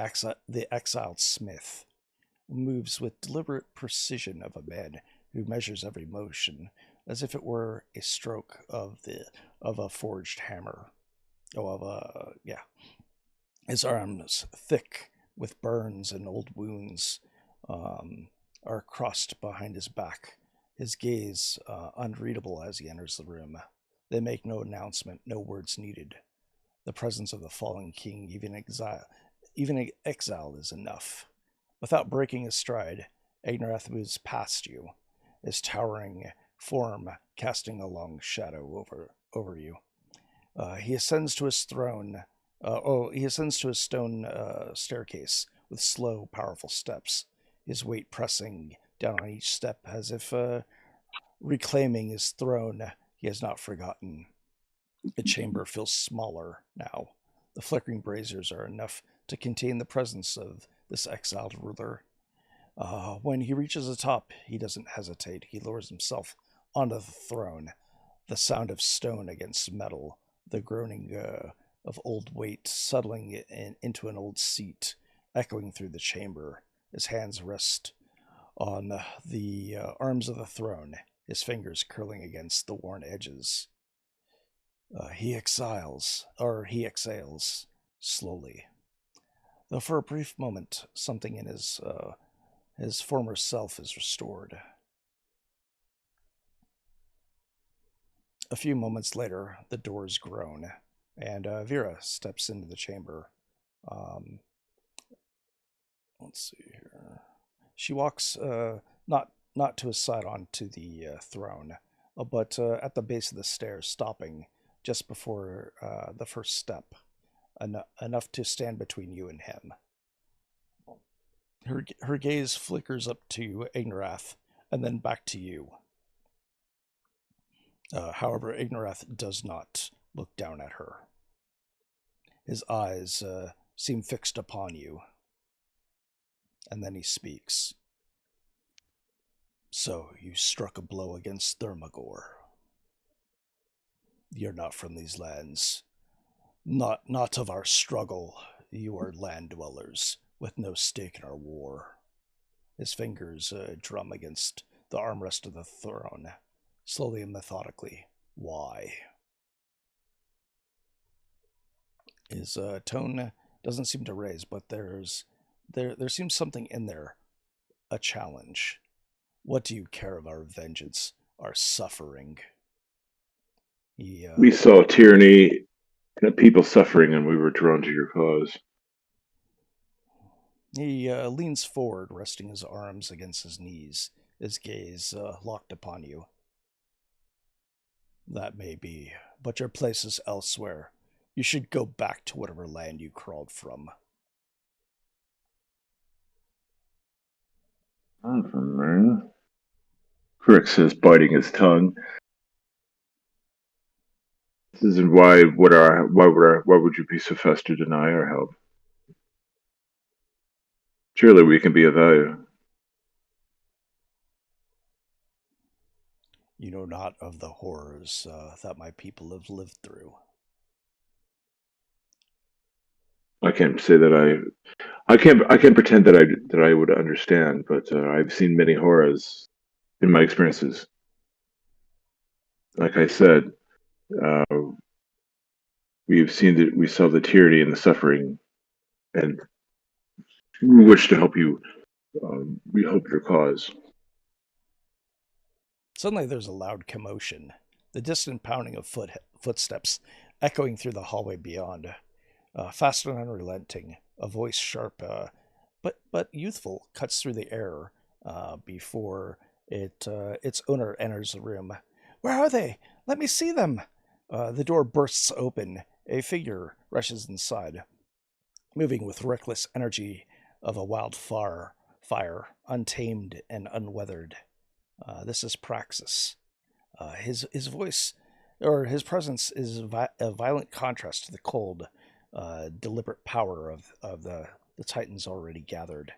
exiled smith, moves with deliberate precision of a man who measures every motion as if it were a stroke of a forged hammer. His arms, thick with burns and old wounds, are crossed behind his back. His gaze unreadable as he enters the room. They make no announcement, no words needed. The presence of the fallen king, even exile, is enough. Without breaking his stride, Ignarath moves past you, his towering form casting a long shadow over you. He ascends to his throne. He ascends to his stone staircase with slow, powerful steps, his weight pressing down on each step as if reclaiming his throne he has not forgotten. The chamber feels smaller now. The flickering braziers are enough to contain the presence of this exiled ruler. When he reaches the top, he doesn't hesitate. He lowers himself onto the throne. The sound of stone against metal, the groaning of old weight settling into an old seat, echoing through the chamber. His hands rest on the arms of the throne, his fingers curling against the worn edges. He exhales slowly. Though for a brief moment, something in his former self is restored. A few moments later, the doors groan, and Vera steps into the chamber. Let's see here. She walks not to his side onto the throne, but at the base of the stairs, stopping just before the first step, enough to stand between you and him. Her gaze flickers up to Ignarath and then back to you. However, Ignarath does not look down at her. His eyes seem fixed upon you. And then he speaks. So you struck a blow against Thermagor. You're not from these lands. Not of our struggle. You are land dwellers with no stake in our war. His fingers drum against the armrest of the throne, slowly and methodically. Why? His tone doesn't seem to raise, but there seems something in there, a challenge. What do you care of our vengeance, our suffering? We saw tyranny and people suffering, and we were drawn to your cause. He leans forward, resting his arms against his knees, his gaze locked upon you. That may be, but your place is elsewhere. You should go back to whatever land you crawled from. Crick says, biting his tongue. This isn't why would you be so fast to deny our help? Surely we can be of value. You know not of the horrors that my people have lived through. I can't say that I can't pretend that I would understand, but I've seen many horrors in my experiences. Like I said, we saw the tyranny and the suffering, and we wish to help you. We hope your cause. Suddenly there's a loud commotion, the distant pounding of footsteps echoing through the hallway beyond. Fast and unrelenting, a voice sharp but youthful cuts through the air before its owner enters the room. Where are they? Let me see them! The door bursts open. A figure rushes inside, moving with reckless energy of a wildfire, untamed and unweathered. This is Praxis. His voice, or his presence, is a violent contrast to the cold, deliberate power of the Titans already gathered.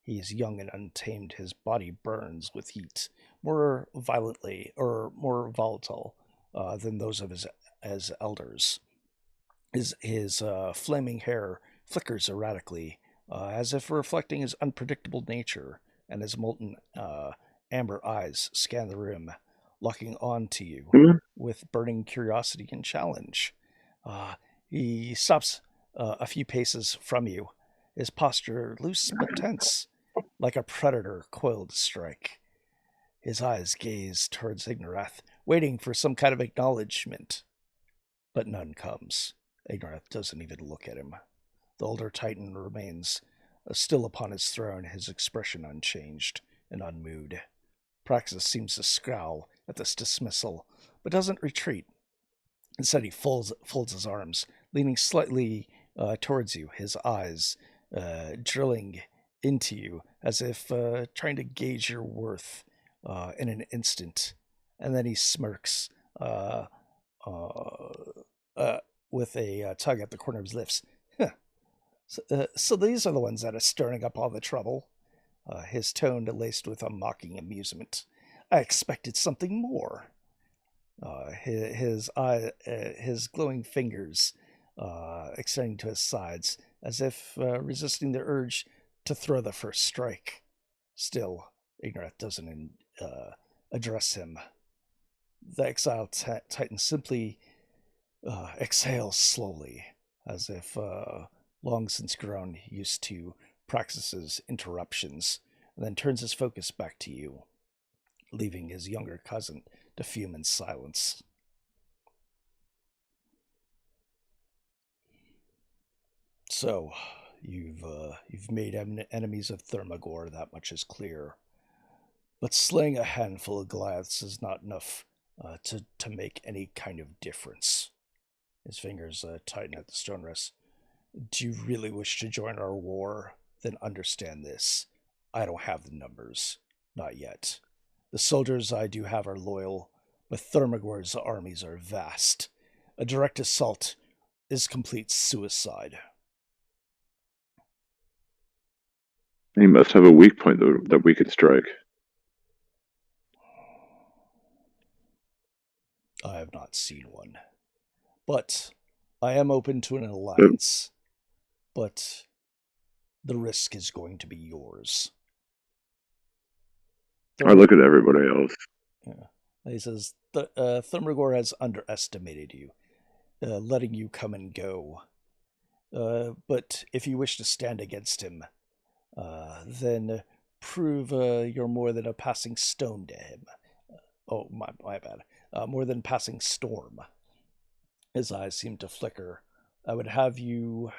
He is young and untamed. His body burns with heat, more violently or more volatile than those of his elders. His flaming hair flickers erratically, as if reflecting his unpredictable nature, and his molten amber eyes scan the room, locking on to you with burning curiosity and challenge. He stops a few paces from you, his posture loose but tense, like a predator coiled to strike. His eyes gaze towards Ignarath, waiting for some kind of acknowledgement, but none comes. Ignarath doesn't even look at him. The older Titan remains still upon his throne, his expression unchanged and unmoved. Praxis seems to scowl at this dismissal, but doesn't retreat. Instead, he folds his arms, leaning slightly towards you, his eyes drilling into you as if trying to gauge your worth in an instant. And then he smirks with a tug at the corner of his lips. So these are the ones that are stirring up all the trouble. His tone laced with a mocking amusement. I expected something more. His glowing fingers extending to his sides, as if resisting the urge to throw the first strike. Still, Ignarath doesn't address him. The exiled Titan simply exhales slowly, as if long since grown used to Praxis's interruptions, and then turns his focus back to you, leaving his younger cousin to fume in silence. So, you've made enemies of Thermagor, that much is clear. But slaying a handful of Goliaths is not enough to make any kind of difference. His fingers tighten at the stone rest. Do you really wish to join our war? Then understand this. I don't have the numbers. Not yet. The soldiers I do have are loyal, but Thermagor's armies are vast. A direct assault is complete suicide. He must have a weak point that we could strike. I have not seen one. But I am open to an alliance. But the risk is going to be yours. I look at everybody else. Yeah. He says, Thermagor has underestimated you, letting you come and go. But if you wish to stand against him, then prove you're more than a passing stone to him. Oh, my bad. More than passing storm. His eyes seem to flicker. I'd have you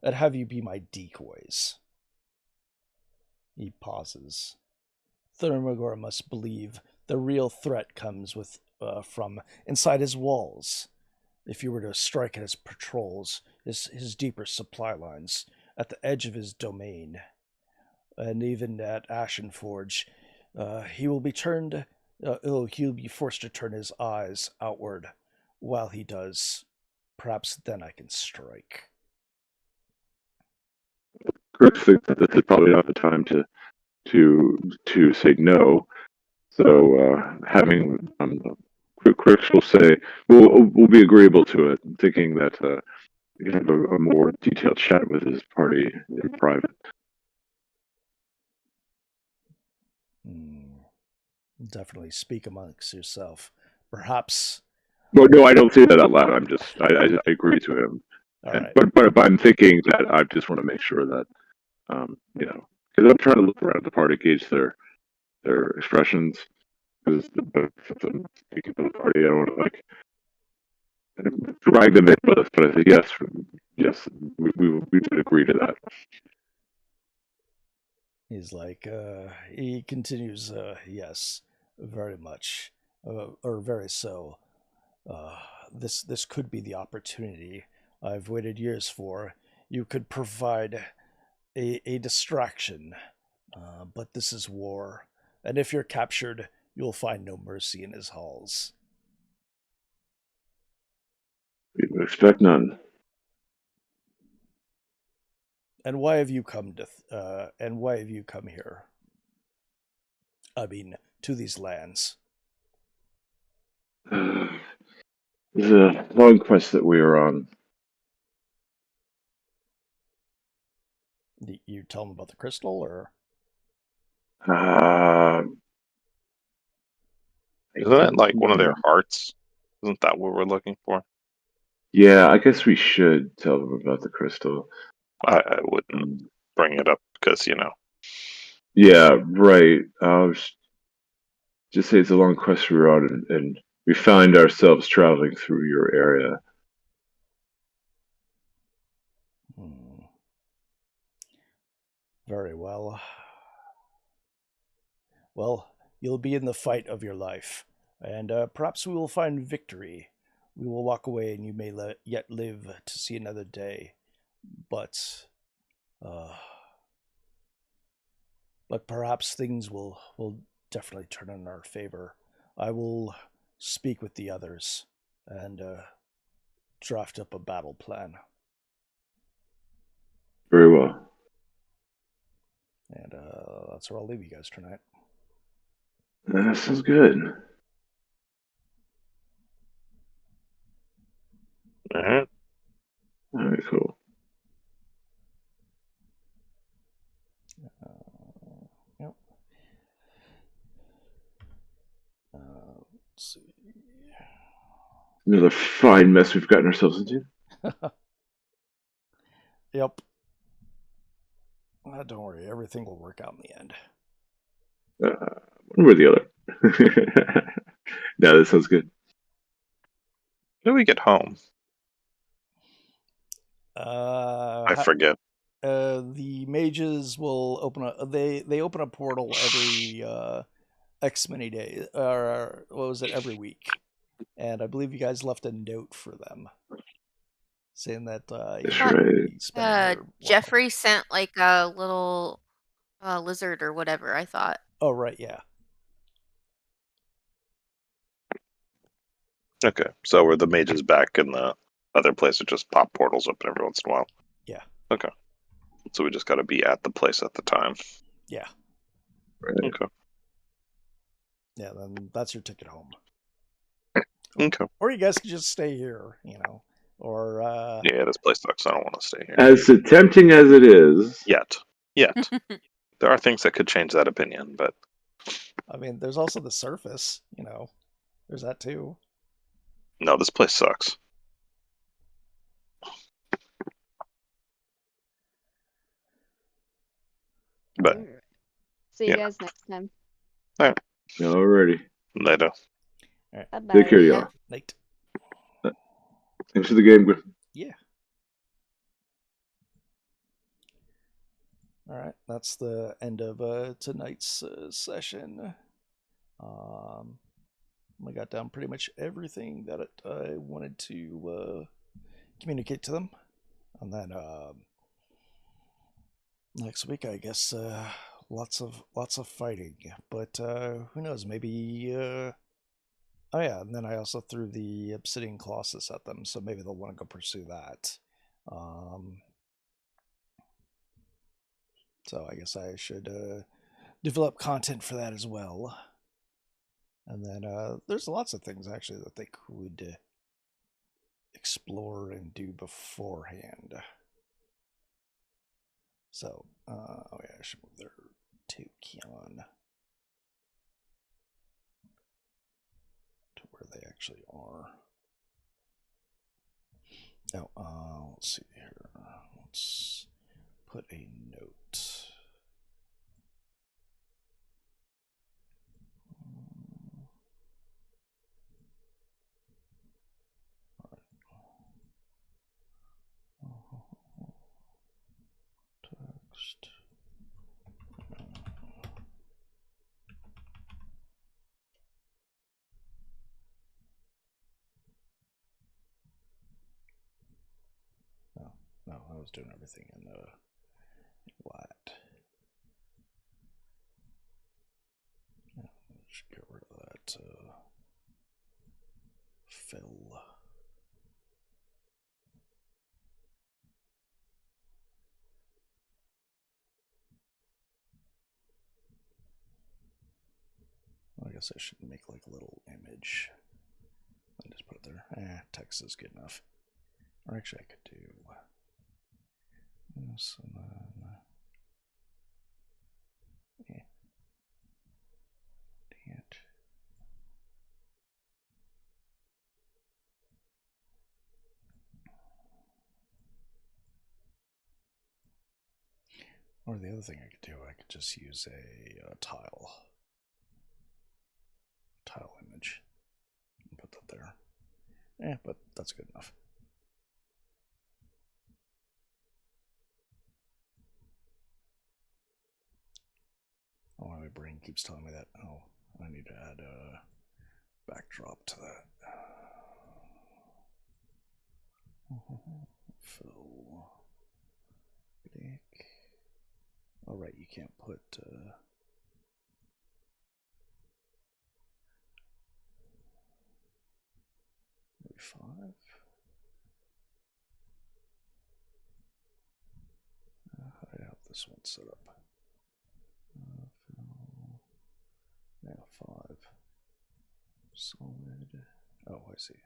be my decoys. He pauses. Thermagor must believe the real threat comes from inside his walls. If you were to strike at his patrols, his deeper supply lines, at the edge of his domain, and even at Ashen Forge, he'll be forced to turn his eyes outward. While he does, perhaps then I can strike. Critics think that this is probably not the time to say no. So having critics will say we'll be agreeable to it, thinking that you can have a more detailed chat with his party in private. Definitely speak amongst yourself. Perhaps. Well, no, I don't say that out loud. I agree to him. Right. But I'm thinking that I just want to make sure that because I'm trying to look around the party, gauge their expressions. Because I'm speaking for the party, I don't want to drag them in, but I think yes, we would agree to that. He's like, he continues, yes, very much, or very so. This could be the opportunity I've waited years for. You could provide a distraction, but this is war, and if you're captured, you'll find no mercy in his halls. We would expect none. And why have you come here? I mean, to these lands. There's a long quest that we are on. You tell them about the crystal, or? Isn't it like one of their hearts? Isn't that what we're looking for? Yeah, I guess we should tell them about the crystal. I wouldn't bring it up because, you know. Yeah, right. Just say it's a long quest we're on, and we find ourselves traveling through your area. Very well. Well, you'll be in the fight of your life, and perhaps we will find victory. We will walk away, and you may yet live to see another day. But perhaps things will definitely turn in our favor. I will speak with the others and draft up a battle plan. Very well. And that's where I'll leave you guys tonight. That sounds good. All right. All right, cool. Yep. Let's see. Another fine mess we've gotten ourselves into. Yep. Don't worry, everything will work out in the end. One way or the other. No, that sounds good. When do we get home? I forget. The mages will open they open a portal every X many days, or what was it, every week. And I believe you guys left a note for them saying that Jeffrey sent like a little lizard or whatever, I thought. Oh, right, yeah. Okay, so were the mages back in the other place that just pop portals open every once in a while? Yeah. Okay. So we just got to be at the place at the time. Yeah. Right. Okay. Yeah, then that's your ticket home. Okay. Or you guys can just stay here, or... Yeah, this place sucks. I don't want to stay here. As tempting as it is... Yet. There are things that could change that opinion, but... I mean, there's also the surface, There's that too. No, this place sucks. But... See you guys next time. Alright. Alrighty. Later. Alright. Bye-bye. Take care, y'all. Night. Thanks for the game, Griffin. Yeah. All right, that's the end of tonight's session. I got down pretty much everything that I wanted to communicate to them, and then next week, I guess, lots of fighting. But who knows? Maybe. Oh yeah, and then I also threw the Obsidian Colossus at them, so maybe they'll want to go pursue that. So I guess I should develop content for that as well. And then there's lots of things actually that they could explore and do beforehand. So, oh yeah, I should move there to Keon. To where they actually are. Oh, let's see here. Let's put a note. Text. No, I was doing everything in lat. Yeah, let's get rid of that fill. I guess I should make like a little image and just put it there. Text is good enough. Or actually, I could do this and then. Yeah. Dang it. Or the other thing I could do, I could just use a tile image and put that there. Yeah, but that's good enough. Oh, my brain keeps telling me that. Oh, I need to add a backdrop to that. Fill. Dick. All right, you can't put. 5. How do I have this one set up? Yeah, 5. Solid. Oh, I see.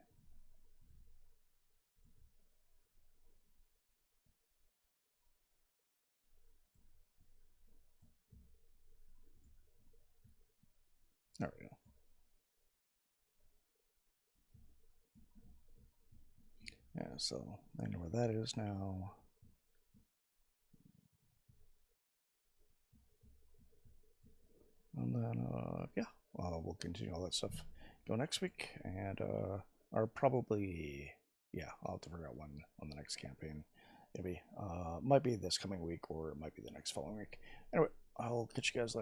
There we go. Yeah, so I know where that is now. And then, yeah, we'll continue all that stuff. Go next week, and or probably, yeah, I'll have to figure out when on the next campaign. Maybe might be this coming week, or it might be the next following week. Anyway, I'll catch you guys later.